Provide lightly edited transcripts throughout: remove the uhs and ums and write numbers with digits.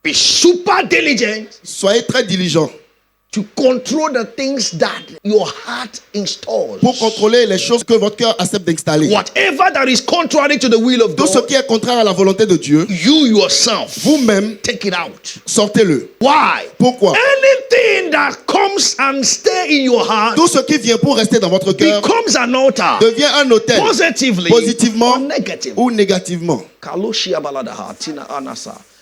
Be super diligent. Soyez très diligents To control the things that your heart installs. pour contrôler les choses que votre cœur accepte d'installer. Whatever that is contrary to the will of Tout ce God, qui est contraire à la volonté de Dieu, you yourself, vous-même, take it out. sortez-le. Why? Pourquoi? Anything that comes and stay in your heart Tout ce qui vient pour rester dans votre cœur becomes an altar, devient un autel, positively positivement or negatively. ou négativement.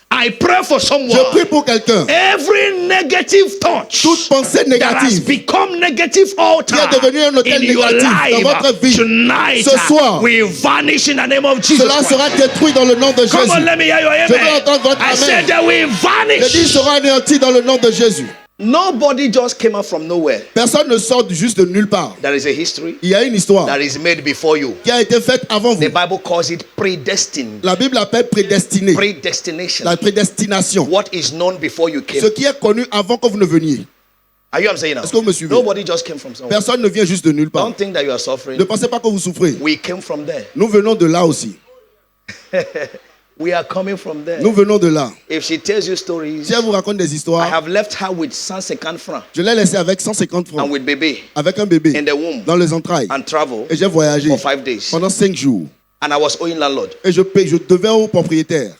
I pray for someone. Je prie pour quelqu'un. Every negative thought Toute pensée that has négative become negative altar qui est devenu un autel in your négatif dans life votre vie, tonight ce soir, will vanish in the name of Jesus cela Christ. sera détruit dans le nom de Come on, Jésus. let me hear your Je veux amen. entendre votre I amen. said they will Je dis, il vanish. sera anéanti dans le nom de Jésus. Nobody just came out from nowhere. Personne ne sort juste de nulle part. There is a history Il y a une histoire that is made before you. qui a été faite avant The vous. Bible calls it predestined. La Bible appelle prédestiné. Predestination. La prédestination. What is known before you came. Ce qui est connu avant que vous ne veniez. Are you what I'm saying now? Est-ce que vous me suivez? Nobody just came from somewhere. Personne ne vient juste de nulle part. Don't think that you are suffering. Ne pensez pas que vous souffrez. We came from there. Nous venons de là aussi. We are coming from there. Nous venons de là. If she tells you stories, Si elle vous raconte des I histoires, have left her with 150 francs je l'ai laissé avec 150 and francs, with baby avec un bébé in the womb dans les entrailles. and travel Et j'ai voyagé for 5 days. pendant 5 jours. And I was owing landlord. Et je devais au propriétaire.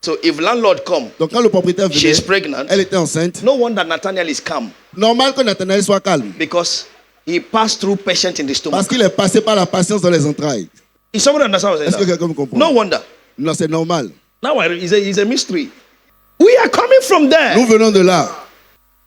So if landlord come, Donc quand le propriétaire she venait, is pregnant. elle était enceinte. No wonder Nathaniel is calm Normal que Nathanaël soit calme. because he passed through patient in the Parce stomach. qu'il est passé par la patience dans les entrailles. Is somebody understand what I'm Est-ce que saying? quelqu'un me comprend? No wonder. Non, c'est normal. Now it's a mystery. We are coming from there. Nous venons de là.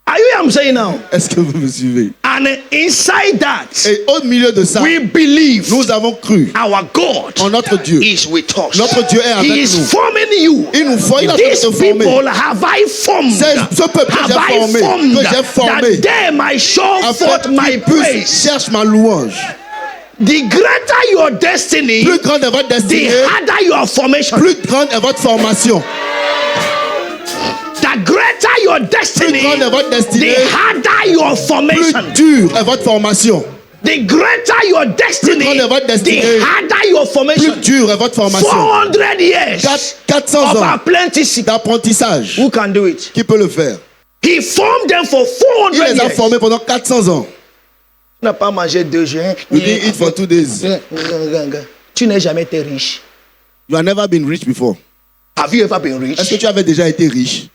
Are you what I'm saying now? Est-ce que vous me suivez? And inside that, Et au milieu de ça, we believe nous avons cru our God en notre Dieu. is with us. Notre Dieu est avec He is nous. forming you. Il nous forme, il a fait These te former. people have I formed. Ce peuple que Have j'ai I formé, formed que j'ai formé, that they might show afin forth my qu'il puisse praise. cherche ma louange. The greater your destiny, Plus grande est votre the destinée, harder your formation. plus grande est votre formation. The greater your Plus destiny, grande est votre the destinée, harder your plus formation. dure est votre formation. The greater your destiny, grande est votre destinée, the harder your Plus formation. dure est votre formation. 400 years 400 of ans apprenticeship. d'apprentissage. Who can do it? Qui peut le faire? He formed them for Il 400 les a years. formés pendant 400 ans. Tu n'as pas mangé 2 jours. You didn't eat for 2 days. Tu n'as jamais été riche. You have never been rich before. Have you ever been rich? Est-ce que tu avais déjà été riche?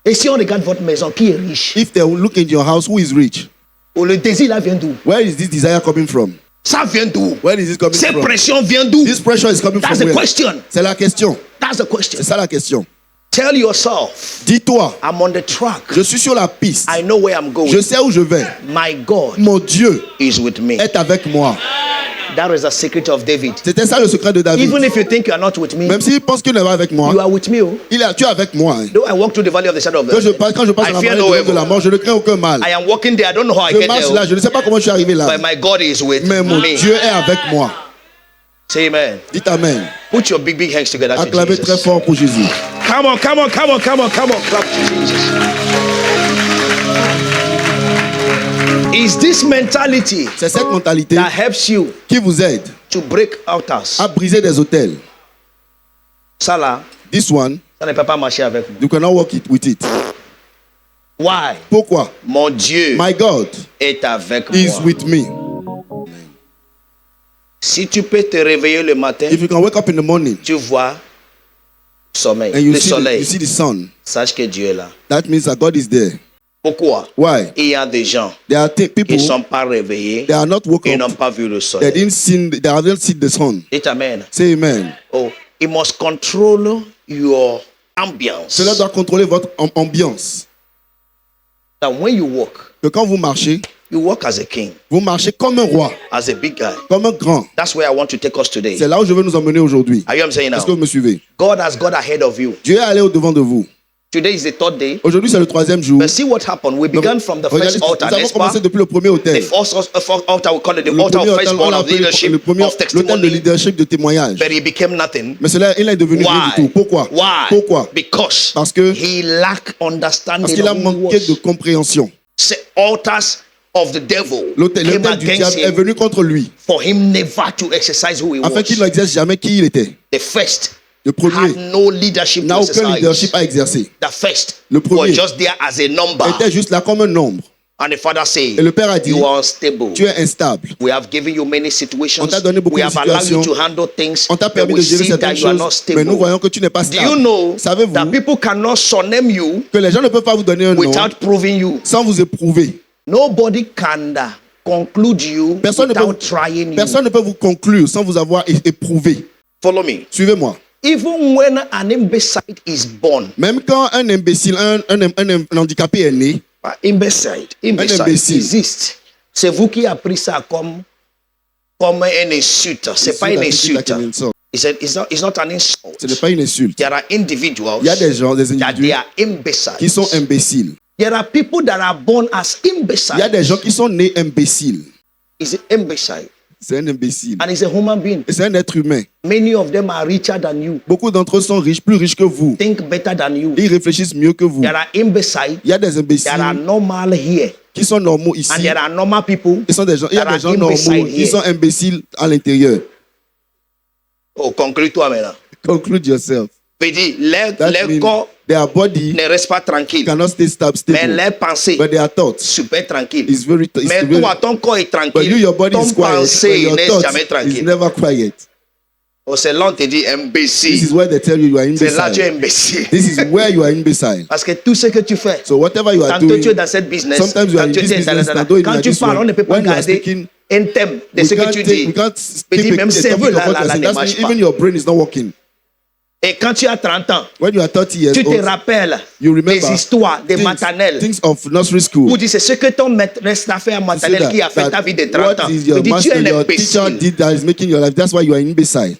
Et si on regarde votre maison, qui est riche? If they look into your house, who is rich? Oh, le désir là vient d'où? Where is this desire coming from? Ça vient d'où? Where is it coming Cette from? pression vient d'où? This pressure is coming That's from the where? question. C'est la question. That's the question. C'est ça la question. Tell yourself, Dis-toi, I'm on the track. je suis sur la piste. I know where I'm going. Je sais où je vais. My God Mon Dieu is with me. est avec moi. That is the secret of David. C'était ça le secret de David. Even if you think you are not with me, Même s'il pense qu'il n'est pas avec moi, you are with me. Oh. tu es avec moi. Hein. Though I walk through the valley of the shadow of Quand je death, passe I dans la fear vallée no de la evil. mort, je ne crains aucun mal. I am walking there. I don't know how I Je get marche there. là, Oh. je ne sais pas comment je suis arrivé là. But my God is with Mais mon me. Dieu est avec moi. Say amen. Dites Amen. Put your big hands together to Acclamez très Jesus. fort pour Jésus. Come on, come on, come on, come on, come on. Clap to Jesus. Is this mentality C'est cette mentalité that helps you qui vous aide to break altars? à briser des hôtels. Ça là, This one, ça ne peut pas marcher avec moi. you cannot work it with it. Why? Pourquoi? Mon Dieu My God est avec is moi. with me. Si tu peux te réveiller le matin, If you can wake up in the morning tu vois sommeil, and you le see soleil, you see the sun, sache que Dieu est là. that means that God is there. Pourquoi? Why? Il y a des gens There are people, qui ne sont pas réveillés they are not woke et n'ont up. pas vu le They soleil. haven't seen the sun. Dites amen. Say amen. Oh, it must control your ambience. Cela doit contrôler votre ambiance. That when you walk, Que quand vous marchez, you walk as a king, vous marchez comme un roi, as a big guy. comme un grand. That's where I want to take us today. C'est là où je veux nous emmener aujourd'hui. Are you what I'm saying now? Est-ce que vous me suivez? God has got ahead of you. Dieu est allé au-devant de vous. Today is the 3rd day. Aujourd'hui, c'est le 3e jour. But see what happened. We began from the Regardez, first altar. nous avons N'est-ce pas? commencé depuis le premier The hôtel. first altar, we call it the Le altar premier of hôtel, on firstborn l'a of appelé leadership, le premier of l'hôtel de testimony. leadership de témoignage. But he became nothing. Mais cela, il est devenu rien Why? du tout. Pourquoi? Why? Pourquoi? Because Parce que he lacked understanding parce qu'il a of who he manqué was. de compréhension. Say, altars of the devil L'hôtel came du against diable est him venu contre lui, for him never to exercise who he afin qu'il was. n'exerce jamais qui il était. The first Le premier had no leadership to n'a aucun exercise. leadership à exercer. The first Le premier was just there as a number. était juste là comme un nombre. And the father said, Et le père a dit, you are unstable. tu es instable. We have given you many situations. On t'a donné beaucoup We de have allowed you situations. to handle things. On t'a But permis we de gérer see that certaines you are not choses, mais nous stable. voyons que tu n'es pas Do you stable. know Savez-vous that people cannot surname you que les gens ne peuvent pas vous donner un nom without proving you? sans vous éprouver. Nobody can conclude you Personne without ne trying you. Personne ne peut vous conclure sans vous avoir éprouvé. Follow me. Suivez-moi. Even when an imbecile is born, Même quand un imbécile, un handicapé est né, imbecile imbécile. existe. C'est vous qui avez pris ça comme un insulte. C'est pas une insulte. It's not an insult. Ce n'est pas une insulte. There are individuals Il y a des gens, des that they individus are imbeciles. qui sont imbéciles. There are people that are born as imbeciles. Il y a des gens qui sont nés imbéciles. Is an imbecile C'est un imbécile. and is a human being. Et c'est un être humain. Many of them are richer than you, Beaucoup d'entre eux sont riches, plus riches que vous. think better than you. Ils réfléchissent mieux que vous. There are imbeciles Il y a des that are imbéciles normal here, qui sont normaux ici. and there are normal people Il y a des that gens are normaux imbeciles qui here. sont imbéciles à l'intérieur. Oh, conclue-toi maintenant. Conclude yourself. Veut dire, That les means corps their body ne restent pas tranquilles, cannot stay mais stable. les pensées But their thoughts super tranquilles. is very, Mais toi, ton corps est but you, tranquille, your body ton is quiet, but pensée your n'est thoughts jamais is tranquille. never quiet. Oh, c'est là on te dit This imbécile. is where they tell you are C'est là tu es imbecile. imbécile. This is where you are imbecile. Parce que tout ce que tu fais, So whatever you are tantôt doing, tu es dans cette business, sometimes you are in quand tu this es business, dans tantôt quand in tu this parles, one. on ne peut pas When you are garder speaking, un thème de we ce que can't tu take- dis. we can't Mais speak dis, with même the cerveau topic là, of what là, you're là, saying. ne That's marche even pas. your brain is not working. Et quand tu as 30 ans, When you are 30 years tu te old, rappelles you des remember histoires des maternelles. things of nursery school. Ou dis, c'est ce que ton maîtresse t'a fait à You say maternelle qui a fait ta vie de 30 ans. what is your Tu dis, tu master, es un your teacher imbécile. did that is making your life. That's why you are imbecile.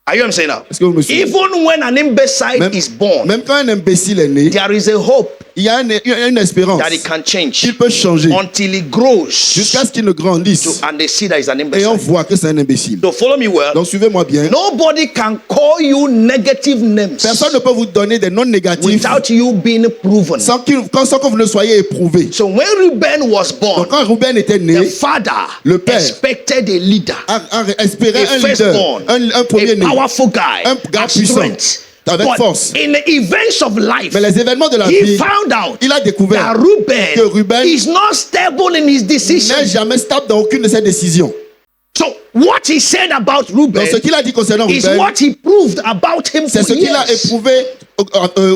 Are you saying now? Est-ce que vous me suivez? Even when an imbecile is born, Même quand un imbécile est né, there is a hope il y a une espérance that it can change qu'il peut changer until he grows jusqu'à ce qu'il ne grandisse and they see that he's an et on imbecile. voit que c'est un imbécile. So follow me well. Donc suivez-moi bien. Nobody can call you negative names Personne ne peut vous donner des noms négatifs without you being proven. sans que vous ne soyez éprouvé. So when Reuben was Donc born, quand Ruben était the né, father le père expected a leader, a espéré a un leader, firstborn, un premier a né, powerful guy, un gars a puissant, strength. avec But force. in the events of life, Mais les événements de la he vie, found out il a that découvert que Ruben is not stable in his n'est decision. jamais stable dans aucune de ses décisions. So what he said about Reuben Donc ce qu'il a dit concernant is Ruben, what he proved about him c'est for ce qu'il a years. éprouvé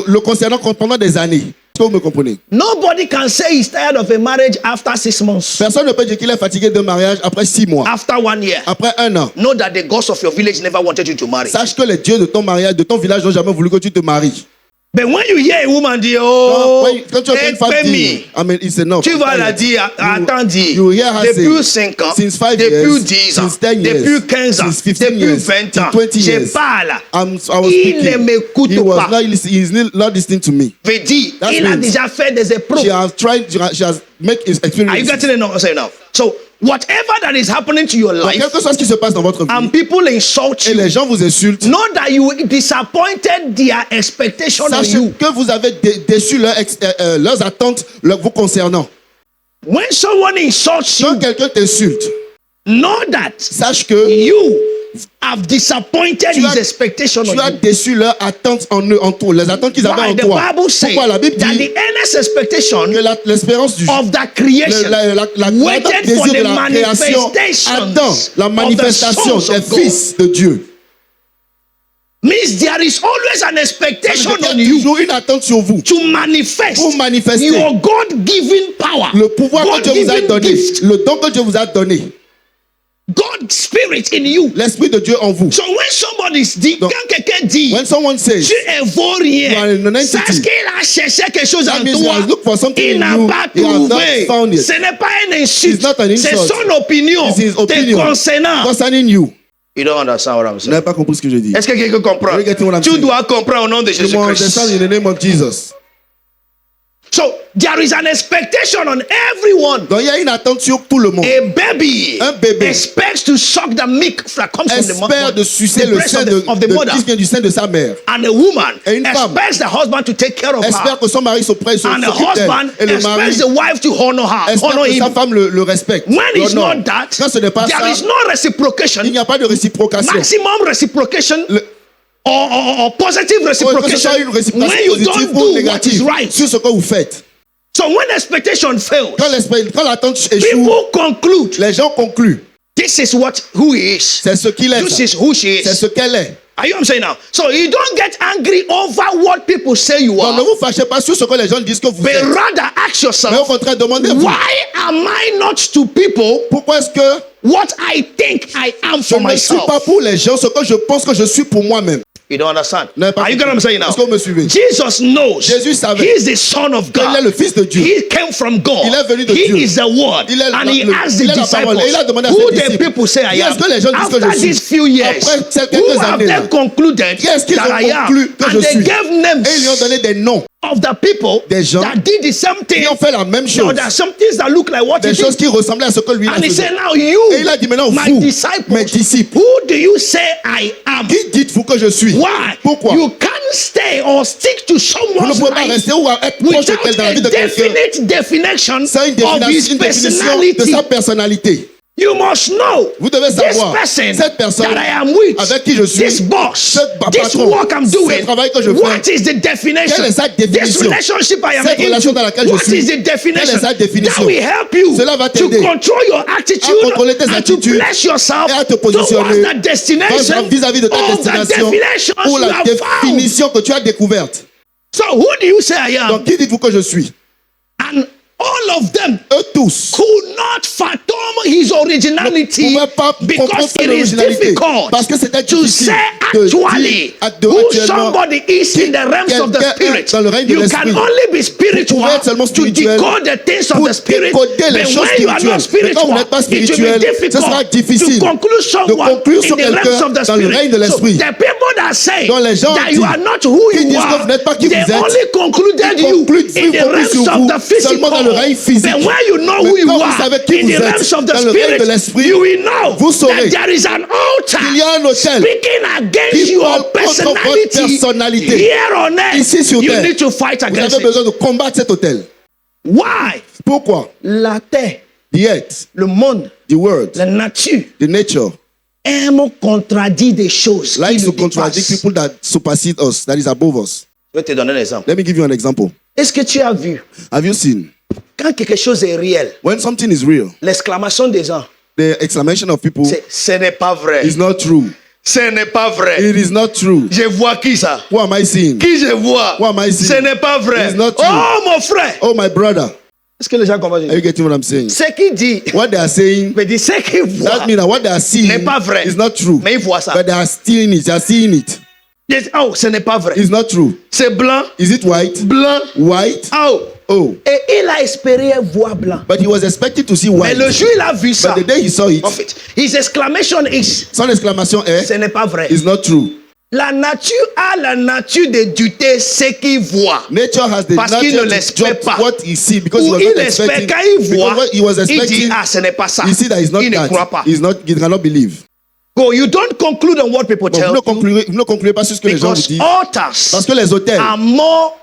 le concernant pendant des années. Est-ce que vous me comprenez? Nobody can say he's tired of a marriage after 6 months, Personne ne peut dire qu'il est fatigué d'un mariage après 6 mois, after 1 year. après 1 an. Know that the gods of your village never wanted you to marry. Sache que les dieux de ton mariage, de ton village n'ont jamais voulu que tu te maries. But when you hear a woman dire, oh, Quand tu entends une femme dire, I mean, it's enough. tu vas la dire, attends, dis, you hear her depuis say, 5 ans, since 5 depuis years, 10 ans, since 10 years, depuis 15 ans, since 15 depuis years, 20 ans, till 20 je years, parle. I was Il ne speaking. m'écoute He was pas. he's not listening to me. Veut dire, That il a means déjà fait des épreuves. She has made his Are you experience. getting it now? Say now. So whatever that is happening to your Donc, life, quelque chose qui se passe dans votre vie, and people insult et you, les gens vous insultent, know that you disappointed their expectation on sachez you. que vous avez déçu leurs attentes vous concernant. When someone insults you, Quand quelqu'un t'insulte, know that sache que you have disappointed Tu as- his expectation tu on as you. déçu leurs attentes en eux, en toi, les attentes qu'ils avaient Why en the toi. Bible says Pourquoi la Bible that dit the earnest expectation que l'espérance du of the creation la waited désir for de the la création manifestations attend la of the manifestation sons des of God. fils de Dieu. Means there is always an expectation Il y a on you toujours une attente sur vous to manifest pour manifester your God-given power, le pouvoir que Dieu vous a God-given donné, gift, le don que Dieu vous a donné, God's spirit in you. l'esprit de Dieu en vous. So when somebody dit, Donc, quand quelqu'un dit, When someone says, tu es vaurien, You are an entity. sache qu'il a cherché quelque chose That en means he toi. has looked for something Il in n'a you. pas He has not trouvé. found it. Ce n'est pas un insulte. It's not an C'est insult. son opinion. It's his Te opinion concernant. concerning you. You don't understand what I'm Vous saying. n'avez pas compris ce que je dis. Est-ce que quelqu'un comprend? Are you getting what I'm Tu saying? dois comprendre au nom de You must Jésus-Christ. understand in the name of Jesus. So there is an expectation on everyone. Donc il y a une attente sur tout le monde. A baby Un bébé expects to suck the milk that comes from the Espère de sucer the le breast sein of the mother. qui vient du sein de sa mère. And a woman Et une femme expects the husband to take care of her. Espère que son mari s'occupe And the d'elle. husband Et le mari expects the wife to honor her, espère honor que sa him. femme le respecte. When it's l'honore. not that, Quand ce n'est pas there ça, is no reciprocation. il n'y a pas de réciprocation. Maximum reciprocation Le- or positive reciprocation when you don't do what is right. Sur ce que vous faites. So when expectation fails, Quand l'attente échoue, people conclude, les gens concluent. this is who he is. C'est ce qu'il est. This is who she C'est is. ce qu'elle est. Are you what I'm saying now? So you don't get angry over what people say you Donc ne are, vous fâchez pas sur ce que les gens disent que vous but êtes. rather ask Mais au yourself, contraire, demandez-vous. why am I not to people Pourquoi est-ce que what I think I am je for ne suis myself? pas pour les gens ce que je pense que je suis pour moi-même? You don't understand? N'avez pas Are you getting what I'm saying now? Est-ce que vous me suivez? Jesus knows Jésus savait. he is the Son of Il est God. le Fils de Dieu. He came from God. Il est venu de He Dieu. is the Word. Il est And he asked the il est la parole. disciples, Et il a demandé à who ses the disciples, people say I qui est-ce am. que les gens disent que je After suis? these few years, Après ces who quelques have années they là, concluded qui est-ce qu'ils that ont I am? conclu que And je they suis? gave names Et ils lui ont donné des noms of the people des gens that did the same thing. qui ont fait la même Or chose. that some things that look like what he Des choses did. qui ressemblaient à ce que lui a And he fait. said, now you, Et il a dit maintenant, my vous, disciples, mes disciples, who do you say I am? qui dites-vous que je suis? Why? Pourquoi? You can't stay or stick to Vous ne someone's pouvez pas life rester ou être proche de without quelqu'un dans la vie a de quelqu'un. definite definition C'est une of his définition de personality. sa personnalité. You must know Vous devez this savoir, person cette personne that I am with, avec qui je suis, this boss, ce this patron, work I'm ce doing, travail que je what fais, is the definition? quelle est sa This définition? relationship I am Cette relation into, dans laquelle je what suis, is the quelle est definition? sa définition? That will help you Cela va to t'aider control your attitude à contrôler tes and to attitudes place yourself et à te towards positionner the destination vis-à-vis de ta of the destination definitions pour you la have found. définition que tu as découverte. So who do you say I am? Donc, qui dites-vous que je suis? And all of them Eux tous could not fathom his originality ne pouvaient pas because comprendre it son is originalité. difficult Parce que c'était to difficile say de actually dire who actuellement somebody is in the realms of the quelqu'un spirit. est dans le règne de You l'esprit. can only be spiritual Vous pouvez être seulement to spirituel decode the things of pour the spirit. décoder les But choses when you are not spirituelles. Mais quand vous spiritual, n'êtes pas it will spirituel, be ce sera difficult difficile to conclude someone conclure sur in the realms quelqu'un of the dans le spirit. règne de So l'esprit. the people that say Donc les gens that you disent- are not who qui you disent que are, vous n'êtes pas qui they vous êtes. only concluded Ils you concluent in the sur realms vous of the physical. seulement dans le règne physique. But when you know Mais who you quand vous are savez qui in vous the êtes realms of the dans le règne de spirit, l'esprit, you will know vous saurez that there is an altar qu'il y a un autel speaking against qui your parle contre votre personnalité. here on earth. Ici sur You terre. need to fight Vous against avez it. besoin de combattre cet autel. Why? Pourquoi? La terre, The earth, le monde, the world, la nature the nature aime contradire des choses qui likes nous to contradict dépassent. people that supersede us, that is above us. Je vais te donner un exemple. Let me give you an example. Est-ce que tu as vu, Have you seen quand quelque chose est réel, when something is real, l'exclamation des gens, the exclamation of people ce n'est pas vrai. is not true. Ce n'est pas vrai. It is not true. Je vois qui ça? Who am I seeing? Qui je vois? Who am I seeing? Ce n'est pas vrai. It's not true. Oh mon frère. Oh, my brother. Est-ce que les gens comprennent? Are you getting what I'm saying? Ce qu'il dit, What they are saying, mais dit ce qu'il voit. that means that what they are seeing N'est pas vrai. is not true. Mais il voit ça. But they are stealing it. They are seeing it. Il dit, oh, ce n'est pas vrai. It's not true. C'est blanc, Is it white? blanc. White? Oh. Oh. Et il a espéré voir blanc. But he was expecting to see Mais white. le jour il a vu ça. But the day he saw it, En fait, his exclamation is, son exclamation est, ce n'est pas vrai. is not true. La nature a la nature de douter ce qu'il voit. Nature has the Parce qu'il nature ne to l'espère judge pas. what he see because he Ou was il not espère, expecting. quand il Because voit, what he was il dit, expecting, ah, ce n'est pas ça. he see that is not Il ne croit that. pas. He cannot believe. Go, you don't conclude on what people Bon, tell you. vous ne concluez pas sur ce que les gens vous Because disent. altars Parce que les hôtels are more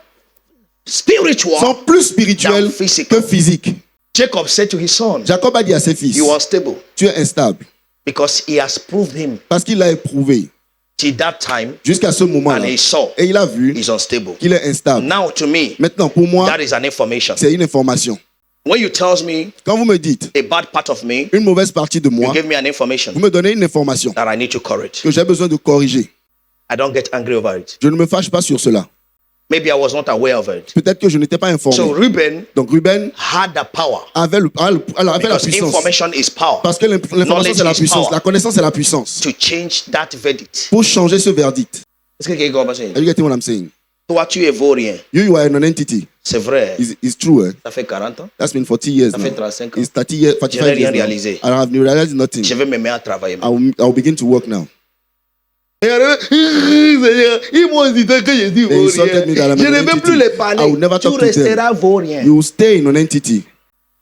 spiritual sont plus spirituels than physical. que physiques. Jacob said to his son, Jacob a dit à ses fils, you are stable tu es instable. because he has proved him Parce qu'il l'a éprouvé till that time jusqu'à ce moment-là. and he saw Et il a vu he's unstable. qu'il est instable. Now to me, Maintenant, pour moi, that is an information. c'est une information. When you tells me Quand vous me dites a bad part of me, une mauvaise partie de you moi, give me an information vous me donnez une information that I need to correct. que j'ai besoin de corriger. I don't get angry over it. Je ne me fâche pas sur cela. Maybe I was not aware of it. Peut-être que je n'étais pas So informé. Reuben Donc Ruben had the power avait la because puissance. information is power Parce que l'information, c'est la Knowledge is puissance. power. La connaissance, c'est la puissance. to change that verdict. Pour changer ce verdict. Est-ce que quelqu'un comprend ça? Are you getting what I'm saying? Toi, tu es vaurien. You are a non-entity. C'est vrai. It's true. Eh? Ça fait 40 ans. That's been 40 years Ça fait now. 35 ans. It's 30 years, Je 45 n'ai rien years now. réalisé. I have realized nothing. Je vais me mettre à travailler. I'll begin to work now. Ils m'ont dit que je dis They insulted me that I'm Je a ne vais non-entity. plus les I will parler. never Tu talk to them. resteras vaurien. You will stay in non-entity.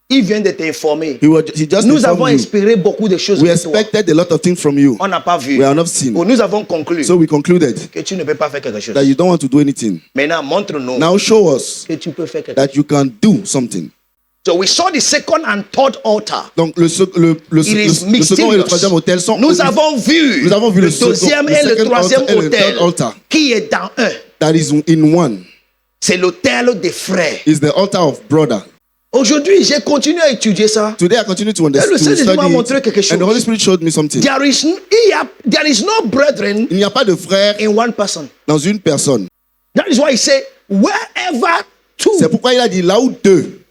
Il vient de t'informer. He just Nous informed avons you. espéré beaucoup de choses We de toi. expected a lot of things from you. On n'a pas vu. We have not seen. Ou nous avons conclu So we concluded que tu ne peux pas faire quelque chose. that you don't want to do anything. Maintenant, montre-nous Now show us que tu peux faire quelque that chose. you can do something. So we saw the second and third altar. Donc le second et le troisième autel sont. Nous avons vu le deuxième et le troisième autel qui est dans un. That is in one. C'est l'autel des frères. Is the altar of brother. Aujourd'hui, j'ai continué à étudier ça. Today I continue to understand. Le Seigneur m'a montré quelque chose. And the Holy Spirit showed me something. There is no brethren. Il n'y a pas de frère in one person. Dans une personne. That is why he said, wherever two. C'est pourquoi il a dit là où deux.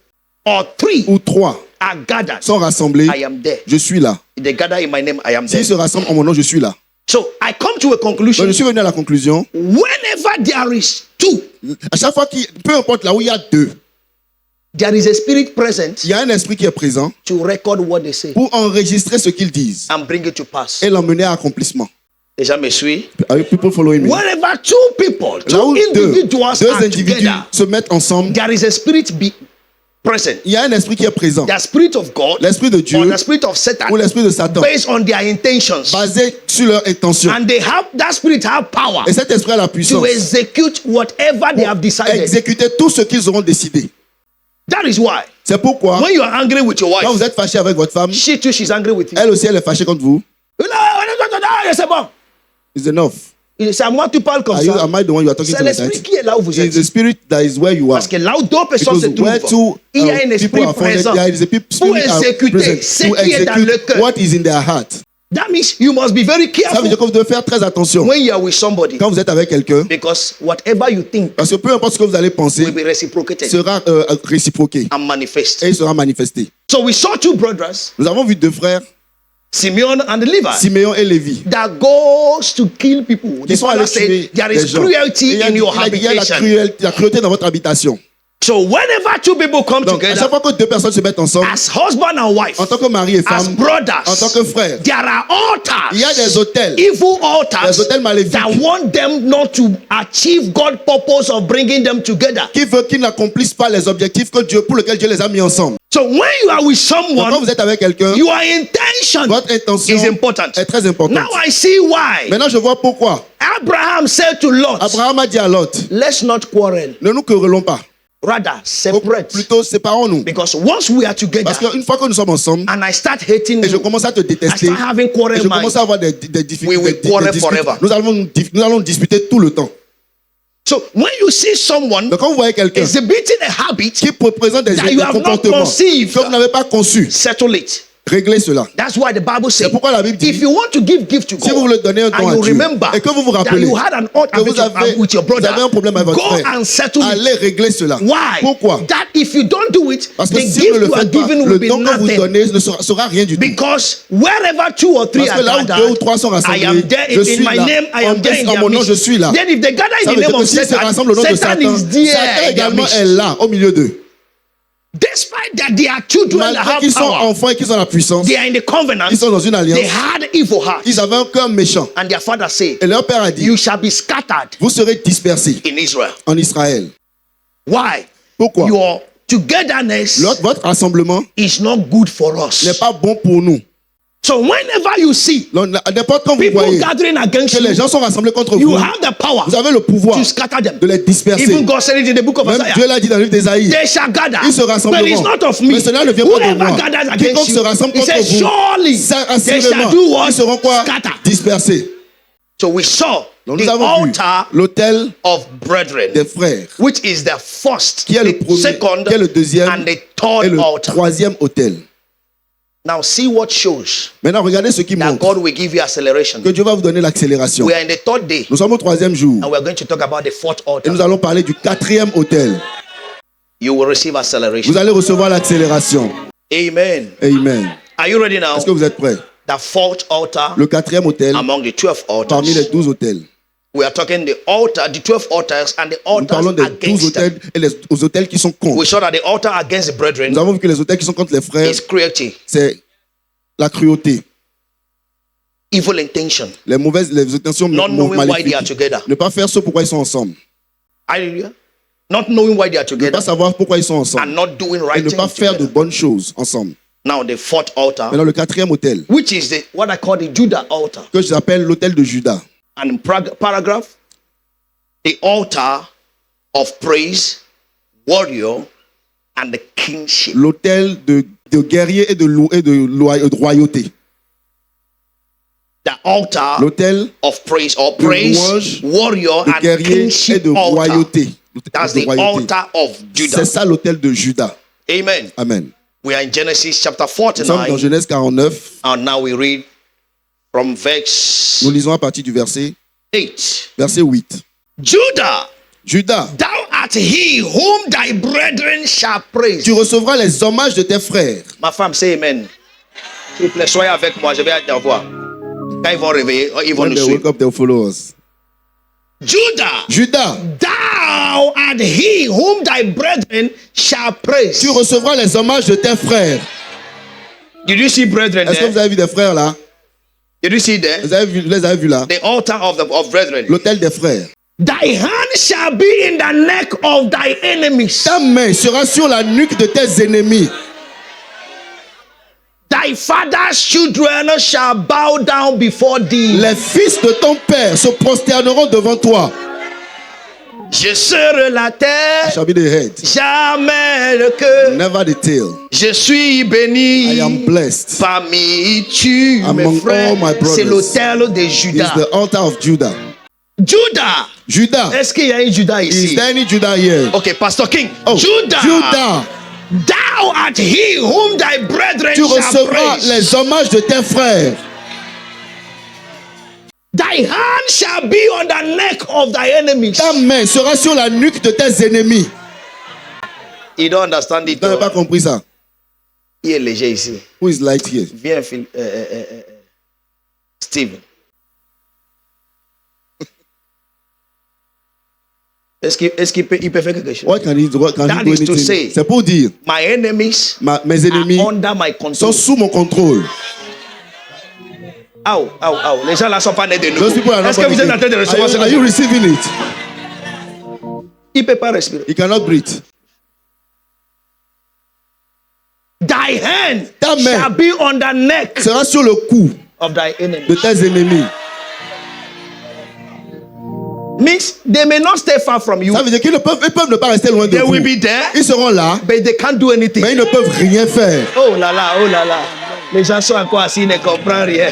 Or three ou trois are gathered, sont rassemblés, I am there. Je suis là. If they gather in my name, I am there. S'ils se rassemblent en mon nom, je suis là. So I come to a conclusion. Donc je suis venu à la conclusion. Whenever there is two, à chaque fois peu importe là où il y a deux, there is a spirit present. Il y a un esprit qui est présent. To record what they say. Pour enregistrer ce qu'ils disent. And bring it to pass. Et l'emmener à accomplissement. Les gens me suivent. Are people following me? Whenever two people, two individuals deux are individus together, se mettent ensemble. There is a spirit present. Il y a un esprit qui est présent. The spirit of God, l'esprit de Dieu, or the spirit of Satan, ou l'esprit de Satan, based on their intentions, basé sur leurs intentions. And they have that spirit have power. Et cet esprit a la puissance. To execute whatever they have decided. Exécuter tout ce qu'ils auront décidé. That is why. C'est pourquoi. When you are angry with your wife, quand vous êtes fâché avec votre femme, she too, she's angry with you. Elle aussi, elle est fâchée contre vous. C'est bon. It's enough. C'est à moi que tu parles comme ça. Am I the one you are talking to? C'est l'esprit qui est là où vous êtes. It's the spirit that is where you are. Parce que là où deux personnes se trouvent, il y a un esprit présent pour exécuter ce qui est dans le cœur. What is in their heart. That means you must be very careful. Ça veut dire que vous devez faire très attention. When you are with somebody. Quand vous êtes avec quelqu'un. Because whatever you think. Parce que peu importe ce que vous allez penser. Will be reciprocated. Sera réciproqué. And manifest. Et il sera manifesté. So we saw two brothers. Nous avons vu deux frères. Simeon and Levi. Simeon et Lévi. That goes to kill people. Ils sont allés tuer there is cruelty in your habitation. Il y a la cruauté dans votre habitation. So whenever two people come Donc, together, à chaque fois que deux personnes se mettent ensemble, as husband and wife, en tant que mari et femme, as brothers, en tant que frères, there are altars, il y a des autels, evil altars, des autels maléfiques, that want them not to achieve God's purpose of bringing them together. Qui veut qu'ils n'accomplissent pas les objectifs pour lesquels Dieu les a mis ensemble. So when you are with someone, donc, quand vous êtes avec quelqu'un, your intention, votre intention is important. Est très importante. Now I see why. Maintenant je vois pourquoi. Abraham said to Lot, Abraham a dit à Lot, let's not quarrel. Ne nous querellons pas. Rather, separate. Plutôt séparons-nous. Because once we are together, parce qu'une fois que nous sommes ensemble, and I start hating et je commence à te détester, I start having quarrel, et je commence à avoir des difficultés, we will quarrel forever. Nous allons disputer tout le temps. So when you see someone, donc quand vous voyez quelqu'un exhibiting a habit qui présente des comportements que vous n'avez pas conçus, settle it. Réglez cela. That's why the Bible says, c'est pourquoi la Bible dit, if you want to give gift to God, si vous voulez donner un don à Dieu, et que vous vous rappelez that you had an que vous avez un problème avec votre frère, allez régler cela. Why? Pourquoi? That if you don't do it, parce que the si gift vous ne le you are faites pas, given le will be don que vous nothing. donnez ne sera rien du tout. Because wherever two or three parce que là où deux ou trois sont rassemblés, I am there je suis in my là. name, I am there in en mon nom, je suis là. Then if they gather in ça the name of Satan, Satan is there. Satan également est là, au milieu d'eux. Despite that they are children that have qu'ils sont power, enfants et qu'ils ont la puissance, they are in the covenant, ils sont dans une alliance, they had evil hearts. Ils avaient un cœur méchant. And their father said, et leur père a dit, you shall be scattered, vous serez dispersés in Israel. En Israël. Why? Pourquoi? Your togetherness votre rassemblement is not good for us. N'est pas bon pour nous. So whenever you see n'importe quand vous voyez gathering against que les gens sont rassemblés contre you vous, have the power vous avez le pouvoir to scatter them. De les disperser. Even God said it in the book of Isaiah. Dieu l'a dit dans le livre d'Ésaïe. They shall gather. Ils se rassembleront. But it's not of me. Mais cela ne vient pas de moi. Quiconque se rassemble contre vous, surely they shall do what? Ils seront quoi? Scatter. Dispersés. So we saw donc the altar l'autel of brethren, des frères, which is the first, qui est le premier, second, qui est le deuxième, and the third et le altar. Troisième autel. Now see what shows. Maintenant regardez ce qui montre. God will give you acceleration. Que Dieu va vous donner l'accélération. We are in the third day. Nous sommes au troisième jour. And we are going to talk about the fourth altar. Et nous allons parler du quatrième autel. You will receive acceleration. Vous allez recevoir l'accélération. Amen. Amen. Are you ready now? Est-ce que vous êtes prêts? The fourth altar. Le quatrième autel. Among the 12 altars. Parmi les 12 autels. We are talking the altar, the 12 altars and the altars nous parlons des 12 autels et les autels qui sont contre. We saw that the altar against the brethren. Nous avons vu que les autels qui sont contre les frères, c'est la cruauté. Evil intention. Les intentions maléfiques. Ne pas faire ce pourquoi ils sont ensemble. Hallelujah. Not knowing why they are together. Ne pas savoir pourquoi ils sont ensemble. And not doing right et ne pas faire de bonnes choses ensemble. Now the fourth altar. Maintenant le quatrième autel. Which is what I call the Judah altar. Que j'appelle l'autel de Judas. And in paragraph, the altar of praise, warrior, and the kingship. L'autel de guerrier et de royauté. The altar L'autel of praise or de praise, louange, warrior, de and guerrier et kingship de altar. royauté. That's De the royauté. altar of Judah. C'est ça l'autel de Judas. Amen. Amen. We are in Genesis chapter Nous sommes dans 49, Genèse 49. and now we read from verse Nous lisons à partir du verset 8. 8. Judah, Judas, thou art he whom thy brethren shall praise. tu recevras les hommages de tes frères. Ma femme, say amen. S'il vous plaît, soyez avec moi, je vais aller voir. Quand ils vont réveiller, ils vont When nous they suivre. wake up, they'll follow us. Judah, Judas, thou art he whom thy brethren shall praise. tu recevras les hommages de tes frères. Did you see brethren Est-ce que vous there? avez vu des frères là? Did you see there? Vous les avez vus là? The altar of brethren. L'autel des frères. Thy hand shall be in the neck of thy enemies. Ta main sera sur la nuque de tes ennemis. Thy father's children shall bow down before thee. Les fils de ton père se prosterneront devant toi. Je serai la terre, Shall be the head, jamais le cœur. never the tail. Je suis béni I am blessed. parmi tu, mes Among frères. all my brothers. C'est l'autel de It's Judas. the altar of Judah. Judas. Judas. Est-ce qu'il y a un Judas Is ici? there any Judah here? Okay, Pastor King. Oh, Judah. Judah. Thou art he whom thy brethren Tu shall recevras praise. les hommages de tes frères. Thy hand shall be on the neck of thy enemies. Ta main sera sur la nuque de tes ennemis. You don't understand it. Tu n'avais pas compris ça? Il est léger ici. Who is light here? Viens, Steven. Est-ce qu'il peut faire quelque chose? What can he do? What can That he do is to anything? say, C'est pour dire, my enemies mes ennemis are under my sont control. sous mon contrôle. Les gens là sont pas nés de Those people nouveau. are not Est-ce que vous êtes en train de recevoir are you receiving it? Il ne peut pas respirer. He cannot breathe. Thy hand Ta main shall be on the neck sera sur le cou of thy enemies. de tes ennemis. Means they may not stay far from you. Ça veut dire qu'ils peuvent ne pas rester loin de They vous. will be there, Ils seront là, but they can't do anything. mais ils ne peuvent rien faire. Oh là là, oh là là. Les gens sont encore assis, ils ne comprennent rien.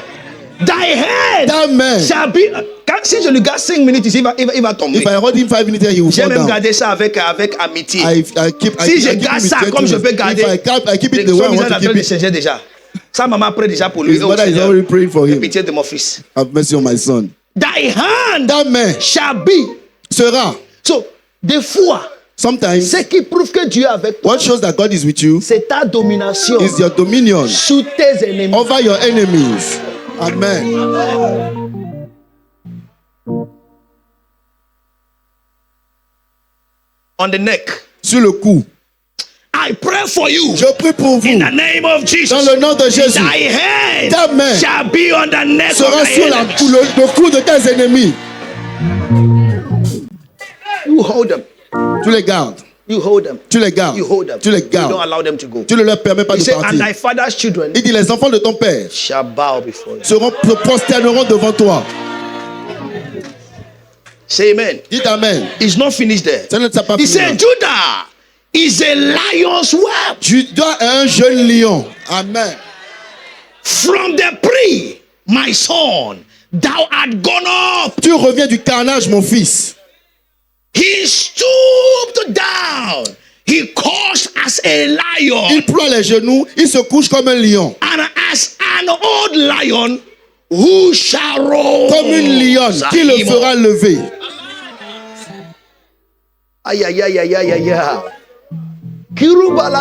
Thy hand Ta main. shall be. Si je lui garde 5 minutes ici, il va tomber. If I hold him 5 minutes, he will J'ai fall même down. gardé ça avec amitié. I keep garde it ça with comme je peux gentleness. garder, I keep it the way I want to keep de it. changer déjà. Sa maman prie déjà pour lui. His Oh, mother is Seigneur, already praying for him. pitié de mon fils. Have mercy on my son. Thy hand Ta main shall be. sera. So, des fois, Sometimes, ce qui prouve que Dieu est avec toi, what shows that God is with you c'est ta domination is your dominion sur tes ennemis. over your enemies. Amen. On the neck. Sur le cou. I pray for you. Je prie pour vous. In the name of Jesus. Dans le nom de Jésus. Thy hand Ta main shall be on the neck of sera thy sur enemies. le cou de tes ennemis. You hold them. Tu les gardes. You hold them. Tu les gardes. You hold them. Tu les You don't gardes. allow them to go. Tu ne leur permets pas He de said, and partir. thy father's children Il dit, les enfants de ton père shall bow before you. se prosterneront devant toi. Say amen. Dites Amen. It's not finished there. Ça ne t'a pas He fini là. said, Judah is a lion's whelp. Judas est un jeune lion. Amen. From the prey, my son, thou art gone up. Tu reviens du carnage, mon fils. He stooped down. He coursed as a lion. Il ploie les genoux, il se couche comme un lion. And as an old lion, who shall roar? Comme une lionne, qui le fera lever. Aïe, aïe, aïe, aïe, aïe, aïe.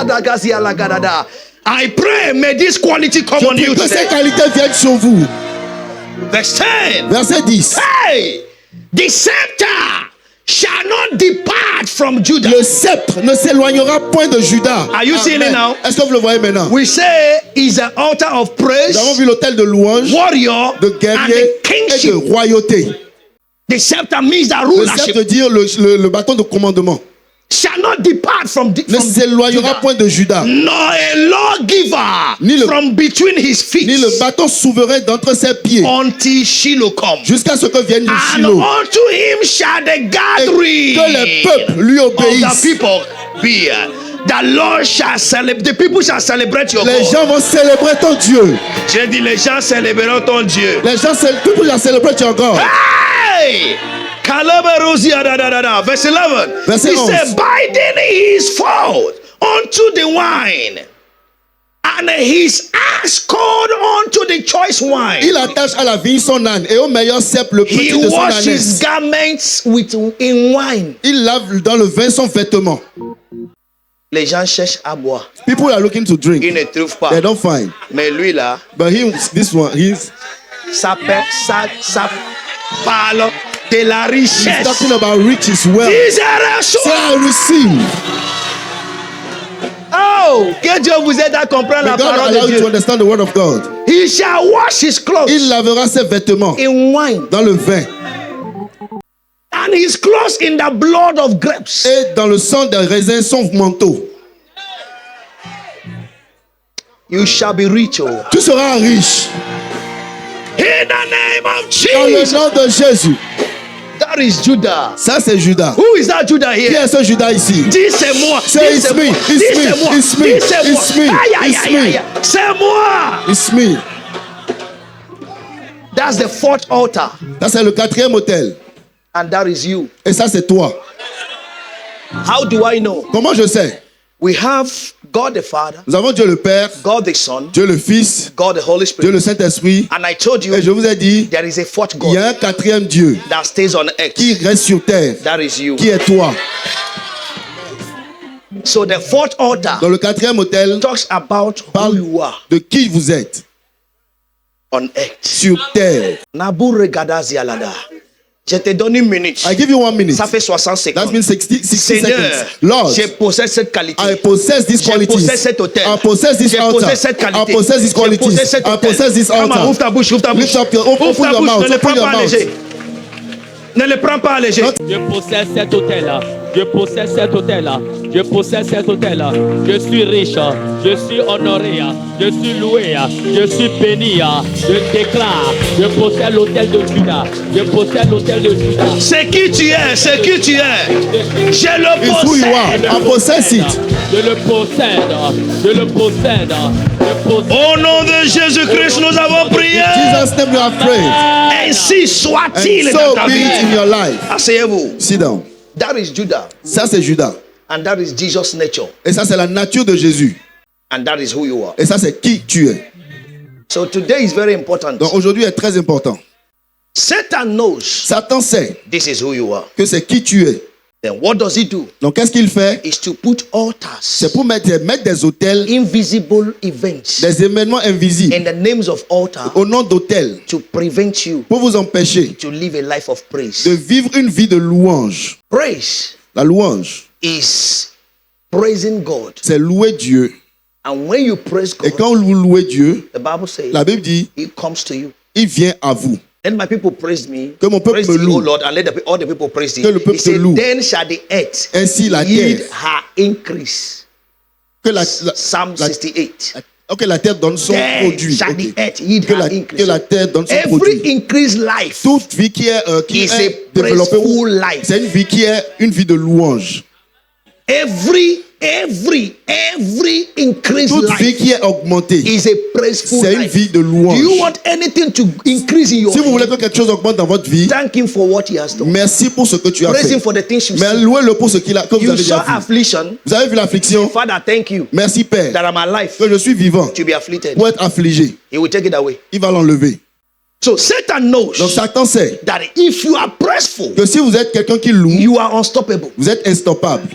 Kirubaladagazialagadada. I pray, may this quality come on Je you prie que ces today. qualités viennent sur vous. Verse 10. Verset 10. Hey, the scepter shall not depart from Judah. Le sceptre ne s'éloignera point de Judas. Are you seeing it now? Est-ce que vous le voyez maintenant? We say is an altar of praise, Nous avons vu l'autel de louange, warrior, de and guerrier the et de kingship. royauté. The scepter means that Le sceptre rulership veut dire le bâton de commandement. shall not depart from Ne s'éloignera Judah, point de Judas. nor a lawgiver Ni le- from between his feet Ni le bâton souverain d'entre ses pieds. until Shiloh come. Jusqu'à ce que vienne du And Shiloh. unto him shall the Et gathering que les peuples lui of the obéissent. people be. The Lord shall celebrate. The people shall celebrate your Les God. gens vont célébrer ton Dieu. J'ai dit les gens célébreront ton Dieu. Les gens, people shall celebrate your God. Hey! Verse 11. Verse He 11. said, binding his foot unto the wine, and his axe cord unto the choice wine. Il attache à la vigne son âne et au meilleur cep le petit He de son washes ânesse. garments in wine. Il lave dans le vin son vêtement. Les gens cherchent à boire. People are looking to drink. Ils ne trouvent pas. They don't find. Mais lui là, But this one, he's ça parle de la richesse. talking about riches, wealth. Say, I receive. oh, que Dieu vous aide à comprendre la May God parole allow de you to Dieu. understand the word of God. He shall wash his clothes Il lavera ses vêtements in wine, dans le vin and his clothes in the blood of grapes. et dans le sang des raisins son manteau. You shall be rich, oh. Tu seras riche In the name of dans le Jesus. nom de Jésus. That is Judah. Ça c'est Judas. Who is that Judah Qui here? est ce Judas ici? Dis c'est moi. Say Dis it's c'est me, moi. it's Dis me, c'est moi. it's me, Dis c'est moi. it's me, Aïe, aïe, it's aïe, aïe. me. C'est moi. It's me. That's the fourth altar. Ça c'est le quatrième autel. And that is you. Et ça c'est toi. How do I know? Comment je sais? We have God the Father, Nous avons Dieu le Père, God the Son, Dieu le Fils, God the Holy Dieu Spirit. le Saint-Esprit. And I told you Et je vous ai dit, there is a fourth il y God a un quatrième Dieu that stays on earth. qui reste sur terre, That is you. qui est toi. So the fourth altar Dans le quatrième autel, talks about who parle you are de qui vous êtes on earth. sur terre. Nabure Gadazialada. Je te donne une minute. I give you 1 minute. Ça fait 60 That secondes. means 60 Seigneur, seconds. Lord, je possède cette qualité. I possess these Je qualities. possède cet hôtel. I possess this Je altar. possède cette I qualité. possess these Je qualities. possède cet I hôtel. possess this Come on, altar. ouvre ta bouche, ouvre ta bouche. Lift up your, open Ouvre ta your bouche, mouth. ne le Open prends your pas mouth. léger. Ne le prends pas léger. Je possède cet hôtel-là. Je possède cet hôtel-là. Je possède cet hôtel-là. Je suis riche. Je suis honoré. Je suis loué. Je suis béni. Je déclare. Je possède l'hôtel de Judas. Je possède l'hôtel de Judas. C'est qui tu es, c'est qui tu es. Je le It's who you are. possède. I possess it. Je le possède. Je le possède. Je possède. Au nom de Jésus-Christ, nous avons prié. Jesus' name we have prayed. Ainsi soit-il And dans so ta be it in vie. your life. Asseyez-vous. Sit down. That is Judah. Ça c'est Judas. And that is Jesus' nature. Et ça c'est la nature de Jésus. And that is who you are. Et ça c'est qui tu es. So today is very important. Donc aujourd'hui est très important. Satan knows Satan sait this is who you are. que c'est qui tu es. Then what does he do? Donc qu'est-ce qu'il fait? Is to put altars, C'est pour mettre des hôtels, invisible events, des événements invisibles in the names of altar au nom d'hôtels to prevent you pour vous empêcher to live a life of de praise. vivre une vie de louange. Praise La louange, is praising God. c'est louer Dieu. And when you praise Et God, quand vous louez Dieu, the Bible says la Bible dit, it comes to you. il vient à vous. Then my people praised me. Que mon peuple Praise me thee, loue. O Lord, and let all the people praise thee. Que le peuple He said, te loue. then shall the earth Ainsi la yield terre, her increase. que Psalm 68. ok, la terre donne son Then produit. shall Ok. the earth yield Que her la increase. terre donne son Every produit. increased life Toute vie qui est is a développée, praiseful life. c'est une vie qui est une vie de louange. Every increased Toute vie life qui est augmentée, is a praiseful c'est une life. vie de Do louange. you want anything to increase in your Si vous voulez life? que quelque chose augmente dans votre vie, Thank him for what he has done. merci pour ce que tu as Praise him fait. for the things you Mais see. louez-le pour ce qu'il a, que vous You avez saw déjà vu. affliction. Vous avez vu l'affliction? Father, thank you Merci Père, that I'm alive que je suis vivant to be afflicted. pour être affligé. He will take it away. Il va l'enlever. So Satan knows Donc Satan sait that if you are praiseful, que si vous êtes quelqu'un qui loue, you are unstoppable. vous êtes instoppable.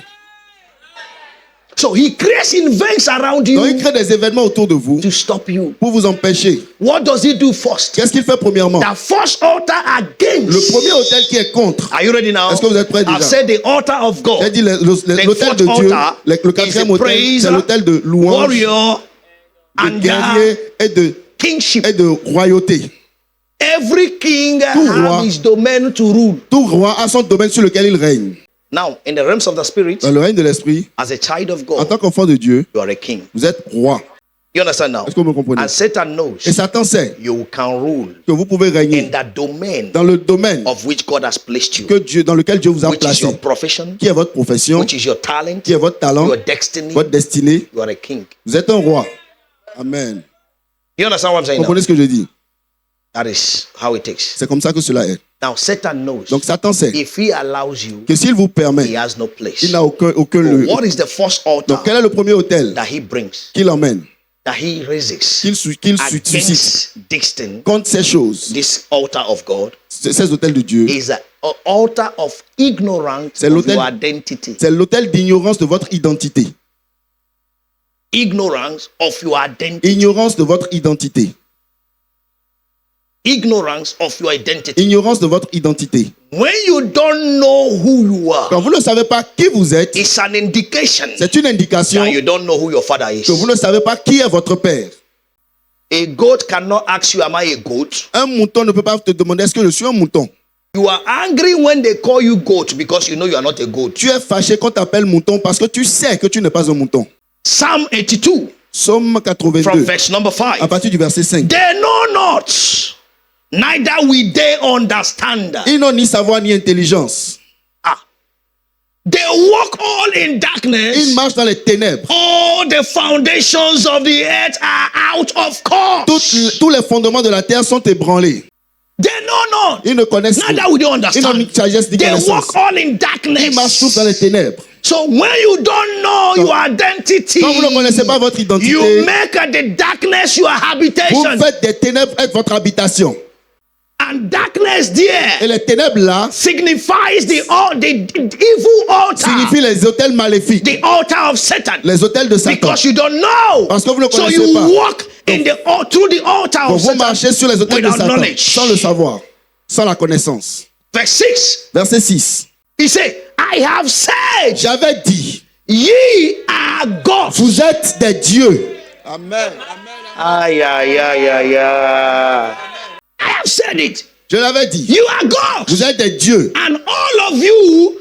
So he creates events around Donc il you crée des événements autour de vous to stop you. pour vous empêcher. What does he do first? Qu'est-ce qu'il fait premièrement? The first altar against. Le premier hôtel qui est contre. Are you ready now? Est-ce que vous êtes prêts I've déjà? said the altar of J'ai God. dit l'hôtel de fourth Dieu, altar le is quatrième a hôtel, praise, c'est l'hôtel de louange, warrior, de and guerrier kingship. et de royauté. Every king roi. has his domain to rule. Tout roi a son domaine sur lequel il règne. Now, in the realms of the spirit, Dans le règne de l'esprit, as a child of en God, tant qu'enfant de Dieu, you are a king. vous êtes roi. You understand now? Est-ce que vous me comprenez? And Satan Et knows Satan sait you can rule que vous pouvez in régner that domain dans le domaine of which God has placed you, dans lequel Dieu vous a which is placé, your profession, qui est votre profession, which is your talent, qui est votre talent, your destiny. votre destinée. You are a king. Vous êtes un roi. Amen. You understand what I'm saying Vous now? comprenez ce que je dis? That is how it is. C'est comme ça que cela est. Now Satan knows Donc Satan sait if he allows you, que s'il vous permet, he has no place. il n'a aucun lieu. What is the first altar Donc quel est le premier autel that he brings, qu'il emmène, that he raises qu'il suscite against this thing, contre ces choses, this altar of God, ces autels de Dieu? is an altar of ignorance C'est of l'autel- your identity. C'est l'autel d'ignorance de votre identité. Ignorance of your identity. Ignorance de votre identité. Ignorance of your identity. Ignorance de votre identité. When you don't know who you are, Quand vous ne savez pas qui vous êtes, it's an indication c'est une indication that you don't know who your father is. que vous ne savez pas qui est votre père. A goat cannot ask you, am I a goat? Un mouton ne peut pas te demander est-ce que je suis un mouton. You are angry when they call you goat because you know you are not a goat. Tu es fâché quand tu t'appelles mouton parce que tu sais que tu n'es pas un mouton. Psalm 82 Psaume from 82, verse number 5. à partir du verset 5. They know not, neither will they understand. Ils n'ont ni savoir ni intelligence. They walk all in Ils darkness. marchent dans les ténèbres. All the foundations of the earth are out of course. Tous les fondements de la terre sont ébranlés. They know not, Ils ne connaissent neither will they Ils n'ont ni understand. sagesse ni They connaissance. walk all in Ils marchent tous dans les darkness. ténèbres. So when you don't know your identity, Quand vous ne connaissez pas votre identité, you make the darkness your vous habitation. faites des ténèbres être votre habitation. And darkness Et there les ténèbres là signifies the evil altar, signifient les autels maléfiques, the altar of Satan. les autels de Satan. Because you don't know. Parce que vous ne So connaissez you pas. walk in through the altar Donc of vous Satan marchez sur les autels de without Satan knowledge. sans le savoir, sans la connaissance. Verse 6. Verset 6. He said, I have said, J'avais dit, ye are gods. vous êtes des dieux. Amen. Ay, ay, ay, ay, ay. I have said it. Je l'avais dit. You are gods. Vous êtes des dieux. And all of you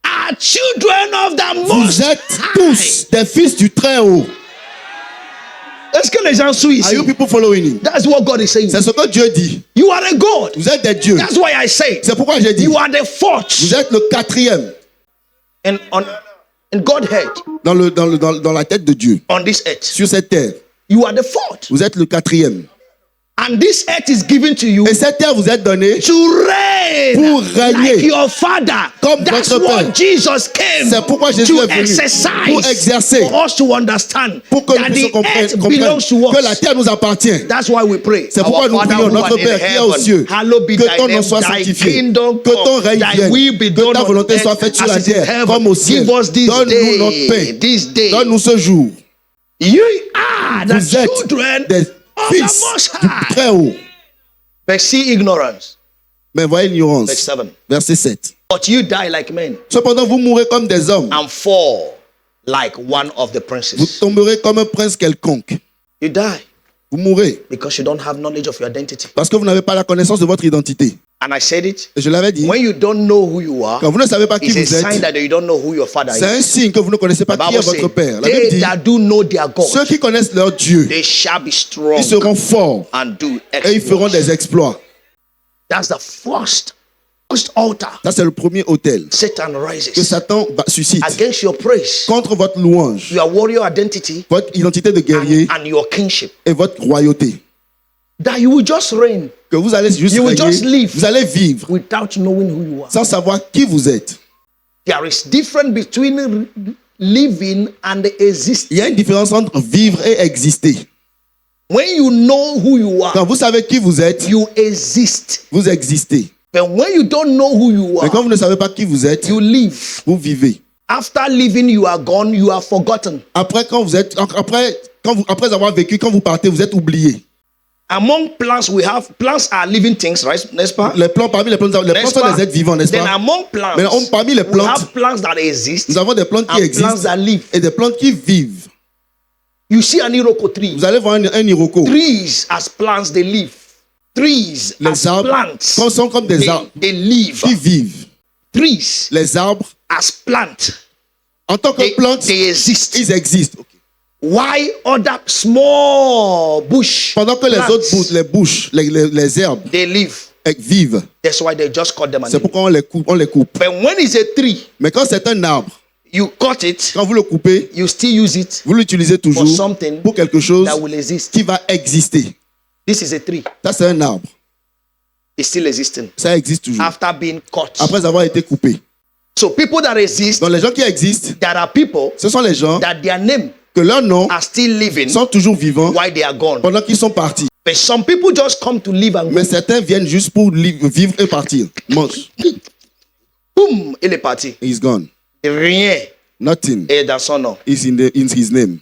are children of the Vous Most êtes High. tous des fils du Très-Haut. Est-ce que les gens suivent Are you ici? people following him? That's what God is saying. C'est ce que Dieu dit. You are a God. Vous êtes des dieux. That's why I say C'est pourquoi j'ai dit, you are the fourth vous êtes le quatrième in Godhead dans la tête de Dieu. on this earth. Sur cette terre, You are the fourth. vous êtes le quatrième. And this earth is given to you Et cette terre vous est donnée to reign pour régner like your father. comme That's votre what père. Jesus came C'est pourquoi Jésus to est venu exercise pour exercer, for us to understand pour que that nous the puissions earth belongs to comprendre que la us. terre nous appartient. That's why we pray. C'est pourquoi Our nous Father prions, who notre art in Père qui est aux cieux, heaven, hallowed be que thy ton nom name, soit thy sanctifié, kingdom que ton come, règne thy will be vienne, que done ta on volonté soit earth faite sur as la it is in terre heaven. comme au ciel. Give us this Donne-nous notre day, pain. this day. Donne-nous ce jour. You are the Vous êtes children des of the fils Most du High. Très-Haut. Verse C, ignorance. Mais voyez l'ignorance. Verse 7. Verset 7. But you die like men Cependant, vous mourrez comme des hommes. and fall like one of the Vous princes. tomberez comme un prince quelconque. You die Vous mourrez because you don't have knowledge of your identity. parce que vous n'avez pas la connaissance de votre identité. And I said it. Et je l'avais dit, When you don't know who you are, quand vous ne savez pas qui it's a vous sign êtes, that you don't know who your father c'est un is. signe que vous ne connaissez pas The qui Bible est votre says, Père. La Bible they dit, that do know their ceux God, qui connaissent leur Dieu, they shall be strong ils seront forts and do et ils feront exploits. des exploits. That's the first altar Ça, c'est le premier autel Satan que rises Satan suscite against your praise, contre votre louange, your warrior identity, votre identité de guerrier and your kingship. et votre royauté. That you will just reign Que vous allez juste You will régner, just live. vous allez vivre without knowing who you are. sans savoir qui vous êtes. There is difference between living and existing. Il y a une différence entre vivre et exister. When you know who you Quand are, vous savez qui vous êtes, you exist. vous existez. But when you don't know who you Mais quand are, vous ne savez pas qui vous êtes, you live. vous vivez. After living, you are gone, you are forgotten. Après avoir vécu, quand vous partez, vous êtes oublié. Among plants, plants are living things, right? N'est-ce pas? Les plantes, parmi les plantes sont des êtres vivants, n'est-ce Then pas? among plants, Mais parmi les we plantes, have plants that exist nous avons des plantes qui and plants existent that live. et des plantes qui vivent. You see an iroko tree. Vous allez voir un iroko. Trees as plants, they live. Trees Les as arbres plants, sont comme des arbres they live. qui vivent. Trees Les arbres, as plants, en tant que plantes, they exist. ils existent. Ok. Why other small bush Pendant que les plants, autres bouches, les herbes they live. vivent. That's why they just cut them. C'est pourquoi on les coupe. But when it's a tree, Mais quand c'est un arbre, you cut it, quand vous le coupez, you still use it vous l'utilisez toujours for something pour quelque chose that will exist. qui va exister. This is a tree. Ça, c'est un arbre. It's still existing Ça existe toujours. after being cut. Après avoir été coupé. So people that exist, Donc les gens qui existent, there are people ce sont les gens that their name que leurs noms are still living sont toujours vivants while they are gone. pendant qu'ils sont partis. But some people just come to live and go. Mais certains viennent juste pour vivre et partir. Mange. Boom, il est parti. He's gone. Rien Nothing est dans son nom. is in his name.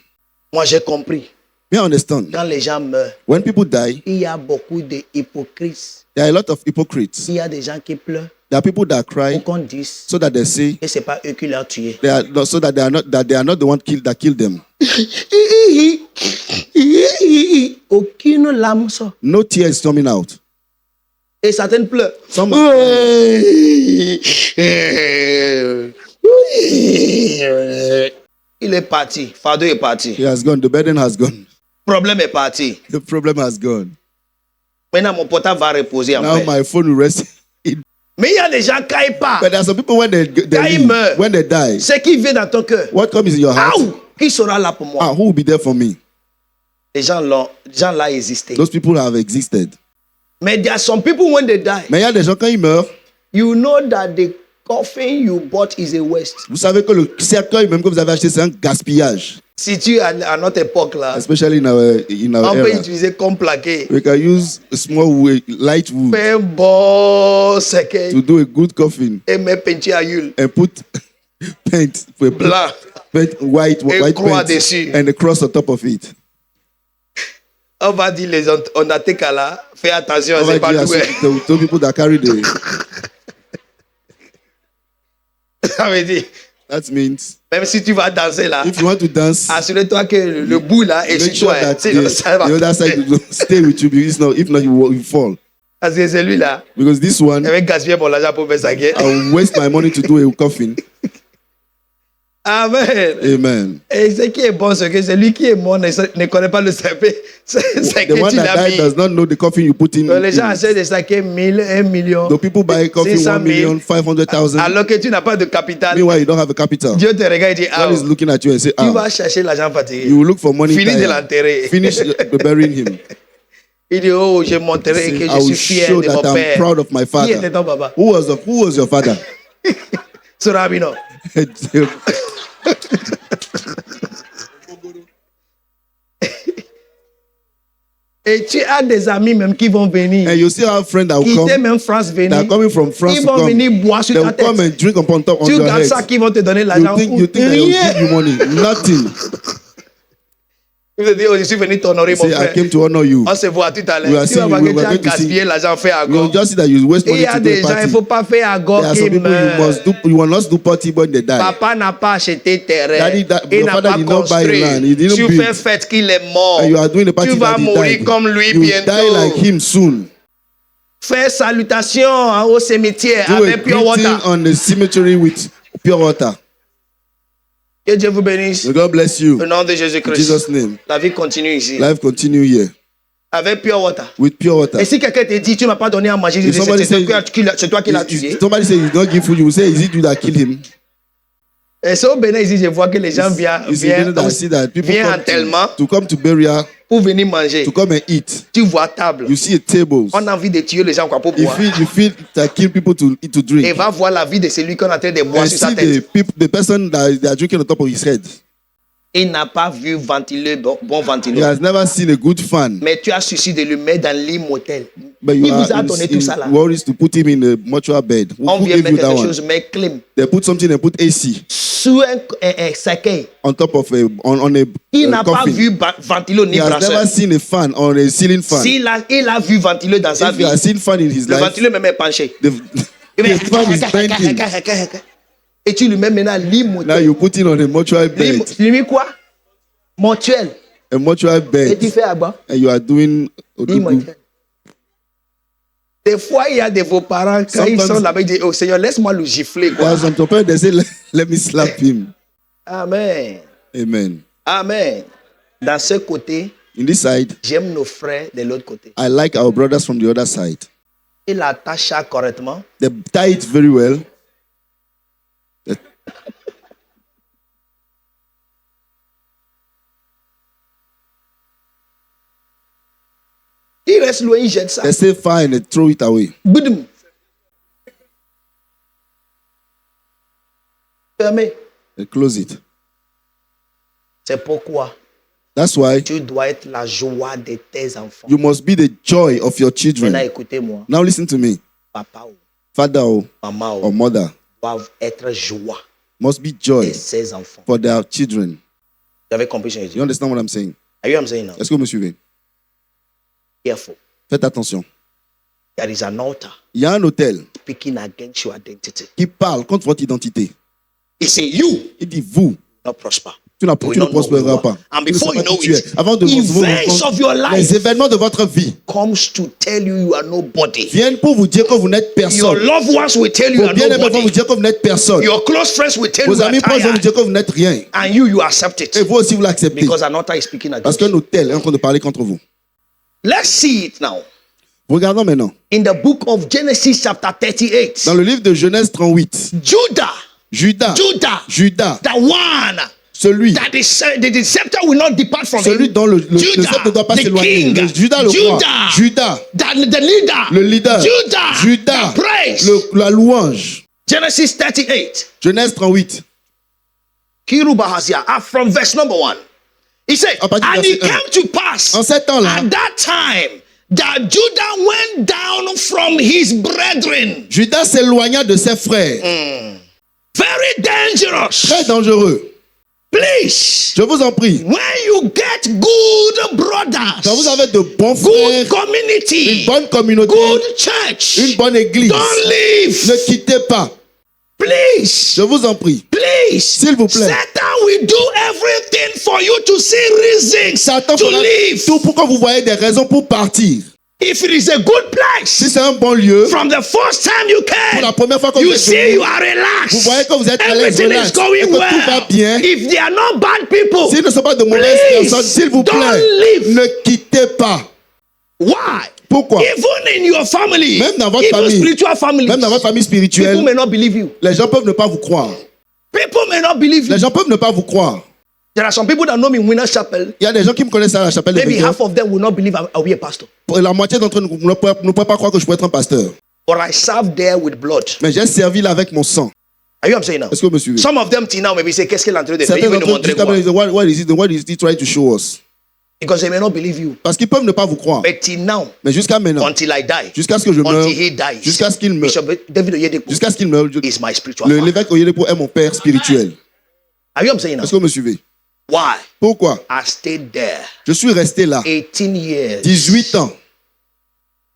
Moi, j'ai compris. You understand? Quand les gens meurent, When people die, il y a beaucoup de hypocrites. there are a lot of hypocrites. Il y a des gens qui pleurent There are people that pour cry qu'on dise so that they say que ce n'est pas eux qui l'ont tué. so that they are not the one that killed them. Aucune larme sort. No tears coming out. Et certaines pleurent. Some Il est parti. Fardeau est parti. he has gone. The burden has gone. Problème est parti. The problem has gone. Maintenant, mon portable va reposer en Now paix. my phone will rest. Mais il y a des gens qui ne pas. But there are some people when they Quand ils meurent, leave, when they die, ce qui vient dans ton cœur, what comes in your heart? qui sera là pour moi? Who will be there for me? Les gens là existé. Those people have existed. Mais there are some people when they die, Mais il y a des gens quand ils meurent, you know that the coffin you bought is a waste. vous savez que le cercueil même que vous avez acheté c'est un gaspillage. Si tu es à notre époque là, Especially in our on peut era. utiliser comme plaqué. We can use a small light wood Fais un bon cercueil to do a good coffin et mettre peinture à huile and put paint, blanc. white croix paint dessus. and a cross on top of it. On va dire les undertakers là, fais attention, On va c'est pas dire à doué. those people that carry the. Ça veut dire, That means même si tu vas danser là, if you want to dance, assure-toi que le bout là est make sur sure toi. that Sinon, ça va the other side will stay with you. Because if not, you will fall. Parce que celui-là, Because this one, il va gaspiller mon argent pour faire ça. I will waste my money to do a coffin. Amen. Amen. Et ce qui est bon, c'est que celui qui est mort ne connaît pas le sapé. C'est The que one tu that l'as died mis. does not know the coffin you put in. Les gens essaient de saquer 1000, 1 million. The people buy coffin 600 1 million, 500,000. Alors que tu n'as pas de capital. Meanwhile, you don't have a capital. Dieu te regarde et dit, ah, God is looking at you and say, tu vas ah, chercher l'argent fatigué. you will look for money. Fini de tired. l'enterrer. Finish burying him. Il dit, oh, je montrerai que Say, I je will suis fier show de that mon I'm père. proud of my Qui était father. ton papa? Who was your father? Surabino. Et tu as des amis même qui vont venir. And you still have friends that will Quitter come. même France That venir. are coming from France Ils to vont come. venir boire sur They ta will come tête. and drink upon top on Tu your gardes head. ça qui vont te donner l'argent. You think they will give Rien. you money? Nothing. Il te dit, oh, je suis venu t'honorer, mon Say, I frère. came to honor you. On se voit tout à We l'heure. are Tu vas seeing- voir we que tu are as going to see- gaspillé l'argent fait à You go. just see that you waste Et il money y a to do des a gens, il ne party. faut pas faire à go There are some qui people you must do party when they die. Papa n'a pas acheté terrain. Daddy, Il your n'a father pas did not buy construit. land. He didn't Tu build. fais fête qu'il est mort. And you are doing a party Tu vas that he mourir died. comme lui You will bientôt. die like him soon. Fais salutation au cimetière Do a avec pure greeting water. on the cemetery with pure water. Que Dieu vous bénisse. May God bless you. Au nom de In Jésus-Christ. Jesus' name. La vie continue ici. Life continue here Avec pure water. with pure water. Et si quelqu'un te dit, tu ne m'as pas donné à manger, If somebody c'est says- toi qui l'as tué. If somebody say you don't give food, you will say, is it you that killed him? Et c'est au Bénin ici, je vois que les gens viennent It's in that I see that people viennent en come tellement to come to burial, pour venir manger. to come and eat. Tu vois table. You see a tables. On a envie de tuer les gens quoi, pour boire. You feel that kill people to eat to Et drink. va voir la vie de celui qu'on est en train de boire And sur sa see tête. the person that they are drinking on top of his head. Il n'a pas vu ventiler, bon He ventiler. has never seen a good fan. Mais tu as suici de le mettre dans l'immortel. But Il you vous a are donné tout ça là. worries to put him in a mortuary bed. On Who vient gave you mettre that quelque one? chose, mais clim. They put something and put AC Sous un cercueil. on top of on a Il n'a pas coffin. vu ventiler ni He has brasseur. never seen a fan or a ceiling fan. Il a vu ventiler dans sa If vie. he has seen fan in his Le life, ventiler même est penché. the fan is bending. Et tu lui mets maintenant Now l'immortel. you put it on a mortuary bed, Tu lui mets quoi? Mortuel. a mortuary Et tu bed, fais à bas. and you are doing odugu. Immortel. Des fois, il y a de vos parents, quand ils Sometimes- sont là-bas, ils disent, oh Seigneur, laisse-moi le gifler. There Quoi. are some people they say, let me slap him. Amen. Amen. Amen. Dans ce côté, In this side, j'aime nos frères de l'autre côté. I like our brothers from the other side. Il attache ça correctement. They tie it very well. Il reste loin, il jette ça. They say fire and they throw it away. Boudum. Fermé. They close it. C'est pourquoi That's why tu dois être la joie de tes enfants. you must be the joy of your Maintenant, children. écoutez-moi. Now listen to me. Papa ou Father or maman mother doivent être joie must be de joy ses enfants. for their children. Vous avez compris ce que je dis? You understand what I'm saying? Are you what I'm saying now? Est-ce que vous me suivez? Careful. Faites attention. There is an altar Il y a un hôtel speaking against your identity. qui parle contre votre identité. He say you Il dit vous, not prosper. tu ne We don't know who prospéreras you are. pas. And Tu ne sais before pas you know qui tu es. it, Avant de vous events of your life les événements de votre vie comes to tell you you are nobody. viennent pour vous dire que vous n'êtes Your personne. loved ones will tell you you Vos are bien-aimés vont vous nobody. dire que vous n'êtes personne. Your close friends will tell you Vos you are amis proches vont vous tired. dire que vous n'êtes rien. And you accept Et it. vous aussi, vous l'acceptez. Because an altar is speaking Parce against qu'un you. hôtel est en train de parler contre vous. Let's see it now. Regardons maintenant. In the book of Genesis chapter 38. Dans le livre de Genèse 38, Judah, Judas, the one celui, that the scepter will not depart from celui him. dont le Judah, sceptre ne doit pas the s'éloigner. king. Judas le roi. Judas, the leader. le leader. Judah, Judas, the praise. la louange. Genesis 38. Genèse 38. Kirubahazia, from verse number 1. He said, À partir du and it verset came to pass En ces temps-là, at that time that Judah went down from his brethren. Judas s'éloigna de ses frères. Very dangerous. Très dangereux. Please, Je vous en prie. when you get good brothers, Quand vous avez de bons good frères, community, une bonne communauté, good church, une bonne église, don't leave. ne quittez pas. Please, Je vous en prie. please. S'il vous plaît. Satan will do everything for you to see reasons Satan to fera leave. tout pour que vous voyez des raisons pour partir. If it is a good Si place, c'est un bon lieu, from the first time you pour la came, première fois que vous you êtes see venu, you are relaxed. vous voyez que vous êtes à l'aise, Everything relax, is going et que tout va well. bien. If they are not bad people, S'ils ne sont pas de mauvaises please, personnes, s'il vous don't plaît, leave. ne quittez pas. Why? Pourquoi? Even in your family, Même dans votre even famille, spiritual family, Même dans votre famille people spirituelle, may not believe you. les gens peuvent ne pas vous croire. People may not believe you. Les gens peuvent ne pas vous croire. There are some people that know me in Winners Chapel. Il y a des gens qui me connaissent à la chapelle de Maybe Béthel. half of them will not believe I'll be a pastor. La moitié d'entre eux ne pourraient pas croire que je peux être un pasteur. But I serve there with blood. Mais j'ai servi là avec mon sang. Are you what I'm saying now? Est-ce que vous me suivez? Some of them till now maybe say, qu'est-ce qu'il est en train de faire? Il Certains veut nous d'entre eux montrer disent, quoi? what is he trying to show us? Because they may not believe you. Parce qu'ils peuvent ne pas vous croire. But till now, Mais jusqu'à maintenant, until I die, jusqu'à ce que je meure, until he dies, jusqu'à ce qu'il meure, Bishop David Oyedepo jusqu'à ce qu'il meure, is my spiritual father. l'évêque Oyedepo est mon père spirituel. Are you what I'm saying now? Est-ce que vous me suivez? Why? Pourquoi? I stayed there Je suis resté là 18 years. 18 ans.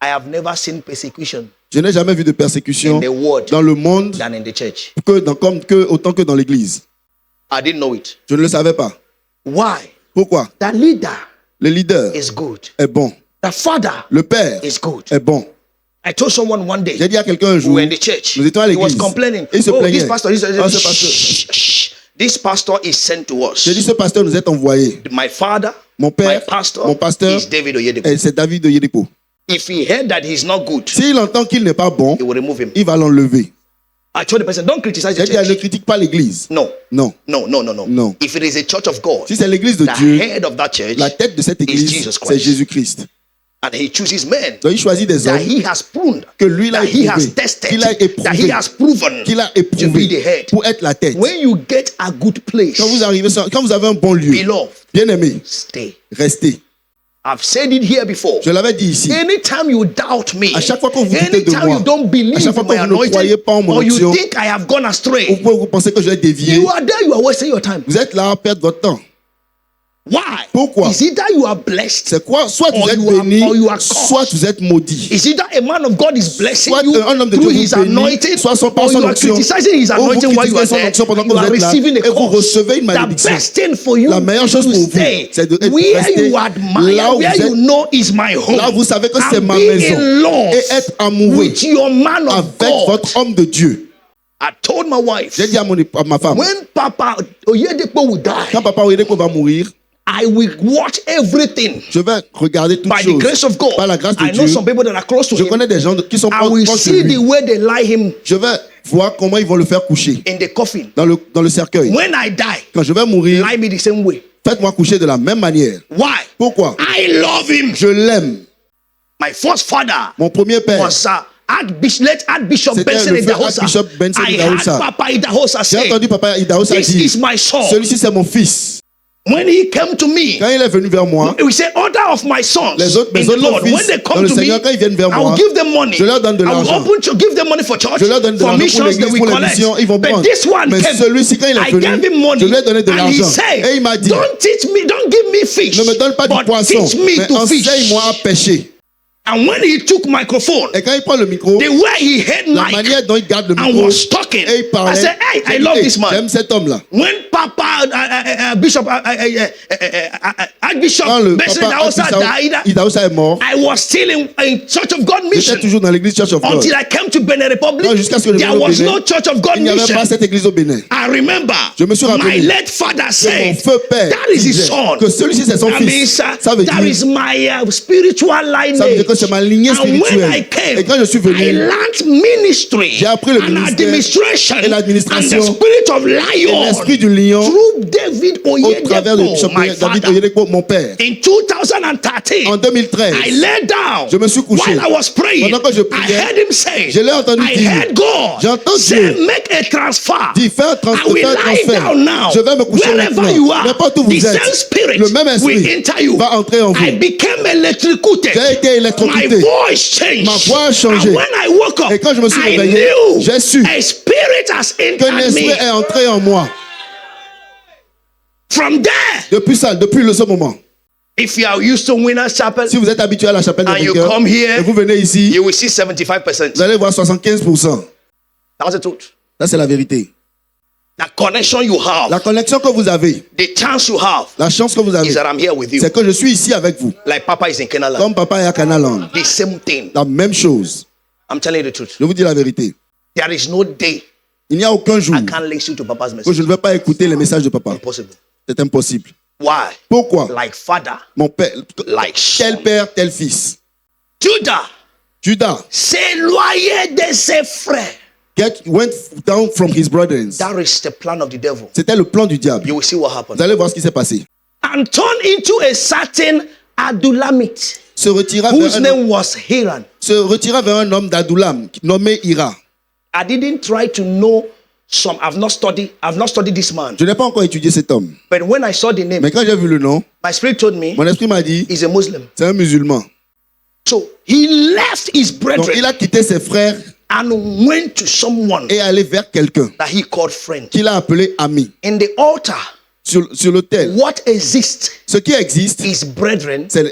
I have never seen persecution Je n'ai jamais vu de persécution in the world dans le monde than in the church. autant que dans l'église. I didn't know it. Je ne le savais pas. Why? Pourquoi? The leader Le leader is good. est bon. The father Le père is good. est bon. I told someone one day, J'ai dit à quelqu'un un we jour, were in the church. nous étions à He was l'église. complaining. Et il se Oh, plaignait. this pastor, Ah, ce pasteur. shh, shh. This pastor is sent to us. J'ai dit, ce pasteur nous est envoyé. My father, Mon my père, pastor, mon pasteur, is David Oyedepo. c'est David Oyedepo. If he heard that he's not good, S'il entend qu'il n'est pas bon, he will remove him. il va l'enlever. I told the person, don't criticize J'ai the dit, ne church. critique pas l'église. No, Non. no, no, no, no, Non. If it is a church of God, Si c'est l'église de the Dieu, head of that church, la tête de cette église, Jesus c'est Christ. Jésus-Christ. and he chooses men Donc il choisit des that hommes he has pruned, que lui il a that he has éprouvé, tested, qu'il a that he éprouvé, has proven qu'il a to be the éprouvé head. pour être la tête. When you get a good place, Quand vous avez un bon lieu, beloved, bien aimé, stay. restez. I've said it here before. Je l'avais dit ici. Anytime you doubt me, À chaque fois que vous doutez de anytime moi, you don't believe à chaque fois in que my vous ne croyez anointing, pas en mon or you onction, think I have gone Ou astray, vous pensez que je vais dévier, you are there, you are wasting your time. vous êtes là à perdre votre temps. Why? Pourquoi? Is either you are blessed, C'est quoi? Soit Or vous êtes you are- béni, or you are cursed. soit vous êtes maudit. is either a man of God is blessing Soit you un homme de through Dieu his vous bénit, anointing, soit son par or son you are onction, criticizing his ou vous anointing while you are critiquez son there, onction pendant que you vous are êtes là, receiving a et vous curse. recevez une The malédiction. best thing for you La meilleure chose to pour vous, stay c'est de where rester you admire, là où where vous you êtes. know is my home. Là, vous savez que c'est And ma be maison. in love Et être amoureux with your man of avec God. votre homme de Dieu. I told my wife, J'ai dit à ma femme, when Papa Oyedepo will die, quand papa Oyedepo va mourir, I will watch everything. Je vais regarder toutes By the choses. grace of God, Par la grâce de I know Dieu. some people that are close to Je him. connais des gens qui sont I will proches de see the lui. way they lie him Je vais voir comment ils vont le faire coucher in the coffin. dans le cercueil. When I die, Quand je vais mourir, lie me the same way. faites-moi coucher de la même manière. Why? Pourquoi? I love him. Je l'aime. My first father Mon premier père, was late Archbishop C'était Benson le frère Idahosa. Archbishop Benson I Idahosa. had Papa Idahosa j'ai say, entendu Papa Idahosa this dire, is my son. celui-ci c'est mon fils. When he came to me, Quand il est venu vers moi, we say, order of my sons mes in the autres Lord. fils When they dans come le to me, Seigneur, quand ils viennent vers I will moi, give them money. je leur donne de I will l'argent. open to give them money for church, Je leur donne de for l'argent pour missions they l'église, will pour les collect. missions, ils vont But prendre. this one Mais came, celui-ci, quand il est I venu, gave him money, je lui ai donné de and he l'argent. said, Et il m'a dit, don't give me fish, ne me donne pas du but poisson, teach me mais to fish. enseigne-moi à pêcher. And when he took microphone, Et quand il prend le micro, the way he had la mic manière dont il garde le and micro, was talking, et il parlait, I said, hey, I j'ai dit, love hey, this man. j'aime cet homme-là. When Papa Bishop Archbishop Quand le Benson papa Idahosa died, Idahosa est mort, I was still in Church of God j'étais mission toujours dans l'église Church of God. until I came to Benin Republic. Non, jusqu'à ce que je There vienne au was Bénin, no Church of God il n'y avait mission. pas cette église au Bénin. I remember Je me suis rappelé my late father Que mon said, feu père that is his disait son. que celui-ci c'est son That fils. means Ça veut that dire, is my spiritual lineage. ça veut dire que c'est ma lignée And when spirituelle. I came, Et quand je suis venu, I learned ministry j'ai appris le and ministère administration et l'administration and the spirit of et lion l'esprit du lion through David au travers de Oyedepo, my David father. Oyedepo, mon père. In 2013, En 2013, I lay down je me suis couché. while I was praying. Pendant que je I priais, heard him say, je l'ai entendu I dire, heard God j'entends say, Dieu make a transfer. dit, fais un I will lie transfert. down now. Je vais me coucher Wherever maintenant. you are, N'importe où the vous same êtes, spirit le même esprit will enter you. va entrer en vous. I became electrocuted. J'ai été My électrocuté. voice changed. Ma voix a changé. And when I woke up, Et quand je me suis I réveillé, knew j'ai su a spirit has qu'un entered esprit me. est entré en moi. From there, Depuis ce moment, if you are used to Winners Chapel, si vous êtes habitué à la chapelle and des you vainqueurs, come here, et vous venez ici, you will see 75%. vous allez voir 75%. That's the truth. Ça, c'est la vérité. The connection you have, La connexion que vous avez, the chance you have, la chance que vous avez, is that I'm here with you. c'est que je suis ici avec vous. Like Papa is in Canada. Comme papa est à Canaland. The same thing. La même chose. I'm telling you the truth. Je vous dis la vérité. There is no day Il n'y a aucun jour I can't listen to Papa's où message. je ne vais pas écouter les messages de papa. Impossible. C'est impossible. Why? Pourquoi? Like father, Mon père, like tel son. père, tel fils. Judah Judas s'éloignait de ses frères. went down from his brethren. That is the plan of the devil. C'était le plan du diable. You will see what Vous happened. allez voir ce qui s'est passé. And turned into a certain Adulamite, Se retira whose vers un, name was Hiram. se retira vers un homme d'Adulam nommé Ira. I didn't try to know some. I've not studied this man. Je n'ai pas encore étudié cet homme. But when I saw the name, Mais quand j'ai vu le nom, my spirit told me mon esprit m'a dit, he's a Muslim. c'est un musulman. So he left his Donc brethren il a quitté ses frères and went to someone et allé vers quelqu'un that he called friend. qu'il a appelé ami. In the altar, Sur l'autel. what exists Ce qui existe, is brethren, c'est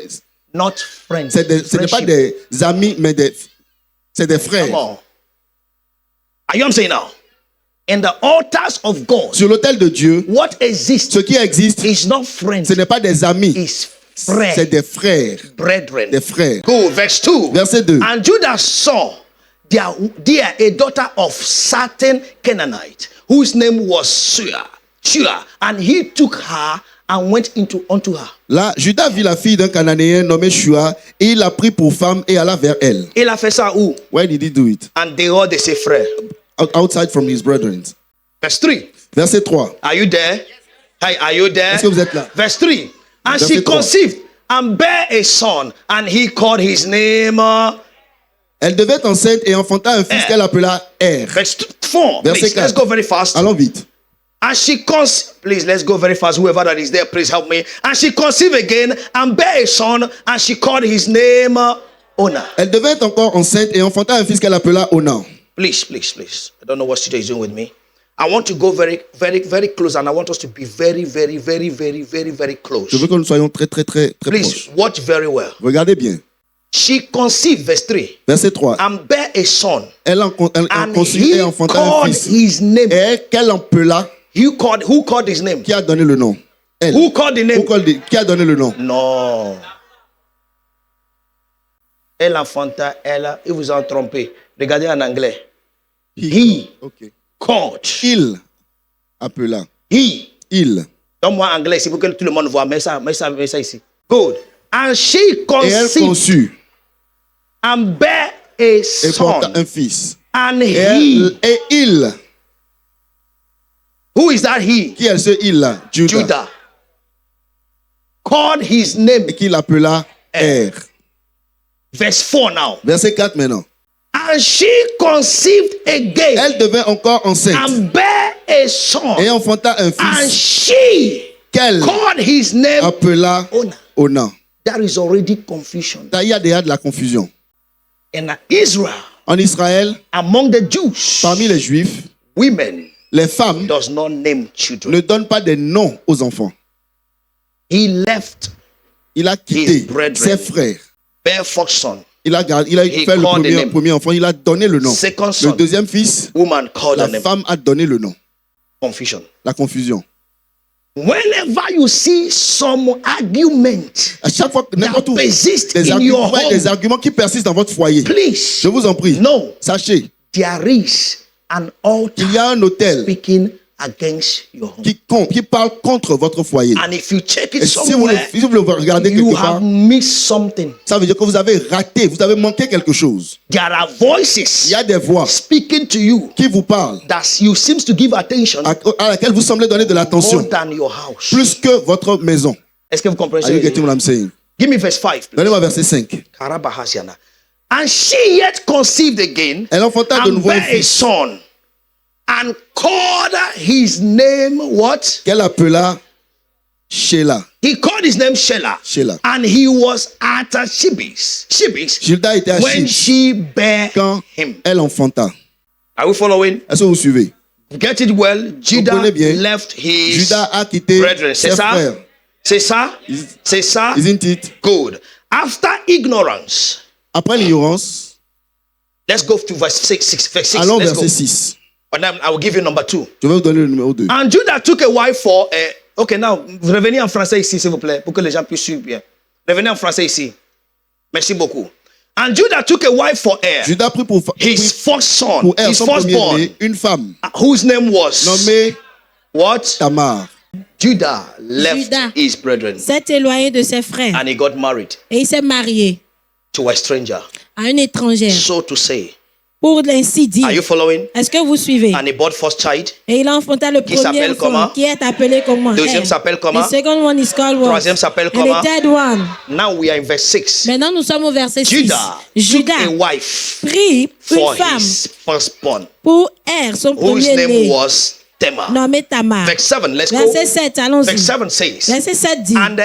not friends. ce n'est pas Friendship. des amis, mais c'est des frères. Come on. Are you what I'm saying now? In the altars of God, Sur l'autel de Dieu, what exists ce qui existe, is not friends, ce n'est pas des amis, is c'est friends, des frères. brethren. Des frères. Go, verse 2. Verset 2. And Judah saw there a daughter of certain Canaanite, whose name was Shua, and he took her and went unto her. Là, Judas vit la fille d'un Cananéen nommé Shua et il l'a pris pour femme et alla vers elle. Il a fait ça où? Why did he do it? And they all, they say, frère. Outside from his brethren. Verse 3. Verset 3. Are you there? Hey, are you there? Est-ce que vous êtes là? Verse 3. And Verset she 3. conceived and bare a son, and he called his name. Elle devait enceinte et enfanta un fils qu'elle appela Er. Verse 4. Verset Please, 4. let's go very fast. Allons vite. And she conceived. Please, let's go very fast. Whoever that is there, please help me. And she conceived again and bare a son, and she called his name Ona. Elle devint encore enceinte et enfanta un fils qu'elle appela Onan. Please, please, please. I don't know what Studio is doing with me. I want to go very, very, very close, and I want us to be very, very, very, very, very, very close. Je veux que nous soyons très, très, très, très Please proches. watch very well. Regardez bien. She conceived, verse 3, Verset 3. and bare a son, Elle and conçut he et enfanta un called fils. his name. Et qu'elle appela, Who called his name? qui a donné le nom? Elle. Who called the name? Qui a donné le nom? Non. Elle enfanta, elle, ils vous ont trompé. Regardez en anglais. He Ok. called. Il appela. He. Il. Donne-moi anglais ici pour que tout le monde voit. Mets ça ici. Good. And she Et elle conceived conçut and bare a et son. porta un fils. And Et il, who is that he? qui est ce il-là? Judas. Judah. Called his name. Et qui l'appela Er. Verse 4 now. Verset 4 maintenant. And she conceived again Elle devint encore enceinte and bare a son. et enfanta un And fils she qu'elle called his name appela Onan. Onan. There is already confusion. Il y a déjà de la confusion. In Israel, En Israël, among the Jews, parmi les Juifs, women les femmes does not name children. ne donnent pas des noms aux enfants. He left Il a His quitté brethren. ses frères. bare first son. Il a He fait le called the name. premier enfant, il a donné le nom. Second Le son. deuxième fils, Woman called la the name. femme a donné le nom. Confusion. La confusion. Whenever you see some argument À chaque fois, n'importe où, that persists des in arguments, your ouais, des home, arguments qui persistent dans votre foyer, please je vous en prie, know sachez there is an altar qu'il y a un hôtel speaking against your home. qui parle contre votre foyer. And if you check it Et si vous, somewhere, si vous le regardez you quelque part, have missed something. ça veut dire que vous avez raté, vous avez manqué quelque chose. There are Il voices y a des voix speaking to you qui vous parlent, that you seems to give attention à laquelle vous semblez donner de more l'attention, than your house. plus que votre maison. Est-ce que vous comprenez Are you ça? getting what I'm saying? Give me verse 5. please. Donnez-moi verset 5. Karabahasiana. And she yet conceived again Elle enfanta de and nouveau un bare a fils son and called his name what? qu'elle appela Sheila. He called his name Shelah. Shelah. And he was at Shibis. Gilda était à When Chib she bare quand him. elle enfanta. Are we following? Est-ce que vous suivez? Get it well. Judah Comprenez bien. left his Judas a quitté brethren. ses C'est ça? frères. C'est ça? C'est ça? Isn't it? Good. After ignorance. Après l'ignorance, Let's go to verse 6. Verse 6. allons Let's verset go. 6. And then I will give you number 2. Je vais vous donner le numéro 2. And Judah took a wife for... okay, now, revenez en français ici, s'il vous plaît, pour que les gens puissent suivre bien. Revenez en français ici. Merci beaucoup. And Judah took a wife for Er, Judas prit pour his first son, pour elle, his son firstborn, premier-né, une femme whose name was... nommée What? Tamar. Judah left Judas his brethren s'est éloigné de ses frères and he got married et il s'est marié to a stranger. à une étrangère. So to say. Pour ainsi dire, Are you following? est-ce que vous suivez? And he bought first child. Et il enfanta le premier s'appelle comment? enfant qui est appelé comment? Deuxième Er. s'appelle comment? The second one is called what? Troisième s'appelle And comment? the third one. Now we are in verse 6. Maintenant nous sommes au verset 6. Judah Judas took a wife prit for une femme his firstborn, pour Er, son whose name premier-né, was Tamar. nommé Tamar. Verse 7, let's go. Verset 7, allons-y. Verse 7 says, Verset 7 dit, and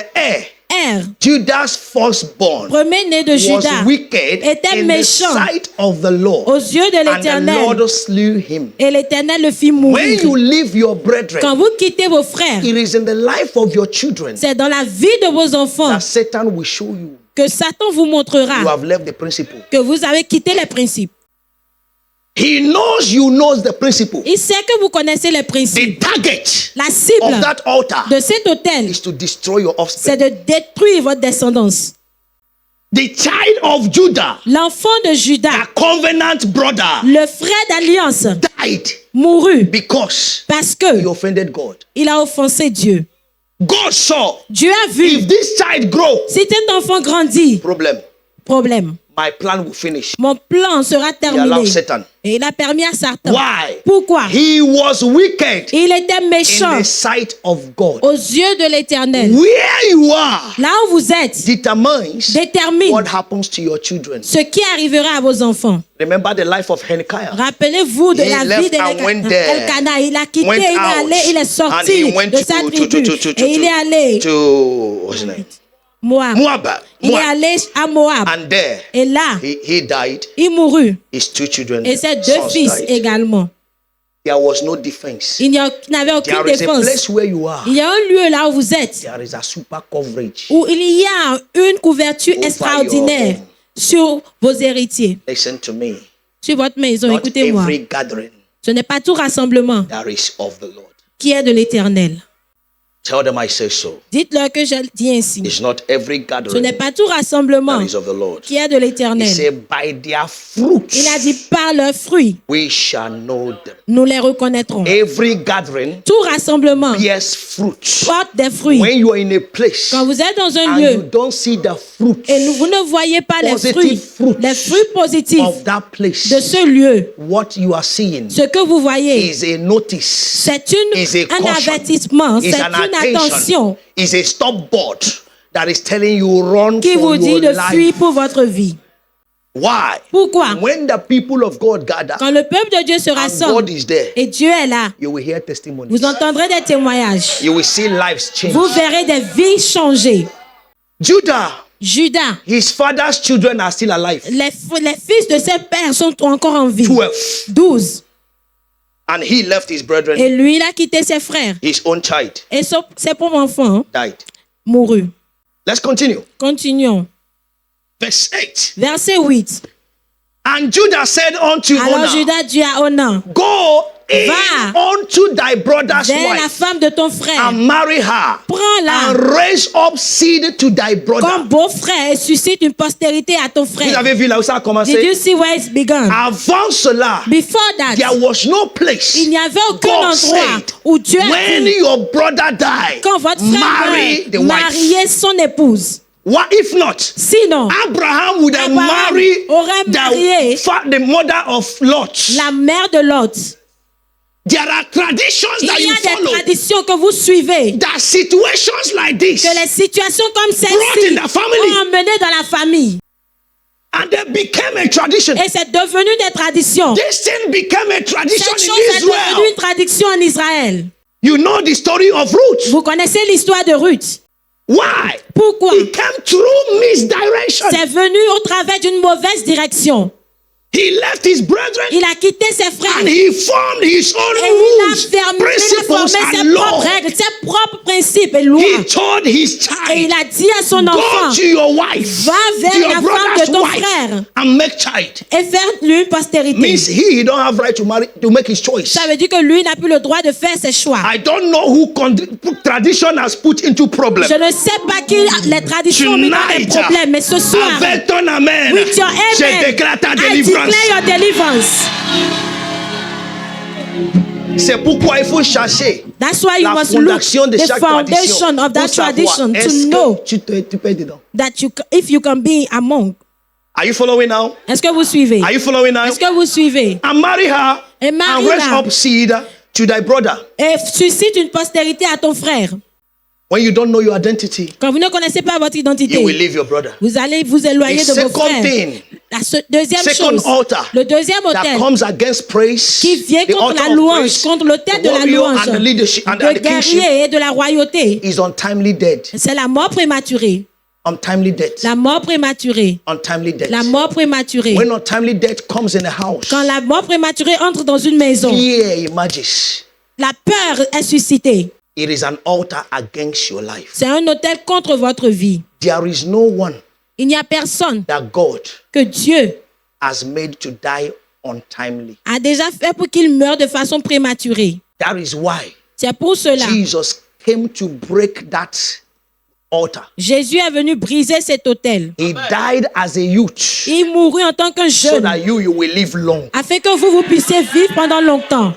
Er, Judah's firstborn, premier-né de was Judas, wicked était in the méchant sight of the Lord, aux yeux de and the l'Éternel. Lord slew him. Et l'Éternel le fit When mourir. you leave your brethren, Quand vous quittez vos frères, it is in the life of your children c'est dans la vie de vos enfants that Satan will show you que Satan vous you montrera have left the principle. que vous avez quitté les principes. He knows you knows the principle. Il sait que vous connaissez les The principes. target La cible of that altar de cet autel, is to destroy your c'est offspring. de détruire votre descendance. The child of Judah, L'enfant de Judas, a covenant brother, le frère d'alliance, died mourut because parce he que offended God. il a offensé Dieu. God saw Dieu a vu, if this child grow, si cet enfant grandit, problem, problème, my plan will finish. mon plan sera He terminé. allowed Satan. Et il a permis à Satan. Why? Pourquoi? He was wicked Il était in méchant the sight of God. aux yeux de l'Éternel. Where you are Là où vous êtes determines détermine what happens to your children. ce qui arrivera à vos enfants. Remember the life of Hezekiah. Rappelez-vous de He la left vie and went there. d'Elkana. Il a quitté, Went il est out, allé, il est and sorti he went de sa tribu. to Et il est allé what's his name? Moab. Moab. Il est allé à Moab. And there Et là, he died. il mourut. His two children Et ses deux sons fils died. également. There was no defense. Il n'avait aucune There is a défense. place where you are. Il y a un lieu là où vous êtes, There is a super coverage. où il y a une couverture Over extraordinaire your- sur vos héritiers, Listen to me. sur votre maison. Not Écoutez-moi. every gathering Ce n'est pas tout rassemblement that is of the Lord. qui est de l'Éternel. Tell them I say so. Dites-leur que je dis ainsi. It's not every Ce n'est gathering pas tout rassemblement that is of the Lord. qui est de He l'Éternel. said, by their fruits Il a dit par leurs fruits, we shall know them. nous les reconnaîtrons. Every gathering Tout rassemblement bears fruit. porte des fruits. When you are in a place Quand vous êtes dans un and you lieu don't see the fruit et vous ne voyez pas les fruits positifs of that place, de ce lieu, what you are seeing ce que vous voyez, is a notice, c'est is a un caution, avertissement, is c'est an une attention, attention is a stopboard that is telling you run qui for vous dit your de fuir life. pour votre vie. Why? Pourquoi? When the people of God gather Quand le peuple de Dieu se and rassemble God is there, et Dieu est là, you will hear testimonies. vous entendrez des témoignages. You will see lives change. Vous verrez des vies changer. Judah, Judas, his father's children are still alive. les fils de ses pères sont encore en vie. 12. 12. And he left his brethren. Et lui, il a quitté ses frères. His own child Et ses pauvres enfants died. mourut. Let's continue. Continuons. Verse 8. Verset 8. And Judah said unto Alors Onan, Judas dit à Onan, go in Va unto thy brother's vers la wife femme de ton frère, and marry her, prends-la and raise up seed to thy brother. comme beau-frère et suscite une postérité à ton Vous frère. avez vu là où ça a Did you commencé? see where it's begun? Avant cela, Before that, there was no place. il n'y avait aucun God endroit said, où Dieu a when dit, your brother die, quand votre frère marry the meurt, wife. mariez son épouse. What if not? Sinon, Abraham would have Abraham married aurait marié the mother of Lot. la mère de Lot. There are traditions Il that y you a des follow. traditions que vous suivez, That situations like this, que les situations comme Brought celle-ci in the family. ont emmené dans la famille. and they became a tradition. Et c'est devenu des traditions. This thing became a tradition Cette chose in est devenue Israel. une tradition en Israël. You know the story of Ruth. Vous connaissez l'histoire de Ruth. Why? Pourquoi? It came through misdirection. C'est venu au travers d'une mauvaise direction. He left his brethren Il a quitté ses frères. and he formed his own Et il a rules, il a principles, formé and ses laws. propres règles, ses propres principes et lois. He told his Et il child, a dit à son enfant, go to your wife, va vers to la your femme brother's de ton wife, frère and make child. et faire-lui une postérité. Means he don't have right to marry to make his choice. Ça veut dire que lui n'a plus le droit de faire ses choix. I don't know who tradition has put into problem. Je ne sais pas qui les traditions ont mis dans des Tonight, problèmes, mais ce soir, avec ton amen, with your je amen, déclare ta I délivrance. declare your deliverance. C'est pourquoi il faut chercher That's why you la must look fondation de the chaque foundation tradition of that pour savoir, tradition est-ce to que know tu peux être dedans. that if you can be among. Are you following now? Est-ce que vous suivez? Are you following now? Est-ce que vous suivez? And marry her Et and marie-la. raise up seed to thy brother. Et suscite une postérité à ton frère. When you don't know your identity, Quand vous ne connaissez pas votre identité, you will leave your brother. vous allez vous éloigner The de vos second frères. thing, La deuxième second chose, altar le deuxième that autel comes against praise, qui vient the contre altar la of louange, praise, contre l'autel the de la warrior louange, and the leadership and le the kingship guerrier et de la royauté, is untimely death. c'est la mort prématurée. Untimely death. La mort prématurée. Untimely death. La mort prématurée. When untimely death comes in a house, Quand la mort prématurée entre dans une maison, fear emerges. la peur est suscitée. It is an altar against your life. C'est un autel contre votre vie. There is no one Il n'y a personne that God que Dieu has made to die untimely. a déjà fait pour qu'il meure de façon prématurée. That is why C'est pour cela Jesus came to break that altar. Jésus est venu briser cet autel. He died as a youth Il mourut en tant qu'un so jeune that you will live long. afin que vous puissiez vivre pendant longtemps.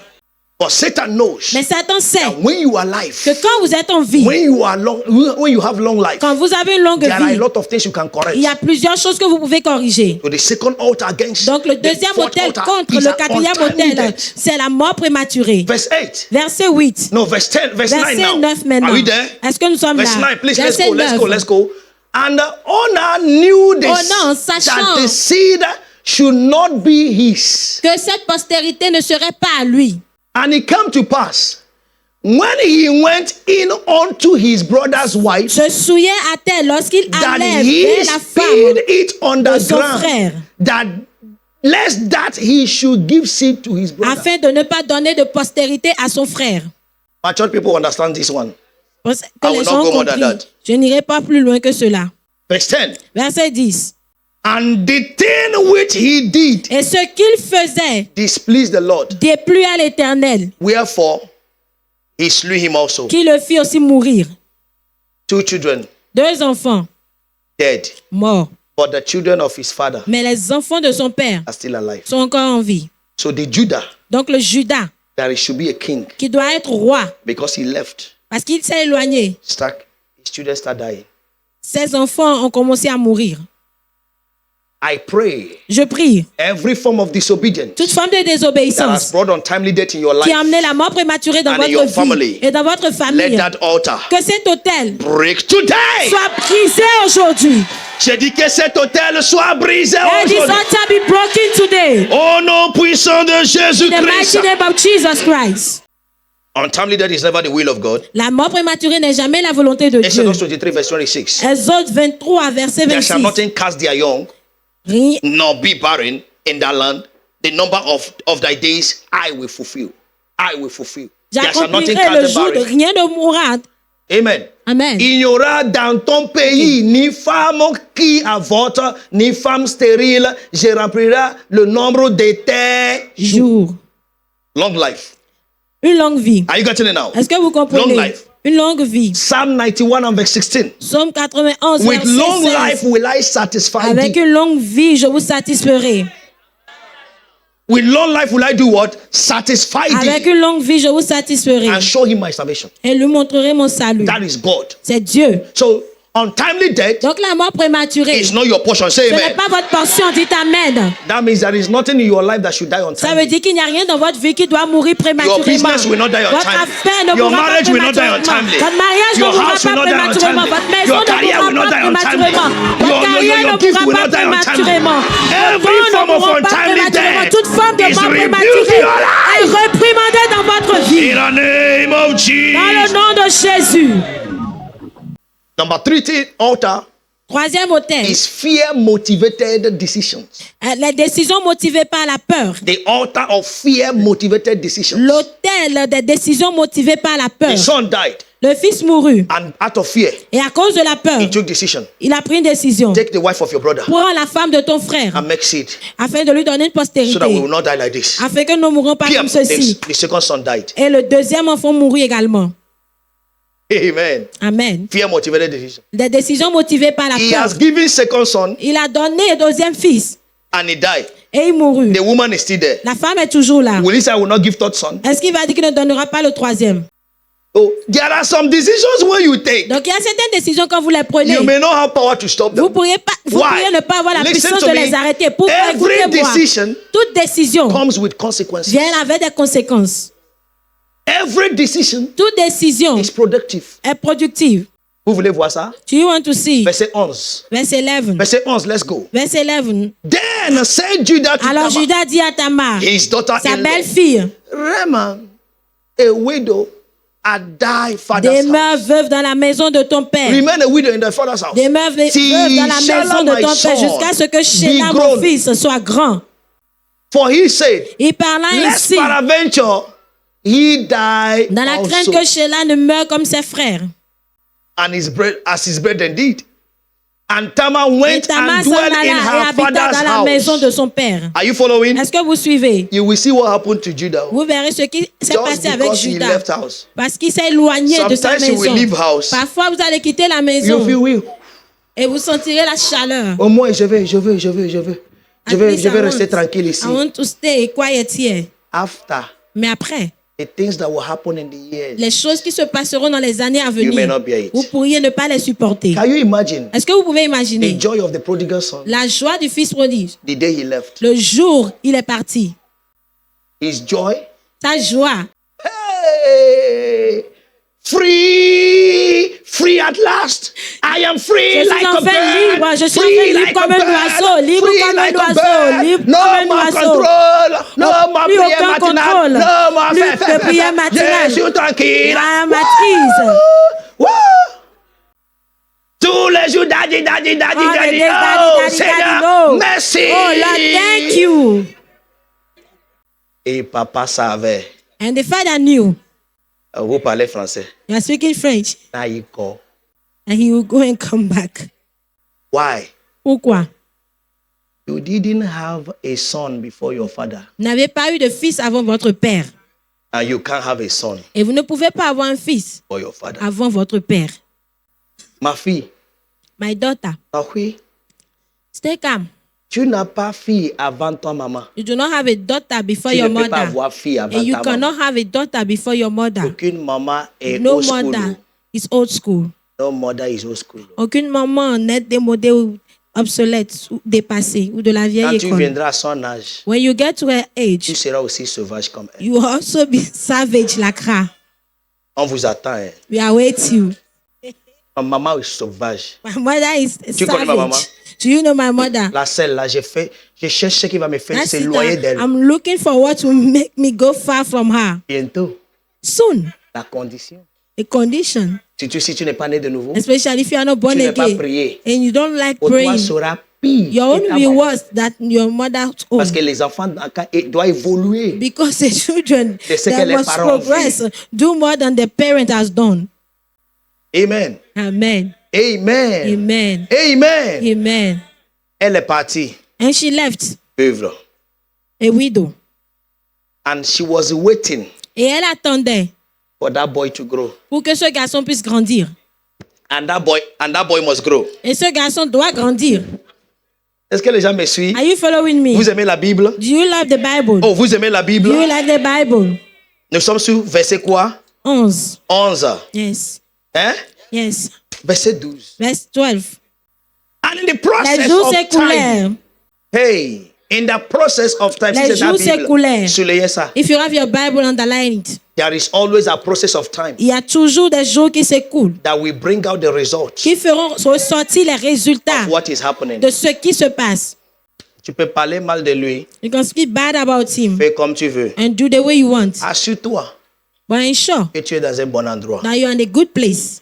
But Satan knows Mais Satan sait that when you are alive, que quand vous êtes en vie, when you have long life, quand vous avez une longue there are a vie, lot of things you can correct. il y a plusieurs choses que vous pouvez corriger. So the second altar against Donc le the deuxième fourth autel altar contre is le an quatrième untimely autel, death. c'est la mort prématurée. Verse 8. Verset 8. No, verse 10, verse 9 Verset now. 9 maintenant. Are we there? Est-ce que nous sommes Verse là? 9, please, Verset let's go. And Onan knew this, Onan, sachant that the seed should not be his. que cette postérité ne serait pas à lui. And it came to pass, when he went in unto his brother's wife, Se souillait à terre lorsqu'il that allait he vers la spilled femme it on de the son frère, ground, that lest that he should give seed to his brother. afin de ne pas donner de postérité à son frère. My church people understand this one. Parce que I will les not gens go ont more than compris. that. Je n'irai pas plus loin que cela. Verse 10. Verset 10. And the thing which he did Et ce qu'il faisait displeased the Lord. déplut à l'Éternel. Wherefore, He slew him also. qui le fit aussi mourir. 2 children 2 enfants dead. morts. But the children of his father Mais les enfants de son père are still alive. sont encore en vie. So the Judah, Donc le Judas, that he should be a king qui doit être roi, because he left, parce qu'il s'est éloigné, his children start dying. ses enfants ont commencé à mourir. I pray Je prie, every form of disobedience toute forme de that has désobéissance brought untimely death in your life, qui a amené la mort prématurée dans and in your votre family, vie et dans votre let famille, that altar que cet autel break today. soit brisé aujourd'hui. J'ai dit que cet autel soit brisé And this aujourd'hui. altar be broken today. Au nom puissant de In the Jésus-Christ. mighty name of Jesus Christ. Untimely death is never the will of God. La mort prématurée n'est jamais la volonté de Dieu. Exodus 23 verse 26. Exode 23, verset There shall 26. nothing cast their young, Rien, nor be barren in that land. The number of thy days I will fulfill. I will fulfill. There shall nothing j'accomplirai le cast jour them de barren. rien ne mourra. Amen. Amen. Il n'y aura dans ton pays ni femme qui avorte, ni femme stérile. Je remplirai le nombre de tes jours. Jour. Long life. Une longue vie. Are you getting it now? Est-ce que vous comprenez? Long life. Une longue vie. Psalm 91 and verse 16. Psaume 91, With verset long 16. life will I satisfy Avec thee. une longue vie, je vous satisferai. With long life will I do what? Satisfy Avec thee. une longue vie, je vous satisferai. And show him my salvation. Et lui montrerai mon salut. That is God. C'est Dieu. So, untimely death Donc la mort prématurée, is not your portion. Say ce n'est amen. pas votre portion. Dites Amen. That means there is nothing in your life that should die Ça veut untimely. dire qu'il n'y a rien dans votre vie qui doit mourir Your prématurément. business will not die Votre untimely. affaire ne Your mourra pas marriage will not die prématurément. untimely. Votre mariage Your ne mourra house will pas not die prématurément. untimely. Votre maison Your career ne will mourra not pas die untimely. prématurément. Votre Your carrière ne gift mourra will pas not die untimely. prématurément. Every Vos dons form ne of mourront pas untimely prématurément. death Toute forme de is mort rebuked in prématurée your life. est réprimandée dans votre vie. In the name of Dans le Jesus. nom de Jésus. Number 3 altar Troisième autel. is fear motivated decisions. Les décisions motivées par la peur. The altar of fear motivated decisions. L'autel des décisions motivées par la peur. The son died, Le fils mourut. and out of fear, Et à cause de la peur, he took decision. il a pris une décision. Take the wife of your brother Prends la femme de ton frère and make seed, afin de lui donner une so that we postérité. will not die like this. Afin que nous ne mourrons pas Piam, comme ceci. the second son died. Et le deuxième enfant mourut également. Amen. Amen. Fear motivated decision. Des décisions motivées par la He peur. has given second son Il a donné le deuxième fils and he died. et il mourut. The woman is still there. La femme est toujours là. Will he say I will not give third son? Est-ce qu'il va dire qu'il ne donnera pas le troisième? Oh, there are some decisions when you take, Donc il y a certaines décisions quand vous les prenez. you may not have power to stop them. Vous pourriez ne pas avoir la Listen puissance to de me. les arrêter. Pourquoi? Every Écoutez-moi. decision Toute décision comes with consequences. vient avec des conséquences. Every decision Toute décision is productive. est productive. Vous voulez voir ça? Do you want to see? Verset 11. Verset 11. Verset 11, let's go. Verset 11. Then said Judah to Alors Tamar, Judas dit à Tamar, his sa daughter-in-law, belle-fille, Reman, a widow, at thy father's demeure house. veuve dans la maison de ton père. Remain a widow in thy father's house. Demeure veuve dans la Till maison de my ton son père jusqu'à ce que be Sheila, mon grown. fils, soit grand. For he said, Il parla lest ainsi peradventure he die dans la crainte also, que Sheila ne meure comme ses frères. and as his brethren did. And Tamar Et went Tamar and s'en dwelt alla in et her habita father's dans la maison de house. son père. Are you following? Est-ce que vous suivez? You will see what happened to Judah. Vous verrez ce qui s'est Just passé avec because he Judas. left house. Parce qu'il s'est éloigné de sa Sometimes you will maison. leave house. Parfois, vous allez quitter la You maison feel will. et vous sentirez la chaleur. Au moins, je vais At least I rester want- tranquille ici. I want to stay quiet here. After Mais après, the things that will happen in the years, les choses qui se passeront dans les années à may venir, not bear it. vous pourriez ne pas les supporter. Can you imagine Est-ce que vous pouvez the imaginer joy of the prodigal son la joie du fils prodige the day he left? le jour où il est parti? His joy, Sa joie. hey, free at last. I am free Je suis like a enfin bird. libre, je suis free enfin libre like comme a un bird, oiseau, libre free comme un like a oiseau, bird. libre No comme un more oiseau. control, no more plus prière aucun contrôle, matinale, no more plus de prière matinale. Je suis tranquille. La maîtrise. Woo! Tous les jours, daddy, All the daddy, days, oh, daddy, Seigneur, no. merci. Oh Lord, thank you. Et papa savait. And the father knew. Vous parlez français. You are speaking French. Now you call. And he will go and come back. Why? Pourquoi? You didn't have a son before your father. Vous n'avez pas eu de fils avant votre père. And you can't have a son Et vous ne pouvez pas avoir un fils for your father. avant votre père. Ma fille, My daughter, ah oui, stay calm. tu n'as pas fille avant ton maman. You do not have a daughter before Tu your ne peux pas mother. avoir fille avant And you ta cannot maman. have a daughter before your mother. Aucune maman est No old school. mother is old school. No mother is old school. Aucune maman n'est démodée ou obsolète ou dépassée ou de la Quand vieille tu école. viendras à son âge, When you get to her tu age, seras aussi sauvage comme elle. you will also be savage like her. On vous attend. Hein. We await you. Ma maman est sauvage. My mother is Tu connais ma maman? savage. Do you know my mother? La celle là, je cherche ce qui va me faire That's it. s'éloigner d'elle. I'm looking for what will make me go far from her. Bientôt, Soon. la condition. A condition. Si tu n'es pas né de nouveau, Especially if you are not born tu n'es pas again prié. and you don't like Au toi praying. sera pire. Your que own ta will be maman. worse than your mother's own. Parce que les enfants doivent évoluer. Because the children C'est ce que that les must parents progress do more than the parent has done. Amen. Amen. Amen. Amen. Amen. Amen. Elle est partie, And she left pauvre. a widow. And she was waiting Et elle attendait for that boy to grow. pour que ce garçon puisse grandir. And that boy must grow. Et ce garçon doit grandir. Est-ce que les gens me suivent? Are you following me? Vous aimez la Bible? Do you love the Bible? Oh, vous aimez la Bible? Do you like the Bible? Nous sommes sur verset quoi? 11. 11. Yes. Hein? Yes. Verset 12. Verse 12. And in the Les process jours of s'écoulèrent. time. Hey, in the process of time. Les Si c'est ta jours Bible, s'écoulèrent. soulignez ça. If you have your Bible, underline it. There is always a process of time Il y a toujours des jours qui s'écoulent, that will bring out the results qui feront ressortir les résultats of what is happening. de ce qui se passe. Tu peux parler mal de lui, You can speak bad about him fais comme tu veux. and do the way you want. Assure-toi But ensure que tu es dans un bon endroit. that you are in a good place.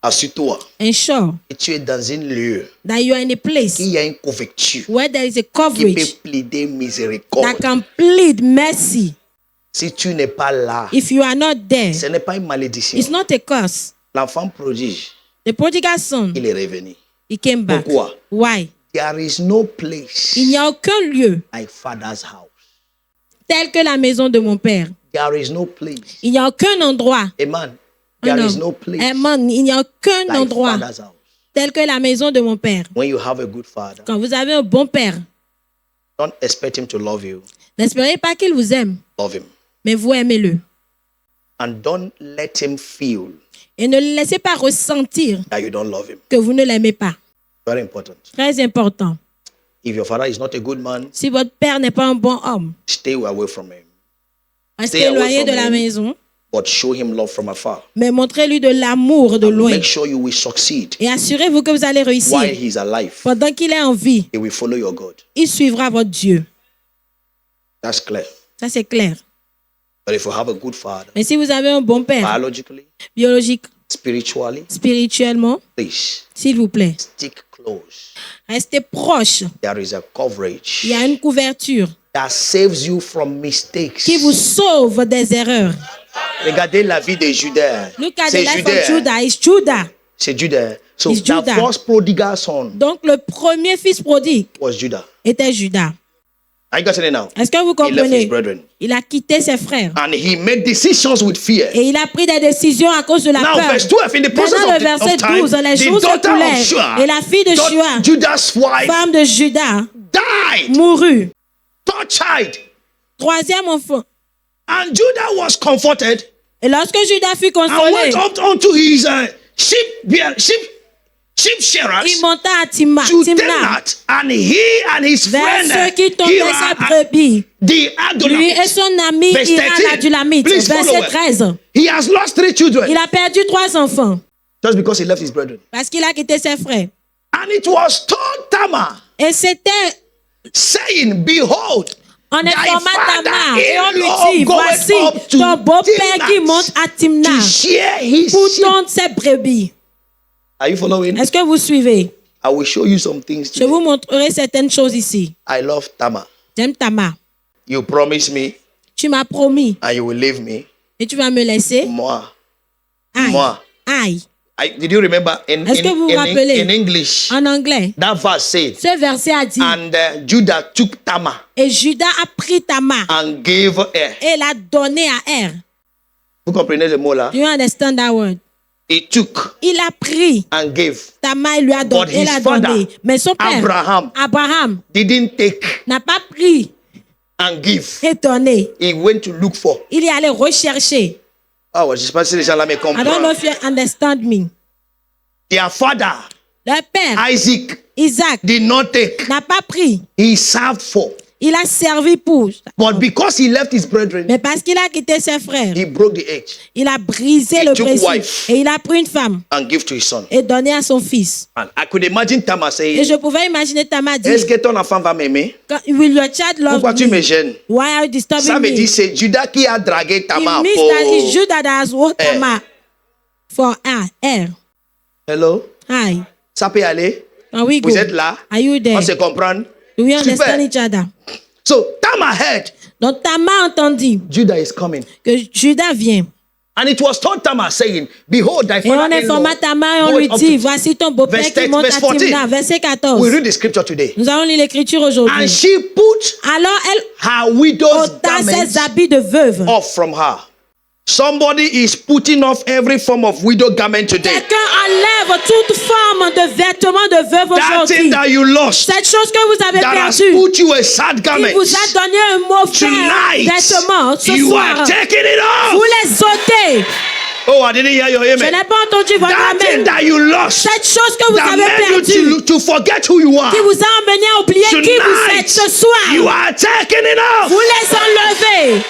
Assure-toi Ensure que tu es dans un lieu that you are in a place qui a une couverture where there is a qui peut coverage plaider that miséricorde. can plead mercy. Si tu n'es pas là, If you are not there, ce n'est pas une malédiction. it's not a curse. L'enfant prodige, The prodigal son, il est revenu. he came back. Pourquoi? Why? There is no place Il n'y a aucun lieu like Father's house. tel que la maison de mon père. There is no place. Il n'y a aucun endroit. Amen. There Non. is no place Amen. Il n'y a aucun like endroit Father's house. tel que la maison de mon père. When you have a good father, Quand vous avez un bon père, don't expect him to love you. n'espérez pas qu'il vous aime, Love him. mais vous aimez-le. And don't let him feel Et ne le laissez pas ressentir that you don't love him. que vous ne l'aimez pas. Very important. Très important. If your father is not a good man, Si votre père n'est pas un bon homme, stay away from him. restez Stay away éloigné from de la him. maison, But show him love from afar. mais montrez-lui de l'amour de loin. Make sure you will succeed Et assurez-vous que vous allez réussir. while he's alive. Pendant qu'il est en vie, He will follow your God. il suivra votre Dieu. That's clear. Ça, c'est clair. But if you have a good father, Mais si vous avez un bon père, biologically, biologique, spiritually, spirituellement, please s'il vous plaît, stick close. restez proche. There is a coverage Il y a une couverture that saves you from mistakes. qui vous sauve des erreurs. Regardez la vie de Judas. Look at the C'est life of Judas. Judah. It's Judah. C'est Judas. So It's the Judah. first prodigal son Donc, le premier fils prodigue was Judah. était Judas. Are you getting it now? Est-ce que vous He left his comprenez? brethren. Il a quitté ses frères. And he made decisions with fear. Et il a pris des décisions à cause de la Now, peur. verse 12, in the process Maintenant, of, le verset of time, 12, les the jours daughter of s'écoulèrent. Shua, Et la fille de Shua, Judah's wife, femme de Judas, died. mourut. Third child. Troisième enfant. And Judah was comforted Et lorsque Judas fut and consolé, went up unto his sheep shearers il monta à Timna, to Timnath, and he and his vers friend ceux qui tombaient sa Hira, brebis. the Lui et Adonai. son ami Verse Hira 13. l'Adulamite. Please Verset follow it. 13. He has lost 3 children Il a perdu 3 enfants just because he left his brethren. parce qu'il a quitté ses frères. And it was told Tamar, Et c'était saying, Behold, en thy informant Tamar. Et on lui father-in-law dit, goeth voici up to ton beau-père qui Timnath monte à Timna to share his pour sheep. tondre ses brebis. Are you following? Est-ce que vous suivez? I will show you some things Je today. vous montrerai certaines choses ici. I love Tamar. J'aime Tamar. You promise me Tu m'as promis and you will leave me. et tu vas me laisser. Moi. Aïe. Moi. Aïe. Did you remember Est-ce que vous vous rappelez? in English, En anglais, that verse said, ce verset a dit, and Judah took Tamar et Judas a pris Tamar and gave her. et l'a donné à Er. Vous comprenez le mot là? Do you understand that word? He took Il a pris. and gave. Tamar lui a But donné. his Il a father, donné. Mais son père, Abraham, didn't take n'a pas pris and give. et donné. He went to look for. Il est allé rechercher. Ah ouais, je ne sais pas si les gens là me I don't know comprennent. if you understand me. Their father, Le père, Isaac, Isaac, did not take. n'a pas pris. He served for. Il a servi pour. But because he left his brethren, Mais parce qu'il a quitté ses frères, he broke the edge il a brisé He le took principe. wife. Et il a pris une femme and gave to his son. et donné à son fils. And I could imagine Tamar Et saying, je pouvais imaginer Tamar dire, est-ce que ton enfant va m'aimer? will your child love Pourquoi tu me me? gênes? Why are you disturbing Ça veut me? dire c'est Judas qui a dragué Tamar. It means that it's Judah that has walked Eh. Tamar for her. Hello? Hi. Ça peut aller? Can we go? Vous êtes là? Are you there? On se comprend? Do we understand Super. each other? So Tamar heard Donc Tamar entendit Judah is coming. que Judas vient. And it was told Tamar saying, behold thy Et on father-in-law informa Tamar et on lui goeth up dit, to-" voici ton beau-père Verse qui monte 13, à verse 14. Timna. Verset 14. We read the scripture today. Nous allons lire l'écriture aujourd'hui. And she put Alors elle her widow's ôta garments ses habits de veuve. off from her. Somebody is putting off every form of widow garment today. Quelqu'un enlève toute forme de vêtements de veuve That thing aujourd'hui. that you lost, Cette chose que vous avez that has perdue, put you a sad qui garment, vous a donné un mauvais tonight vêtement, ce you soir, are taking it vous off. les ôtez. Oh, I didn't hear your Je amen. n'ai pas entendu votre That thing amen. that you lost, Cette chose que vous that avez made perdue, you to forget who you are. qui vous a emmené à oublier qui vous êtes Tonight, ce soir, you are taking it vous off. les enlevez.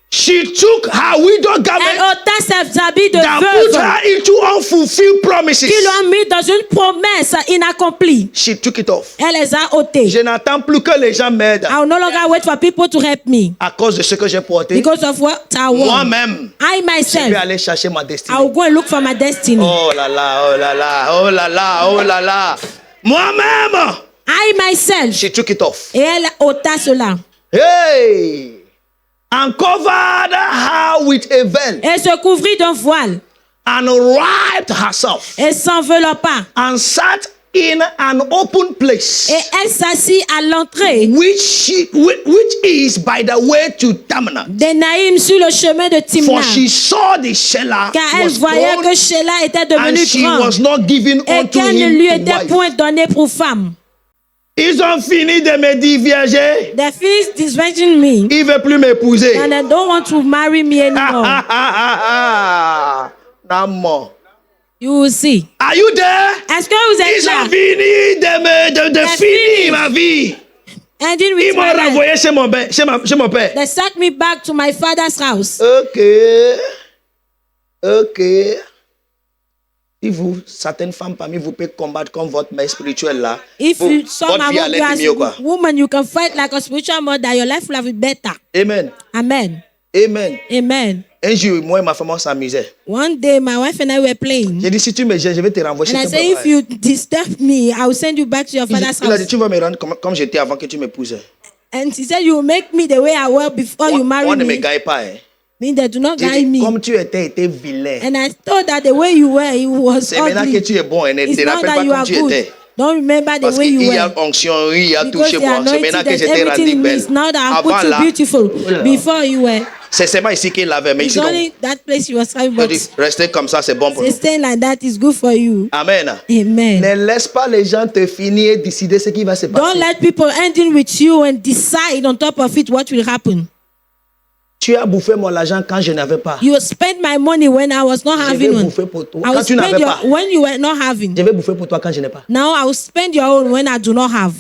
She took her widow Elle garment ôta ses habits de that put veuve her into unfulfilled promises. qui l'ont mis dans une promesse inaccomplie. She took it off. Elle les a ôtés. Je n'attends plus que les gens m'aident I will no longer wait for people to help me à cause de ce que j'ai porté. because of what I want. Moi-même, I je myself, vais aller chercher ma I destinée. will go and look for my destiny. Oh là là, oh là là, oh là là, oh là là. Moi-même, I myself. she took it off. Et elle ôta cela. Hey! And covered her with a veil Elle se couvrit d'un voile and wrapped herself et s'enveloppa. and sat in an open place, Et elle s'assit à l'entrée which is by the way to Tamna. d'Enaïm sur le chemin de Timna. For she saw the Shelah Car elle was voyait grown que Sheila était and devenue she grande was not given et unto qu'elle ne lui him to était wife. point donnée pour femme. Ils ont fini de me diverger. The feast disvirgin me Il ne veut plus m'épouser. and they don't want to marry me anymore. Naman. You will see. Are you there? Est-ce que vous êtes Ils là? ont fini de They finir finished. ma vie. Ending Ils with m'ont my life. renvoyé chez mon père. They sent me back to my father's house. Ok. Si vous, certaines femmes parmi vous peuvent combattre comme votre mère spirituelle là, If you, some votre vie among allait you être mieux quoi. as woman, you can fight like a spiritual mother. Your life will have been better. Amen. Amen. Amen. Amen. Un jour, moi et ma femme on s'amusait. One day, my wife and I were playing. J'ai dit si tu me gênes, je vais te renvoyer And I chez ton said, if papa. you disturb me, I will send you back to your father's Il a dit house. tu vas me rendre comme j'étais avant que tu m'épouses. And she said, you will make me the way I was before you marry On ne me me. gagne pas. Hein. Mean that do not J'ai guide dit, me. comme tu étais vilain. And I thought that the way you were, it was C'est maintenant que ugly. tu es bon. Ne It's te not rappelle that pas you comme are tu good. étais. Don't remember the Parce way you qu'il y a were. onction, il y a tout Because chez the moi. C'est maintenant anointing que that je t'ai rendu everything belle. means now that I Avant put you là, beautiful. là. Before you were. c'est seulement ici qu'il l'avait. Mais It's ici, non. only that place you was having. Je But dis, restez comme ça, c'est bon pour nous. staying like that is good for you. Amen. Amen. Ne laisse pas les gens te finir et décider ce qui va se Don't passer. let people end in with you and decide on top of it what will happen. Tu as bouffé mon argent quand je n'avais pas. You spent my money when I was not Je vais having one. bouffer pour toi I will quand tu spend n'avais your pas. when you were not having. Je vais bouffer pour toi quand je n'ai pas. Now I will spend your own when I do not have.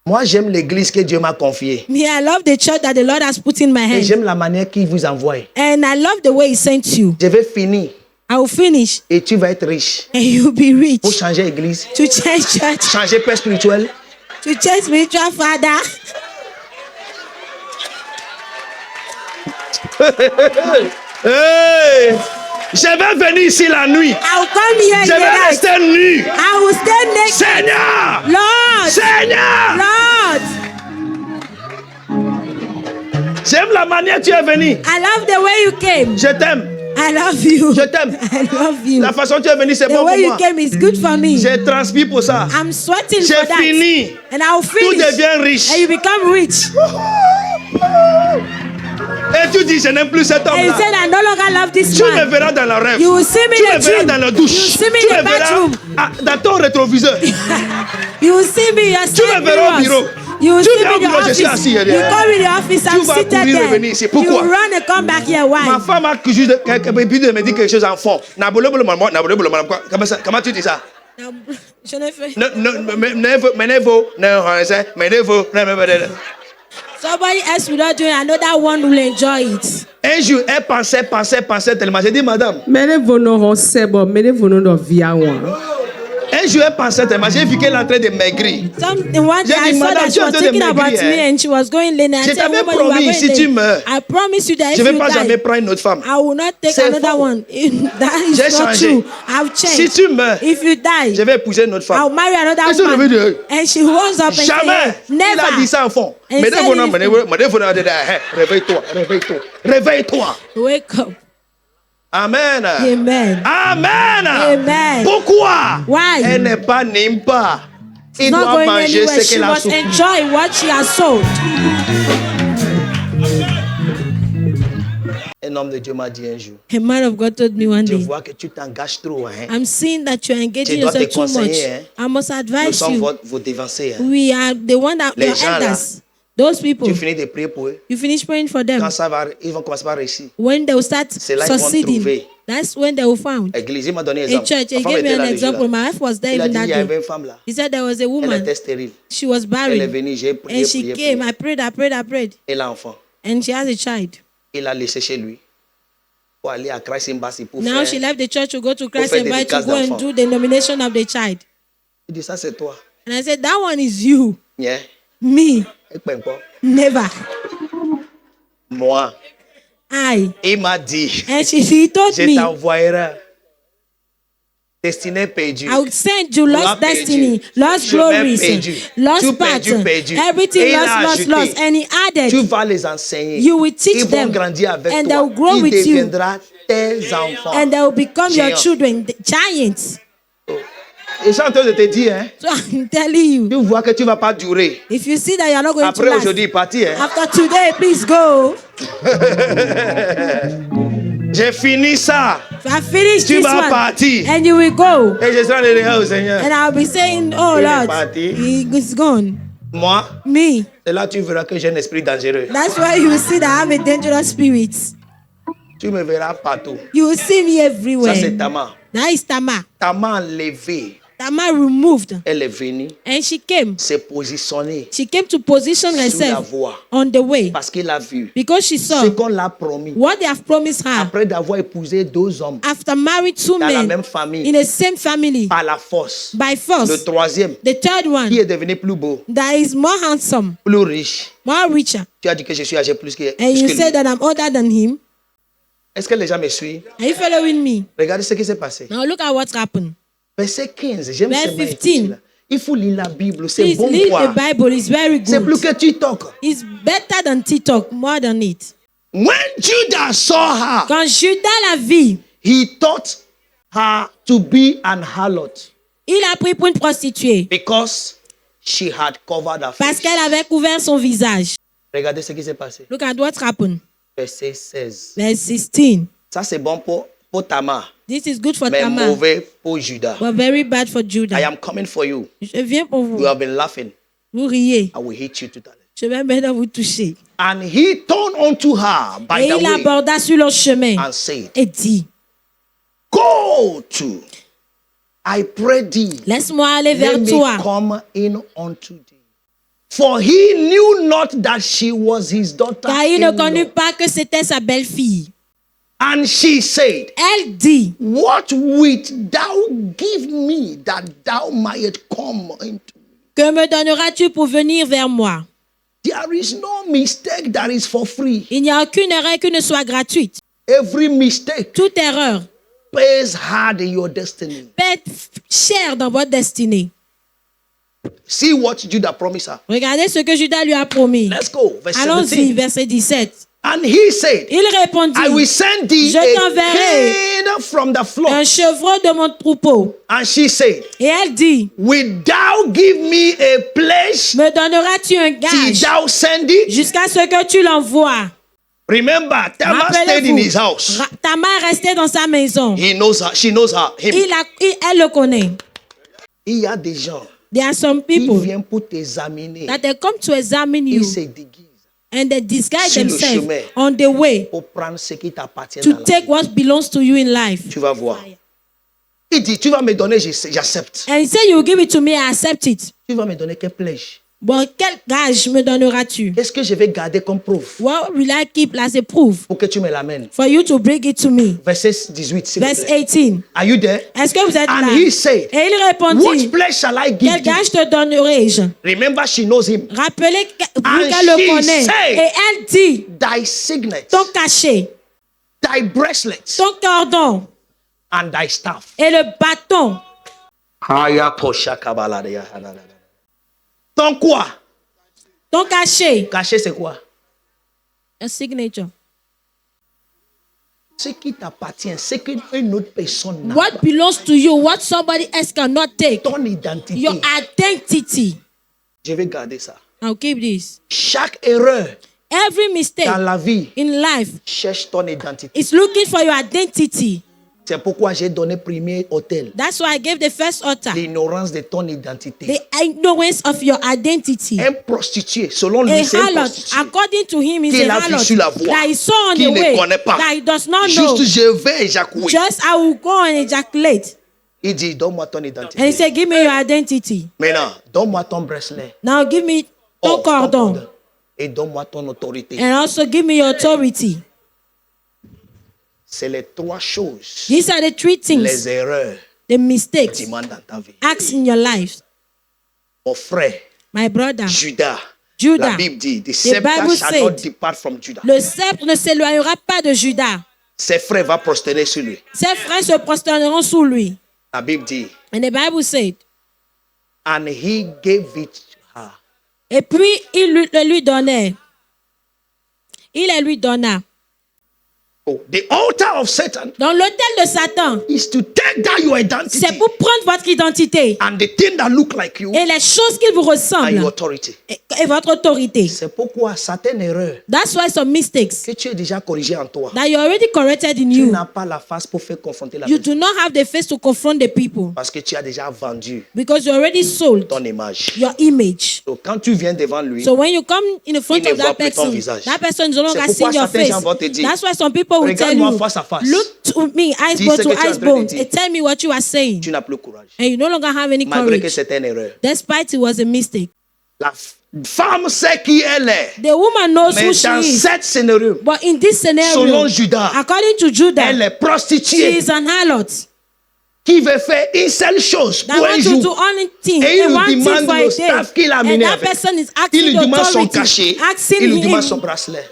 Moi, j'aime l'église que Dieu m'a confiée. Me, I love the church that the Lord has put in my Et hand. j'aime la manière qu'il vous envoie. And I love the way He sent you. Je vais finir I will finish et tu vas être riche. and you'll be rich. Pour changer l'église, To change church, changer père spirituel. to change spiritual father. Hey! Je vais venir ici la nuit. I will come here in Je the vais night. rester nu. I will stay naked. Seigneur! Lord, Seigneur! Lord, J'aime la manière tu es venu. I love the way you came. Je t'aime. I love you. Je t'aime. I love you. La façon dont tu es venu, c'est The bon pour way you moi. came is good for me. J'ai transpiré pour ça. I'm sweating J'ai for that. fini. And I will Tout finish. devient riche. And you become rich. Et tu dis, je n'aime plus cet And you homme-là. said, I no longer love this Tu me man. verras dans le rêve. You will see me Tu in me the verras dream. dans la You douche. will see me Tu in me the verras bathroom. dans ton rétroviseur. You will see me in your Tu me side verras au mirrors. bureau. You will Tu see viens me au in your bureau, je suis office. assis, You come in the office, I'm vas seated courir there. revenir ici. You Pourquoi? run and come back here. Ma Why? femme a juste me dit quelque chose en fond. Comment tu dis ça? Je ne fais. Somebody else will not do it. Another one will enjoy it. Un jour, elle pensait tellement. J'ai dit, madame. Mene vono sebo, mene vono do via one. Un jour, elle pensait tellement. J'ai vu qu'elle est en train de maigrir. One day J'ai dit, I saw madame, that tu she es en was train de thinking about maigrir, me hein. and she was going lean. I Je said, t'avais woman, you are promis, going si tu lean. meurs, I promise you that je if ne vais you pas jamais die, prendre une autre femme. I will not take C'est another faux. one. That is J'ai not changé. true. I've Si changed. tu meurs, If you die, je vais épouser une autre I'll femme. marry Qu'est-ce another que tu veux woman. dire? And she rose up and Jamais. said, Il a dit ça never. en fond. And Mais said réveille-toi. Réveille-toi. Wake up. Amen. Amen. Amen. Amen. Pourquoi? Why? Elle n'est pas n'aime pas. Il She's not doit going manger anywhere. ce She qu'elle a must souffert. enjoy what she has sold. Un homme de Dieu m'a dit un jour, A man of God told me one je day, vois que tu t'engages trop. Hein. I'm seeing that you're engaging Tu dois yourself te too much. conseiller, hein. I must Nous advise sommes you. vos dévancés. Hein. We are the one that Les your gens, là, elders, those people. Tu finis de prier pour eux. You finish praying for them. Quand ça va, ils vont commencer par réussir. When they will start C'est là qu'ils vont succeeding, trouver. that's when they will find. L'église, il m'a donné un A exemple. church. Ma He femme gave me était an là le jour-là. example. My wife was there Il a even dit, that il y avait day. une femme là. He said there was a Elle woman. était stérile. She was Elle est barren. venue, j'ai prié, And she came. I prayed. Elle a un enfant. And she has a child. Il l'a laissé chez lui pour aller à Christ Embassy pour Now faire. she left the church to go to Christ faire and Bible to dédicace go and d'enfant. do the nomination of the child. Il dit, ça c'est toi. And I said, that one is you. Yeah. Me. Et peu importe. Never. Moi. I. Il m'a dit, And he told je me, t'envoyerai. Destinée perdue. I will send you Gloire lost destiny, perdue. lost Chemin glories, perdu. lost Tout perdu, pattern, perdu. everything Et il a lost. ajouté, And he Tu added, vas les enseigner. you will teach Ils vont them, grandir avec and toi. they will grow Ils with you, deviendront tes enfants. and they will become your Géants. children, the giants. Je suis en train de te dire, hein, So I'm telling you, tu vois que tu ne vas pas durer. if you see that you are not going Après to last, aujourd'hui, il est parti. Hein. after today, please go. J'ai fini ça. I finished Tu this vas one, partir. and you will go. Et je serai le au Seigneur. And I'll be saying, oh Il est Lord, parti. he is gone. Moi, Me. c'est là que tu verras que j'ai un esprit dangereux. That's why you will see that I have a dangerous spirit. Tu me verras partout. You will see me Ça, everywhere. c'est Tamar. That is Tamar. Tamar enlevé. Tamar removed, Elle est venue and she came. se positionner She came to position sur la herself voie. on the way Parce qu'il a vu because she ce saw qu'on l'a promis. what they have promised her Après d'avoir épousé deux hommes after married two dans la men même famille, in the same family par la force. by Le force. troisième, The third qui one est devenu plus beau, that is more handsome, plus riche. more richer, Tu as dit que je suis âgé plus que, and plus you que said lui. that I'm older than him. Est-ce que les gens me suivent? Are you following me? Regardez ce qui s'est passé. Now look at what happened. Verset 15, j'aime Verse ce matin 15. là. Il faut lire la Bible, c'est Please bon read quoi. the Bible. It's very C'est plus good. que TikTok. It's better than TikTok, more than it. When Judah saw her, Quand Judas la vit, he thought her to be an harlot il a pris pour une prostituée because she had covered her parce face. qu'elle avait couvert son visage. Regardez ce qui s'est passé. Look at what happened. Verset 16. Verse 16. Ça c'est bon pour Tamar, This is good for mais Tamar, mauvais pour Judas. but very bad for I Judah. am coming for you. Je viens pour You vous. have been laughing. Vous riez. I will hit you totally. Je vais maintenant vous toucher. And he turned unto her by Et the il way aborda sur le chemin and said, et dit, Go to, I pray thee, laisse-moi aller let vers me toi. come in unto thee. For he knew not that she was his daughter. Car il ne connut pas que c'était sa belle-fille. And she said, Elle dit, What wilt thou give me that thou might come into me? que me donneras-tu pour venir vers moi? There is no mistake that is for free. Il n'y a aucune erreur qui ne soit gratuite. Every mistake Toute erreur pays hard in your destiny. paie cher dans votre destinée. See what Judah promised her. Regardez ce que Judas lui a promis. Let's go. Verse Allons-y, 17. verset 17. And he said, Il répondit, I will send thee Je a t'enverrai kid from the flock. un chevreau de mon troupeau. And she said, Et elle dit, Will thou give me a place me donneras-tu un till gage thou send it? jusqu'à ce que tu l'envoies? Remember, Tamar stayed in his house. Tamar est restée dans sa maison. He knows her. She knows her. Him. Elle le connaît. Il y a des gens There are some qui people viennent pour t'examiner. that they come to examine Ils you se déguisent and they disguise sur le themselves chemin. on the way pour prendre ce qui t'appartient dans to la take vie. what belongs to you in life. Tu vas voir. Il dit, tu vas me donner, j'accepte. And he said, you will give it to me, I accept it. Tu vas me donner quel pledge? Bon, quel gage me donneras-tu? Qu'est-ce que je vais garder comme preuve What will I keep as a proof pour que tu me l'amènes? for you to bring it to me? Verset 18, s'il vous Verse plaît. 18. Are you there? Est-ce que vous êtes And là? he said, Et il what répondit, pledge shall I give quel thee? gage te donnerai-je? Remember, she knows him. Rappelez And qu'elle le she connaît. said, Et elle dit, thy signet, ton cachet, thy bracelet, ton cordon and thy staff. et le bâton. Ton quoi? Ton cachet. Caché, c'est quoi? A signature. Ce qui t'appartient, ce qu'une autre personne n'a What pas. belongs to you, what somebody else cannot take. Ton identité. Your identity. Je vais garder ça. I'll keep this. Chaque erreur Every mistake dans la vie in life cherche ton identité. is looking for your identity. C'est pourquoi j'ai donné premier hôtel. That's why I gave the first altar. L'ignorance de ton identité. The ignorance of your identity. Un prostitué, selon lui, A c'est un harlot, prostitué. according to him, is Qu'il a a vu harlot sur la voie, that he saw on qu'il the ne way, connaît pas. that he does not know. Juste, je vais éjacouler. Just I will go and ejaculate. Il dit, donne-moi ton And he identité. said, give me your identity. Maintenant, donne-moi ton bracelet. Now give me ton ton cordon. cordon. Et donne-moi ton autorité. And also give me your authority. C'est les trois choses, These are the three things, les erreurs the mistakes, qui demandent dans ta vie. acts in your life. Mon frère, My brother, Judas. Judas. La Bible dit, the scepter Bible shall said, not depart from Judah. le sceptre ne s'éloignera pas de Judas. Ses frères vont prosterner sur lui. Ses frères se prosterneront sous lui. La Bible dit, And the Bible said, and he gave it to her. et puis il le lui donnait. Il le lui donna. Oh, the altar of Satan Dans l'autel de Satan, is to take down your identity c'est pour prendre votre identité and the thing that look like you et les choses qui vous and your ressemblent authority. et votre autorité. C'est pourquoi certaines erreurs That's why some mistakes que tu es déjà corrigé en toi, that you already corrected in tu you, n'as pas la face pour faire confronter la you personne do not have the face to confront the people parce que tu as déjà vendu because you already sold ton image. your image. Donc quand tu viens devant lui, So when you come in the front Il ne of voit that plus ton person, visage. that person no longer C'est see pourquoi your certains face. gens vont te dire, That's why some people will tell regarde-moi you, face à face. look to me, eyes Dis bone ce to que tu es en eyes train de bone, dire. and tell me what you are saying. tu n'as plus courage. And you no longer have any Malgré que courage, c'était une erreur. despite it was a mistake. La femme sait qui elle est. The woman knows Mais who she dans is. cette scénario, But in this scenario, selon Judas, according to Judah, elle est she prostituée is an harlot qui veut faire une seule chose that pour un wants to do jour. only thing Et il and lui one thing demande for a le day. staff qu'il a And amené that avec. person is Il asking lui the demande son authority, cachet. asking Il lui him, demande son bracelet.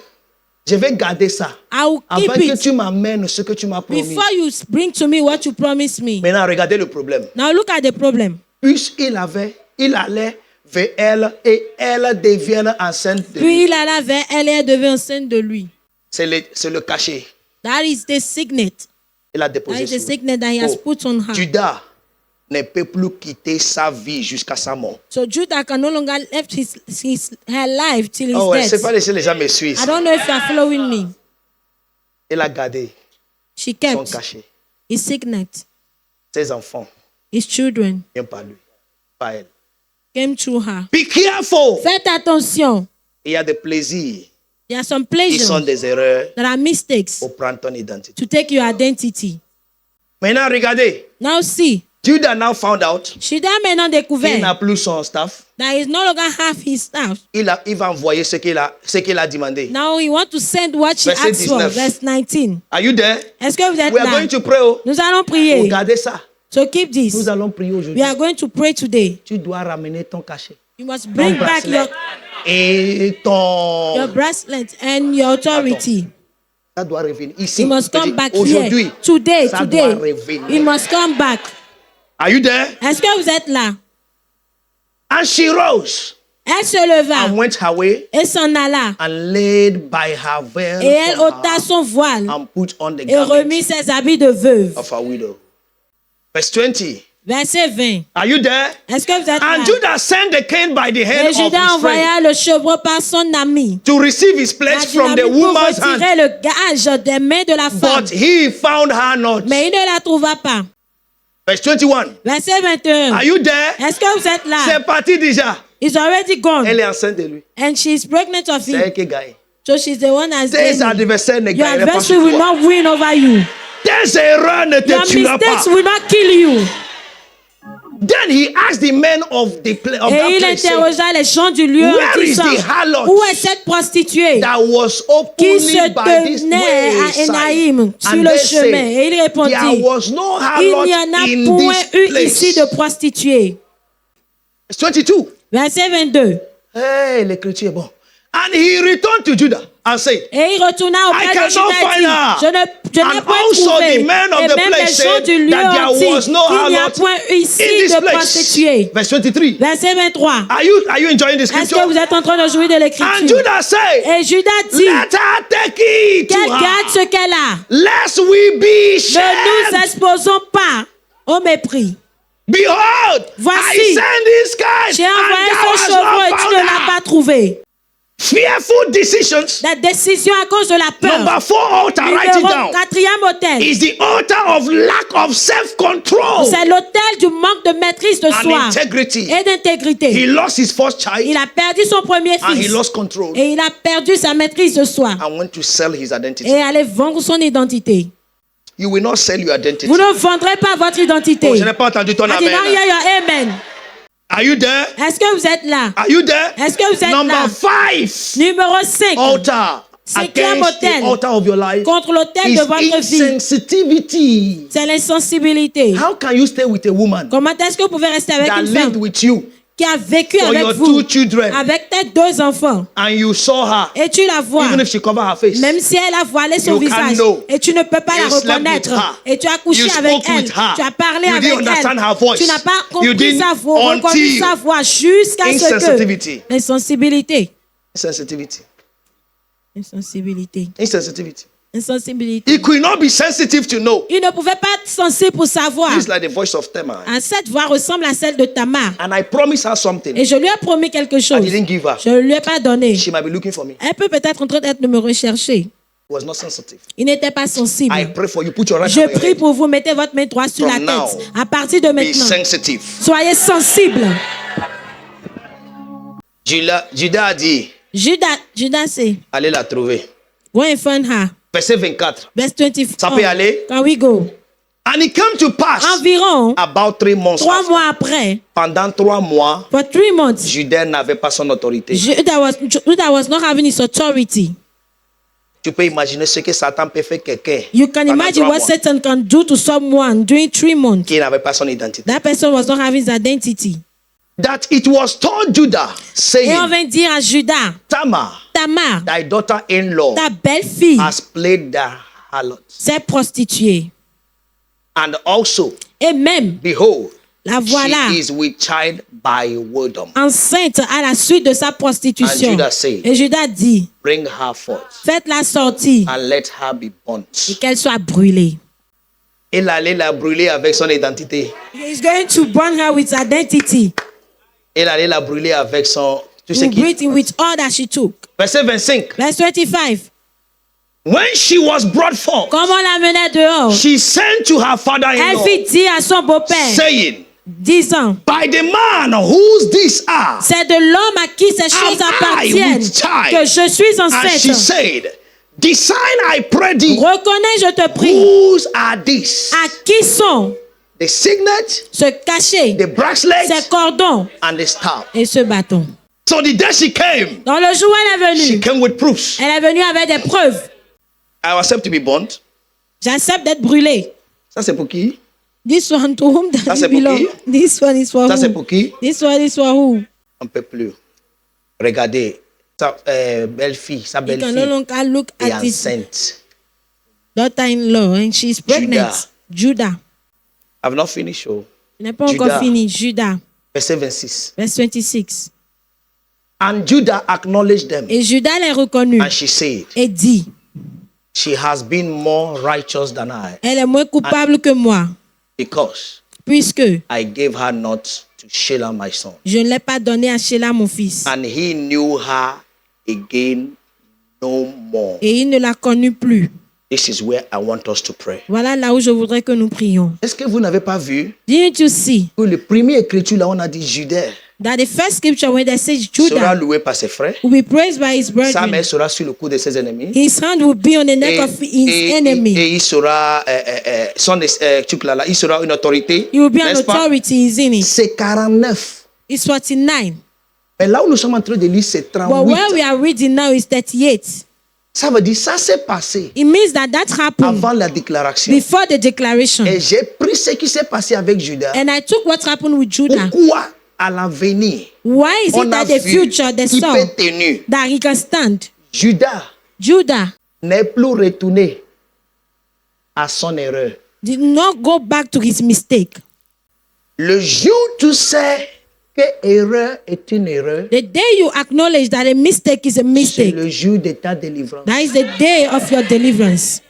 Je vais garder ça. I will Avant keep que it tu m'amènes ce que tu m'as promis. before you bring to me what you promised me. Maintenant, regardez le problème. Now look at the problem. Puisqu'il allait vers elle et elle devient enceinte de Puis lui. il alla vers elle et elle devint enceinte de lui. C'est le cachet. That is the signet. Il a That déposé is the sur lui. signet that he has Oh, put on her. Judas ne peut plus quitter sa vie jusqu'à sa mort. So Judah can no longer left her life till his Oh ouais, death. c'est pas laisser les gens me suivre. I don't know if you are following me. Il a gardé She son kept cachet. his signet. Ses enfants His children viennent par lui, pas elle. came through her. Be careful. Faites attention. Il y a des plaisirs There are some qui sont pleasures des erreurs that are mistakes pour prendre ton identité. to take your identity. Maintenant, regardez. Now see, Judah now found out Judah maintenant qu'il n'a découvert plus son staff. that he no longer have his staff. Il va envoyer ce qu'il a demandé. Now he want to send what she Verset asked for. 19. Verse 19. Are you there? Est-ce que vous êtes We are là? going to pray. Oh. Nous allons prier. Regardez ça. So keep this. Nous allons prier We aujourd'hui. are going to pray today. Tu dois ramener ton cachet. You must Ton bring back bracelet. Et ton... your bracelet and your authority. Ça doit revenir ici. You must Je come dis, back aujourd'hui. here. Today, Ça today. doit revenir. You must come back. Are you there? Est-ce que vous êtes là? And she rose Elle se leva and went her way et s'en alla. and laid by her veil Et elle from ôta her son voile and put on the et remit garment ses habits de veuve. of her widow. Verse 20. Verset 20. Are you there? Est-ce que vous êtes là? And Judah sent the king by the hand Et of Judas his friend envoya le chevreau par son ami. to receive his pledge from the Pour woman's hand. retirer le gage des mains de la femme. But he found her not. Mais il ne la trouva pas. Verse 21. Verset 21. Are you there? Est-ce que vous êtes là? C'est parti déjà. It's already gone. Elle est enceinte de lui. And she's pregnant of C'est him. elle qui gagne. So she's the one that's Tes gaining. adversaires ne Your gagneraient pas adversary sur will toi. not win over you. Tes erreurs ne te Your tueront mistakes pas. will not kill you. Then he asked the men of the of Et that il place, saying, interrogea les gens du lieu en Where is disant, the harlot où est cette prostituée that was qui openly se by this tenait à wayside? Enaïm sur And le they chemin? said, Et il répondit, there was no il harlot n'y en a in point this eu place. ici de prostituée. Verse 22. Verset 22. Hey, l'écriture est bon. And he returned to Judah and said, Et il retourna I auprès de cannot Judas find et her. dit, je n'ai And point also trouvé. the men of Et the même place les gens said du lieu that there ont dit was no qu'il n'y a harlot point ici in this de place. prostituée. Verse 23. Verset 23. Are you enjoying the Est-ce que scripture? vous êtes en train de jouir de And l'écriture? Judah said, Et Judas dit, let her take it to qu'elle garde her, ce qu'elle a. lest we be Ne nous shamed. exposons pas au mépris. Behold, Voici, I send this guy, j'ai and envoyé thou ce hast chevreau et not tu found ne l'as her. pas trouvé. Fearful decisions. La décision à cause de la peur. Number 4 altar, write it Numéro down. 4e hôtel. Is the altar of lack of self-control C'est l'hôtel du manque de maîtrise de and soi integrity. et d'intégrité. He lost his first Il child a perdu son premier and he fils lost control et il a perdu sa maîtrise de soi and went to sell his identity. et allait vendre son identité. You will not sell your identity. Vous ne vendrez pas votre identité. Oh, je n'ai pas entendu ton I did not amen. hear your amen. Are you there? Est-ce que vous êtes là? Are you there? Est-ce que vous êtes Number là? 5 Numéro 5. altar Cinquième against the autel altar of your life contre l'autel is de votre vie. insensitivity. C'est l'insensibilité. How can you stay with a woman Comment est-ce que vous pouvez rester avec that une lived femme with you qui a vécu for avec your vous, 2 children avec tes 2 enfants, and you saw her et tu la vois, even if she covered her face? même si elle a voilé son You can't visage, know. et tu ne peux pas You la slept reconnaître, with her. et tu as couché You avec spoke elle, with her. tu as parlé You avec didn't understand her elle, voice. tu n'as pas You compris didn't sa voix, reconnu until sa voix, jusqu'à ce insensitivity. que l'insensibilité, Insensitivity. insensibilité, Insensitivity. insensibilité. He could not be sensitive to know. Il ne pouvait pas être sensible pour savoir. This is like the voice of Tamar. Ah, cette voix ressemble à celle de Tamar. And I promised her something. Et je lui ai promis quelque I chose. didn't give her. Je ne lui ai pas donné. She might be looking for me. Elle peut peut-être en train d'être de me rechercher. He was not sensitive. Il n'était pas sensible. I pray for you. Put your right Je hand on your prie head. pour vous. Mettez votre main droite sur From la now, tête. À partir de Be maintenant, sensitive. soyez sensible. Judas a dit, Judas c'est, allez la trouver. go and find her. Verset 24. Verse 24. Ça peut y aller? Can we go? And it came to pass Environ about 3 months 3 after. mois après, Pendant 3 mois, for 3 months, Judas n'avait pas son autorité. Judas was not having his authority. Tu peux imaginer ce que Satan peut faire quelqu'un You can pendant imagine 3 what mois Satan can do to someone during 3 months. qui n'avait pas son identité. That person was not having his identity. That it was told Judah, Et on saying, vient dire à Judas, Tamar, Tamar, thy daughter-in-law ta belle-fille, has played the harlot. s'est prostituée. And also, Et même, behold, la voilà she is with child by wisdom. enceinte à la suite de sa prostitution. And Judas said, Et Judas dit, Bring her forth faites-la sortir and let her be et burnt. qu'elle soit brûlée. Il allait la brûler avec son identité. He is going to burn her with identity. Il allait la brûler avec son... Tu sais To qui? breathe with all that she took. Verset 25. Verse 25. When she was brought forth, Comme on la menait dehors, she sent to her elle father-in-law, fit dire à son beau-père, saying, disant, by the man whose these are, c'est de l'homme à qui ces choses Am I appartiennent with child? que je suis and she enceinte. said, design, I pray thee, Reconnais, je te prie, whose are these? à qui sont The signet, ce cachet, the bracelet, ces cordons and the staff. et ce bâton. So the day she came, Dans le jour où elle est she venue, came with proofs. elle est venue avec des preuves. I accept to be burnt. J'accepte d'être brûlée. Ça c'est pour qui? This one to whom does Ça, it c'est pour belong? qui? This one is for Ça c'est who? pour qui? This one is for who? On ne peut plus. Regardez, sa belle-fille, sa You can no belle-fille longer look est at his enceinte. daughter-in-law and she's pregnant. Judah. I've not finished. Oh. Il n'est pas encore Judas. fini. Judas. Verset 26. Verse 26. And Judah acknowledged them. Et Judas les reconnut And she said, et dit, she has been more righteous than I, elle est moins coupable que moi. because puisque I gave her not to Shelah my son. je ne l'ai pas donné à Shelah mon fils. And he knew her again no more. Et il ne l'a connue plus. This is where I want us to pray. Voilà là où je voudrais que nous prions. Est-ce que vous n'avez pas vu Didn't you see que le premier écriture là, on a dit Judas that the first scripture when they say sera Judah loué par ses frères, will be praised by his sa brethren, main sera sur le cou de ses ennemis, his hand will be on the neck of his enemy. et il sera il sera une autorité. He will be an n'est-ce pas? authority, isn't it? C'est 49. It's 49. Mais là où nous sommes en train de lire, c'est But where we 38. are reading now is 38. Ça veut dire ça s'est passé It means that happened avant la déclaration. before the declaration. Et j'ai pris ce qui s'est passé avec Judas. And I took what happened with Judah. Pourquoi à l'avenir Why is on it a that the vu future, the qui son, peut tenir? that he can stand? Judas Judah n'est plus retourné à son erreur. did not go back to his mistake. Le jour où tu sais que erreur est une erreur, The day you acknowledge that a mistake is a c'est mistake, le jour de ta délivrance. that is the day of your deliverance.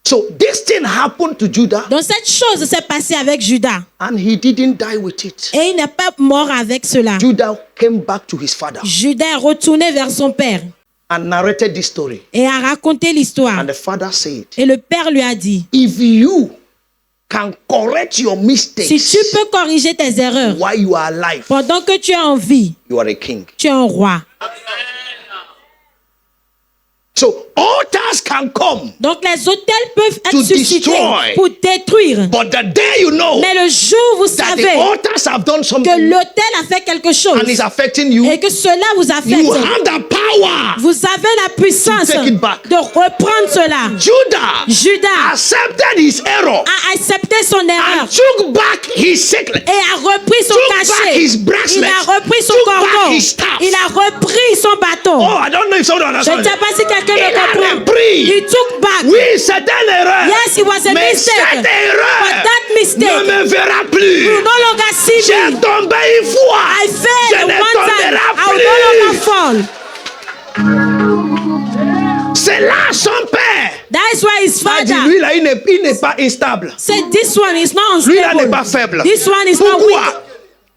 So this thing happened to Judah Donc cette chose s'est passée avec Judas. and he didn't die with it. Et il n'est pas mort avec cela. Judah came back to his father Judas est retourné vers son père and narrated this story. et a raconté l'histoire. And the father said, Et le père lui a dit, if you can correct your si mistakes tu peux corriger tes erreurs while you are alive, pendant que tu es en vie, you are a king. tu es un roi. So altars can come, Donc les autels peuvent To être suscités destroy. pour détruire. but the day you know Mais le jour où vous that the savez altars have done que something l'autel a fait quelque chose and is affecting you, et que cela vous affecte, you have the power. vous avez la puissance To take it back. de reprendre cela. Judah Judas accepted his error a accepté son erreur and took back his sickness. et a repris son Took back cachet. his bracelet. Il a repris son Took back cordon. his staff. Il a repris son bâton. Oh, I don't know if someone Je ne understands. sais pas si quelqu'un Il le a comprend. repris. Il took back. Oui, c'est une erreur. Yes, it was a Mais mistake. cette erreur But that ne mistake me verra plus. will no longer see J'ai me. tombé une fois. I Je failed ne one time. tomberai I will no longer plus. fall. C'est là son père. That is why his A dit, father lui là, il n'est pas instable. said, this one is not Lui là n'est pas unstable. faible. This one is not weak. Pourquoi?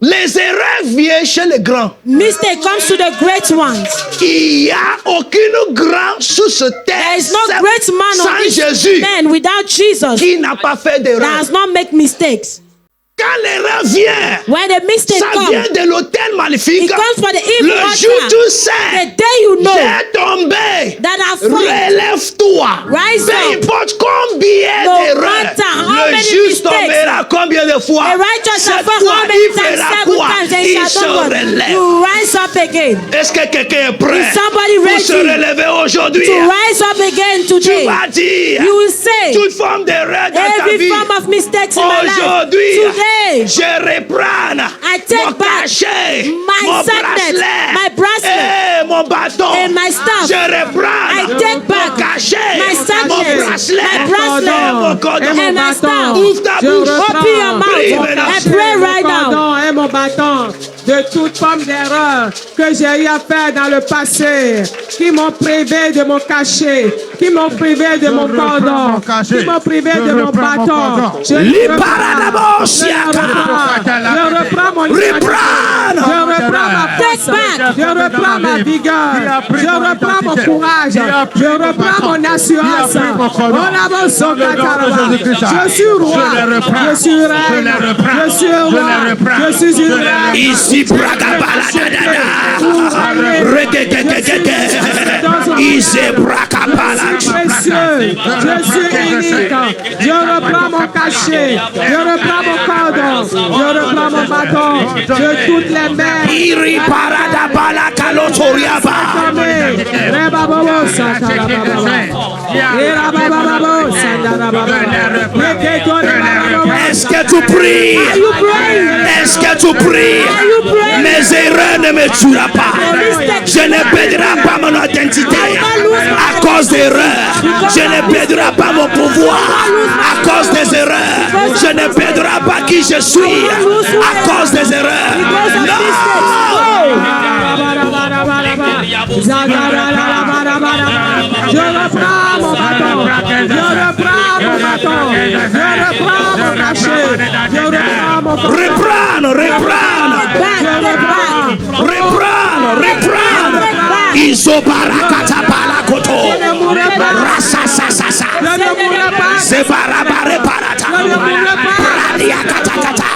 Les erreurs viennent chez les grands. Mistake comes to the great ones. Il n'y a aucune grande sous ce There is no terre great man on sans this Jésus man without Jesus qui n'a pas fait that d'erreur. does not make mistakes. Quand l'erreur vient, When the mistake ça vient comes, de l'autel maléfique. it comes for the evil Le jour où altar. tu The sais, day you know j'ai tombé, that I fall, relève-toi. Rise Peu up. importe combien No d'erreurs, matter how le many juste mistakes, tombera combien de fois. a righteous Cette shall fall fois, how many il times? fera 7 quoi? times and Il shall se not fall. relève. You rise up again. Est-ce que quelqu'un est prêt Is somebody pour se ready relever aujourd'hui? to rise up again Tu today? vas dire You will say, toute forme d'erreur dans ta every vie. form of mistakes in my life, Aujourd'hui, today, je reprends I take mon back cachet, my mon sadness, my bracelet, et mon bâton. and my staff. Je reprends I take back mon cachet, my sadness, mon bracelet, my bracelet, et mon cordon. et mon and my bâton. staff. Ouvre ta Je bouche. reprends Open your mon mouth maintenant. and pray right mon now. cordon et mon bâton de toute forme d'erreur que j'ai eu à faire dans le passé, qui m'ont privé de mon cachet, qui m'ont privé de mon cordon, qui m'ont privé de mon bâton. Je Les reprends. paradabosiaka. Je reprends mon identité. Reprends. Je reprends ma Take force. back. Je reprends ma vigueur. Je reprends mon courage. Je reprends mon assurance. Je suis roi. Je suis reine. Je suis roi. Je suis une reine. Ici, bragabaladadada. Regegegegege. Ici, bragabala. Précieux, je suis unique. Je reprends mon cachet, je reprends mon cordon, je reprends mon bâton de toutes les mers. Iri paradabala kalotoriaba. Est-ce que tu pries? Est-ce que tu pries? Mes erreurs ne me tueront pas. Je ne perdrai pas mon identité à cause d'erreurs. Je ne perdrai pas mon pouvoir à cause des erreurs. Je ne perdrai pas qui je suis à cause des erreurs. Non! Je reprends mon bâton, je reprends mon bâton, je reprends mon cachet, je reprends Reprendre. Isobarakata palakoto. Rasasasasa. Zebarabare parata. Radia katakata.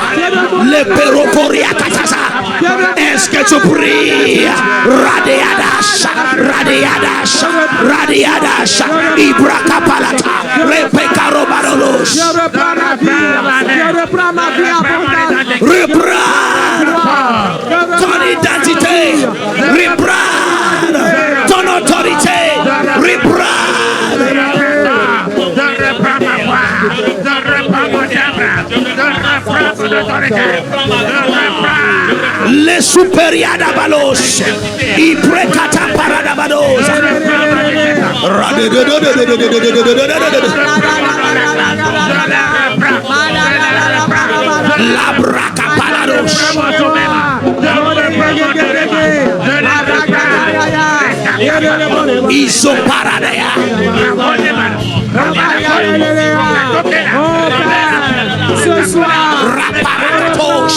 Le peroporia katasa. Est-ce que tu pries? Radiadash. Ibrakapalata. Repekarobarolos. Je reprends ma vie abondante. Reprendre ton identité. Reprendre ton autorité. Les supériada balos. Ibrekata paradabados. La braca palados. Iso paradea. Ce soir, Raparatos.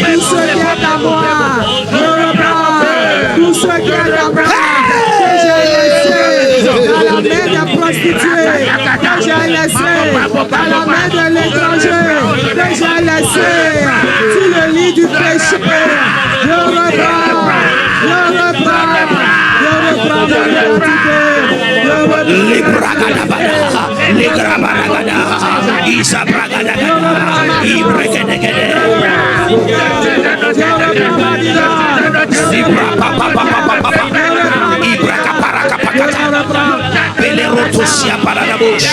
tout ce qui est à moi, je reprends tout ce qui est à moi, que j'ai laissé dans la main des prostituées, que j'ai laissé dans la main de l'étranger, que j'ai laissé sur le lit du péché. Je reprends mon identité. Les bragadabada, les grabaragada, Isa bragadagada, Ibregadegade, Zibra papa, Ibraka parakapakata, Pelerotosia paradabos,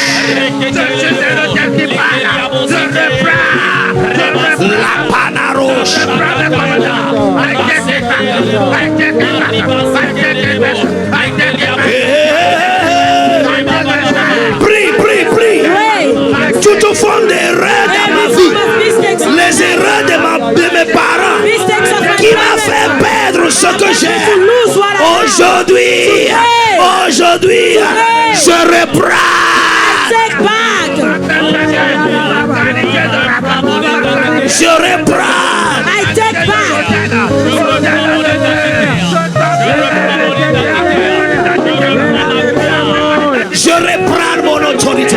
La panaros. Prie. Tout au fond des erreurs de ma vie, les erreurs de mes parents qui m'a fait perdre ce que j'ai. Aujourd'hui, je reprends. Je reprends. Je reprends mon autorité.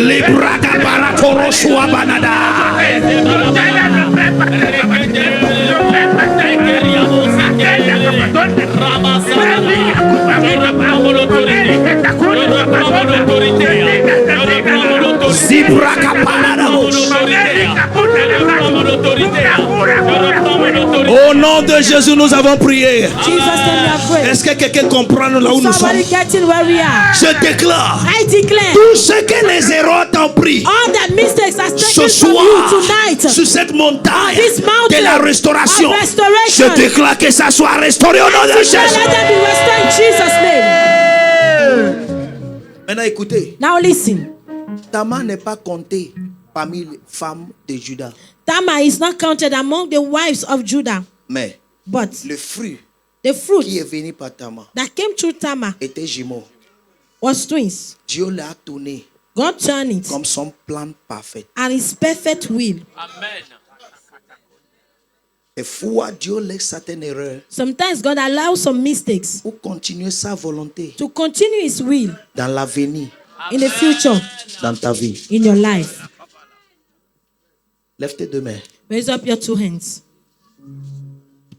Les braga baratoro suabanada. Au nom de Jésus, nous avons prié. Est-ce que quelqu'un comprend là où nous sommes? Je déclare tout ce que les erreurs t'ont pris ce soir sur cette montagne de la restauration. Je déclare que ça soit restauré au nom de Jésus. Maintenant écoutez. Now listen. Tamar n'est pas compté parmi les femmes de Juda. Tamar is not counted among the wives of Judah. Mais But le fruit the fruit qui est venu par Tamar that came through Tamar était jumeau. was twins. Dieu l'a tourné God turned it comme son plan parfait. and his perfect will. Amen. Et fois Dieu laisse certaines erreurs Sometimes God allows some mistakes pour continuer sa volonté to continue his will dans l'avenir, in the future dans ta vie. in your life. Lève tes deux mains. Raise up your two hands.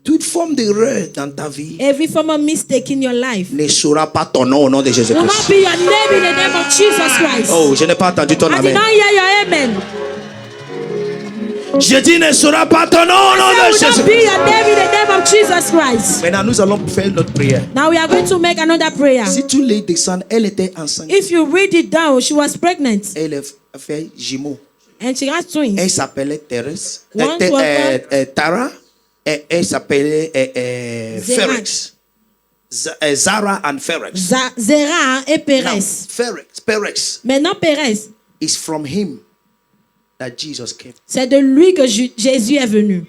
Toute forme d'erreur dans ta vie Every form of mistake in your life ne sera pas ton nom au nom de will not Jésus-Christ. be your name in the name of Jesus Christ. Oh, je n'ai pas entendu ton I did amen. not hear your amen. Je dis ne sera pas ton nom au nom That de will not Jésus. be your name in the name of Jesus Christ. Maintenant, nous allons faire notre prière. Now we are going to make another prayer. Si tu les descends, elle était enceinte. If you read it down, she was pregnant Elle a fait jumeau. and she has twins. Elle s'appelait Thérèse. One was Tara elle s'appelait Pherex. Zara and Pherex. Zera et Now, Pérez. Pherex Maintenant, Pérez, is from him that Jesus came. c'est de lui que Jésus est venu.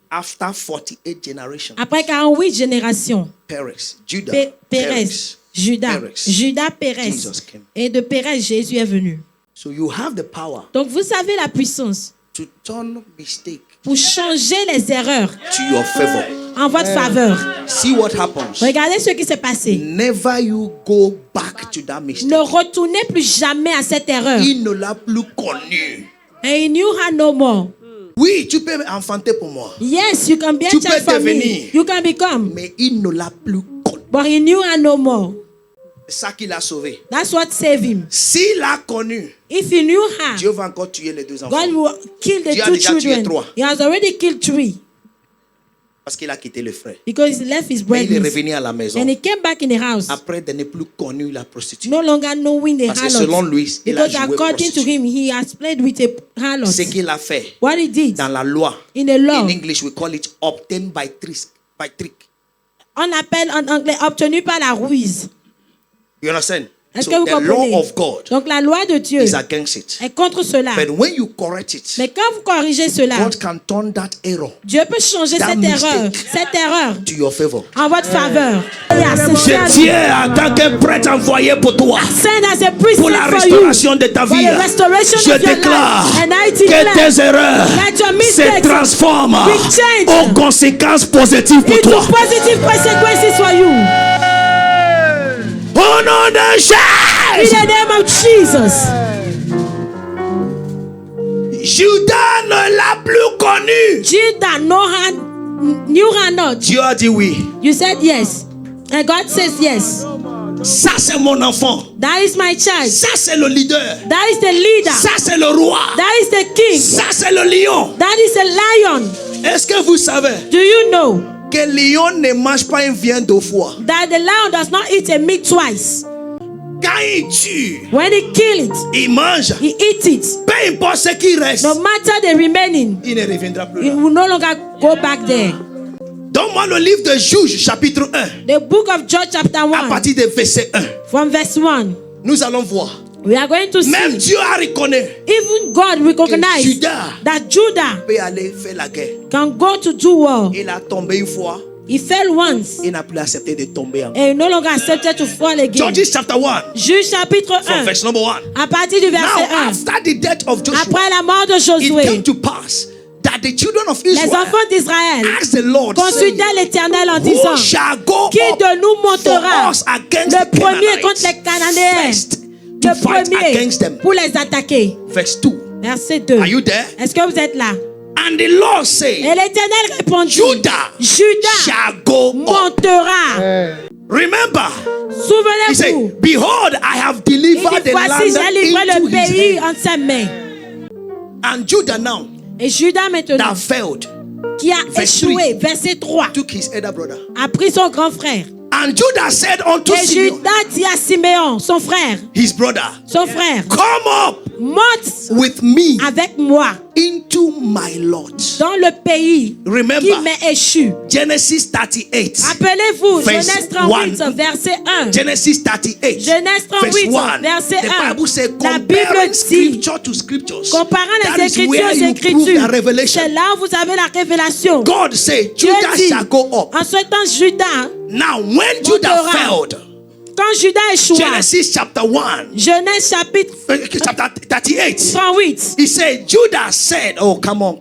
After 48 generations. Après 48 générations, Pherex, Judah, Pérez, Judas, Pérez. Judas, Pérez. Jesus came. Et de Pérez, Jésus est venu. So you have the power Donc vous avez la puissance to turn mistake pour changer les erreurs to your favor. en votre faveur. See what happens. Regardez ce qui s'est passé. Never you go back to that mistake. Ne retournez plus jamais à cette erreur. Il ne l'a plus connu. And he knew her no more. Oui, tu peux enfanter pour moi, Yes, you can be a Tu child peux for me. devenir. You can become. mais il ne l'a plus connu. But he knew her no more. C'est ça qui l'a sauvé. That's what saved him. S'il l'a connu, If he knew her, Dieu va encore tuer les deux enfants. God will kill the Dieu a two déjà tué children. 3. He has already killed 3 Parce qu'il a quitté le frère. because he left his Mais il est brothers. revenu à la maison. And he came back in the house, Après de ne plus connu la prostituée. no longer knowing the Parce que selon harlot. lui, il a Because joué according to prostituée. him, he has played with a harlot. Ce qu'il a fait What he did dans la loi, in the law, in English we call it obtained by trick. on appelle en anglais obtenu par la ruse. You understand? Est-ce So que vous the comprenez? law of God Donc la loi de Dieu is against it. est contre cela. But when you correct it, Mais quand vous corrigez cela, God can turn that error Dieu peut changer That cette erreur to your favor. en votre faveur. Je tiens en tant que prêtre envoyé pour toi, Send as a priest pour la for you. restauration de ta For vie. the restoration Je of your déclare life. And I que declare tes erreurs that your se mistakes transforment be changed aux conséquences positives pour into toi. positive consequences for you. Au nom de In Jésus, the name of Jesus. Judas ne l'a plus connu. Judah knew her not. Dieu a dit oui. You said yes. And God says yes. Ça c'est mon enfant. That is my child. Ça c'est le leader. That is the leader. Ça c'est le roi. That is the king. Ça c'est le lion. That is the lion. Est-ce que vous savez Do you know que le lion ne mange pas une viande 2 fois? that the lion does not eat a meat twice? Quand il tue, When he kills it, il mange. he eats it. Peu importe ce qui reste, No matter the remaining, il ne reviendra plus he là. will no longer go back there. Donne-moi le livre de Juges, chapitre 1, The book of Judges chapter à 1, partir du verset 1. from verse 1. Nous allons voir. We are going to Même see, Dieu a reconnu even God recognized Judas that Judah peut aller faire la guerre. can go to do war. Il a tombé une fois, He fell once il n'a plus accepté de tomber encore. and he no longer accepted to fall again. Judges chapter 1, Juge chapitre from 1, verse number 1. à partir du Now, verset 1. after the death of Joshua, Après la mort de it came Josué, to pass that the children of les Israel enfants d'Israël asked the Lord, saying, consultaient l'Éternel en who disant, shall go qui up de nous montera for us against le the premier Canaanites? contre les Cananéens, First, to le fight against them. premier pour les attaquer. Verse 2. Verset 2. Are you there? Est-ce que vous êtes là? And the Lord Et said, l'Éternel répondit, Judah Judas shall go up. montera. Remember, he Souvenez-vous, said, behold, I have il delivered dit, the voici, j'ai land livré le into his pays hand. en ses mains. And Judah now, Et Judas maintenant, that failed, qui a Verse échoué, verset 3, took his elder brother. a pris son grand frère. And Judah said unto Et Simeon, Judas dit à Siméon, son frère, his brother, come up monte with me avec moi into my lot. dans le pays qui Remember, m'est échu. Genesis 38. Rappelez-vous, Verse Genèse 38, 1. verset 1. Genesis 38. Genèse 38, verse 1. verset The 1. Bible says, La Bible comparing dit, scripture to scriptures. comparant That les is Écritures where aux you prove the Écritures, revelation. c'est là où vous avez la révélation. God said, Dieu Judah dit, shall go up. en ce temps, Judas, Now, when Judah montera. failed, quand Judas échoua, Genesis chapter 1, Genèse chapitre chapter 38, 38, he said, Judah said, oh, come on.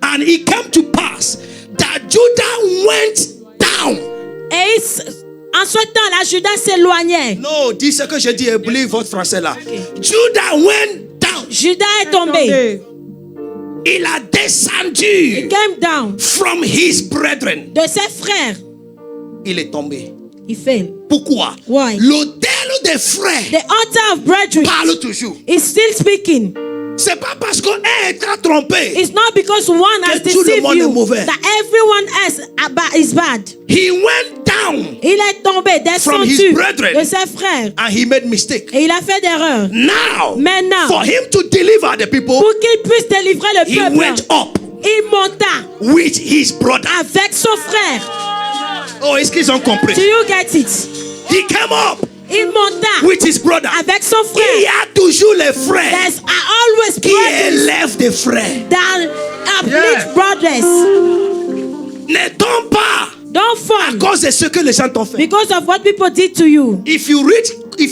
And it came to pass that Judah went down. et en ce temps-là, Judas s'éloignait. No, dis ce que je dis, oubliez votre français là. Judah went down. Judas est tombé. Il a descendu Came down from his brethren. de ses frères. Il est tombé. Il fell. Pourquoi? Why? L'autel des frères The altar of brethren parle toujours. is still speaking. C'est pas parce qu'un t'a trompé. It's not because one has Que tout le deceived monde est you mauvais. that everyone else is bad. He went down Il est tombé, From his descendu brethren. de ses frères. and he made mistake. Et il a fait d'erreur. Now, Maintenant, for him to deliver the people, pour qu'il puisse délivrer le he peuple, went up. Il monta with his brother. avec son frère. Oh, est-ce qu'ils ont compris? Do you get it? He came up Il monta with his brother. avec son Il y frère. a toujours les frères There's always qui brothers élèvent des frères. that uplift brothers. Ne tombe pas Don't à fall cause de ce que les gens t'ont fait. because of what people did to you. If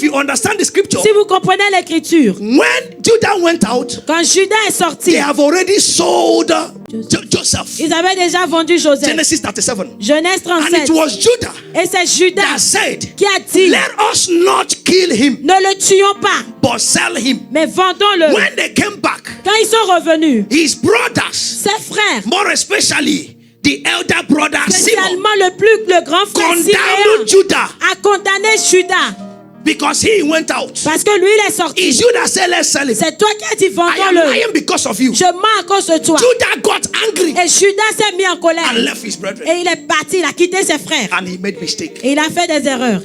you understand the scripture, Si vous comprenez l'écriture, when Judah went out, quand Judas est sorti, they have already sold Joseph. ils avaient déjà vendu Joseph. Genesis 37. Genèse And it 37. was Judah Et c'est that Judas said, qui a dit, let us not kill him, ne le tuons pas, but sell him. mais vendons-le. When they came back, Quand ils sont revenus, his brothers, ses frères, more especially the elder brother Simon, spécialement le grand frère condemned Siméon, Judah a condamné Judas because he went out. parce que lui il est sorti. Is Judah said, let's sell him. C'est toi qui as dit I am vendons-le. lying because of you. Je mens à cause de toi. Judah got angry Et Judas s'est mis en colère. and left his brethren. Et il est parti, il a quitté ses frères. And he made mistake. Et il a fait des erreurs.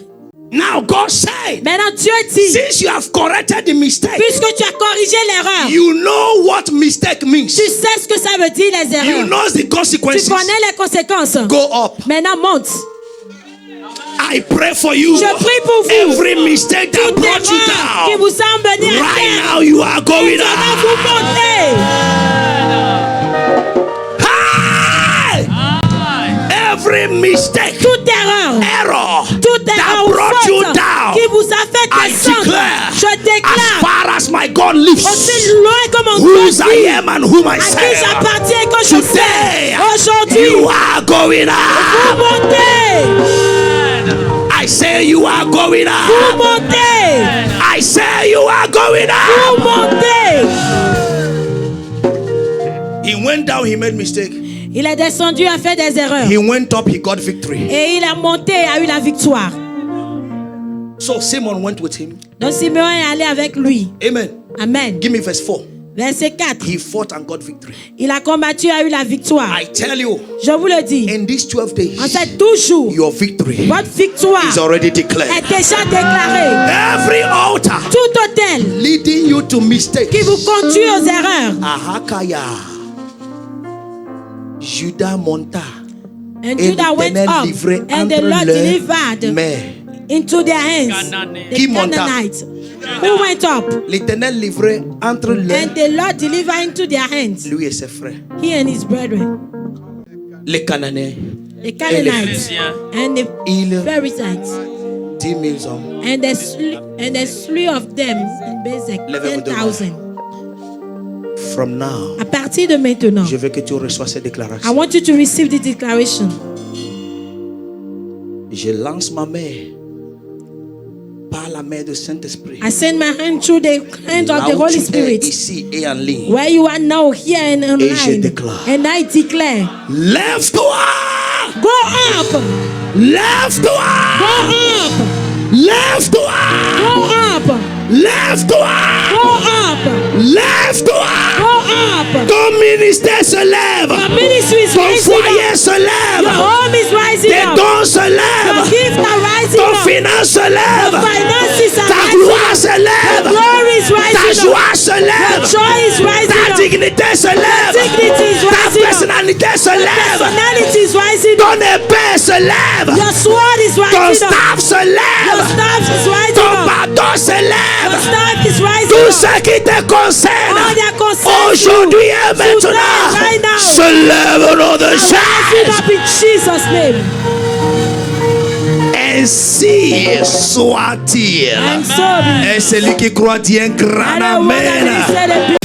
Now God said, Maintenant Dieu dit, since you have corrected the mistake, puisque tu as corrigé l'erreur, you know what mistake means. tu sais ce que ça veut dire les You erreurs. know the Tu consequences. connais les conséquences. Go up. Maintenant monte. I pray for you. Je prie pour vous. Every mistake that Toute brought you erreur qui down, vous a emmené à right terre, now you are going maintenant vous up. montez. Hey! Every mistake, Toute erreur error that ou brought you faute down, qui vous a fait I descendre, declare, je as déclare, far as my God lives, aussi loin que mon whose Dieu I vit, am and whom I à qui serve, j'appartiens et que je today sais, aujourd'hui, you are going vous up. montez, I say you are going vous up. montez, I say you are going vous up. montez. He went down, he made mistake. Il est descendu, a fait des erreurs. He went up, he got victory. Et il a monté, a eu la victoire. So Simon went with him. Donc Simeon est allé avec lui. Amen. Amen. Give me verse 4. Verset 4. He fought and got victory. Il a combattu, a eu la victoire. I tell you, Je vous le dis. in these 12 days, En ces 12 jours, your victory votre victoire is already declared. est déjà déclarée. Every altar Tout hôtel leading you to mistakes. qui vous conduit aux erreurs. Ahakaya. Judas monta. And Et Judah went l'Éternel up, livrait and the entre Lord leurs delivered mains. into their hands Qui the monta? Canaanites. Who went up? L'Éternel livrait entre leurs And the Lord delivered into their hands, lui et ses frères. he and his brethren, Les Cananéens, the Canaanites and the ils, Perizzites. 10 000 hommes. And the slew of them in Bezek, Levez-vous 10,000. From now, À partir de maintenant, je veux que tu reçois ces I déclarations. want you to receive the declaration. Je lance ma main par la main du Saint-Esprit. I send my hand through the hand of Là the où Holy tu es Spirit. ici et en ligne. Where you are now, here and Et je online. déclare. And I declare, Lève-toi! go up, Lève-toi! go up, Lève-toi! go up, Lève-toi! go up, Lève-toi! go up. Ton ministère se lève. Your ministry is Ton rising foyer up. se Your lève. home is rising Tes up. dons se Your lèvent. gifts are rising Ton up. finance se Your lève. finances are Ta rising gloire up. se Your lève. glory is Ta rising up. joie se Your lève. joy is rising Ta up. dignité se lève. Dignity is Ta rising up. personnalité se lève. Personality is rising up. Ton épée se lève. Your sword is Ton rising up. staff se Your lève. staff is rising Ton up. bâton se Your lève. staff is rising Tout up. ce qui te concerne All that concerns aujourd'hui you, et today, maintenant right now, se lève au nom de are rising Jésus. up in Jesus' name. Ainsi soit-il. And so be. Et celui qui croit dit un grand And I want amen. that he said it.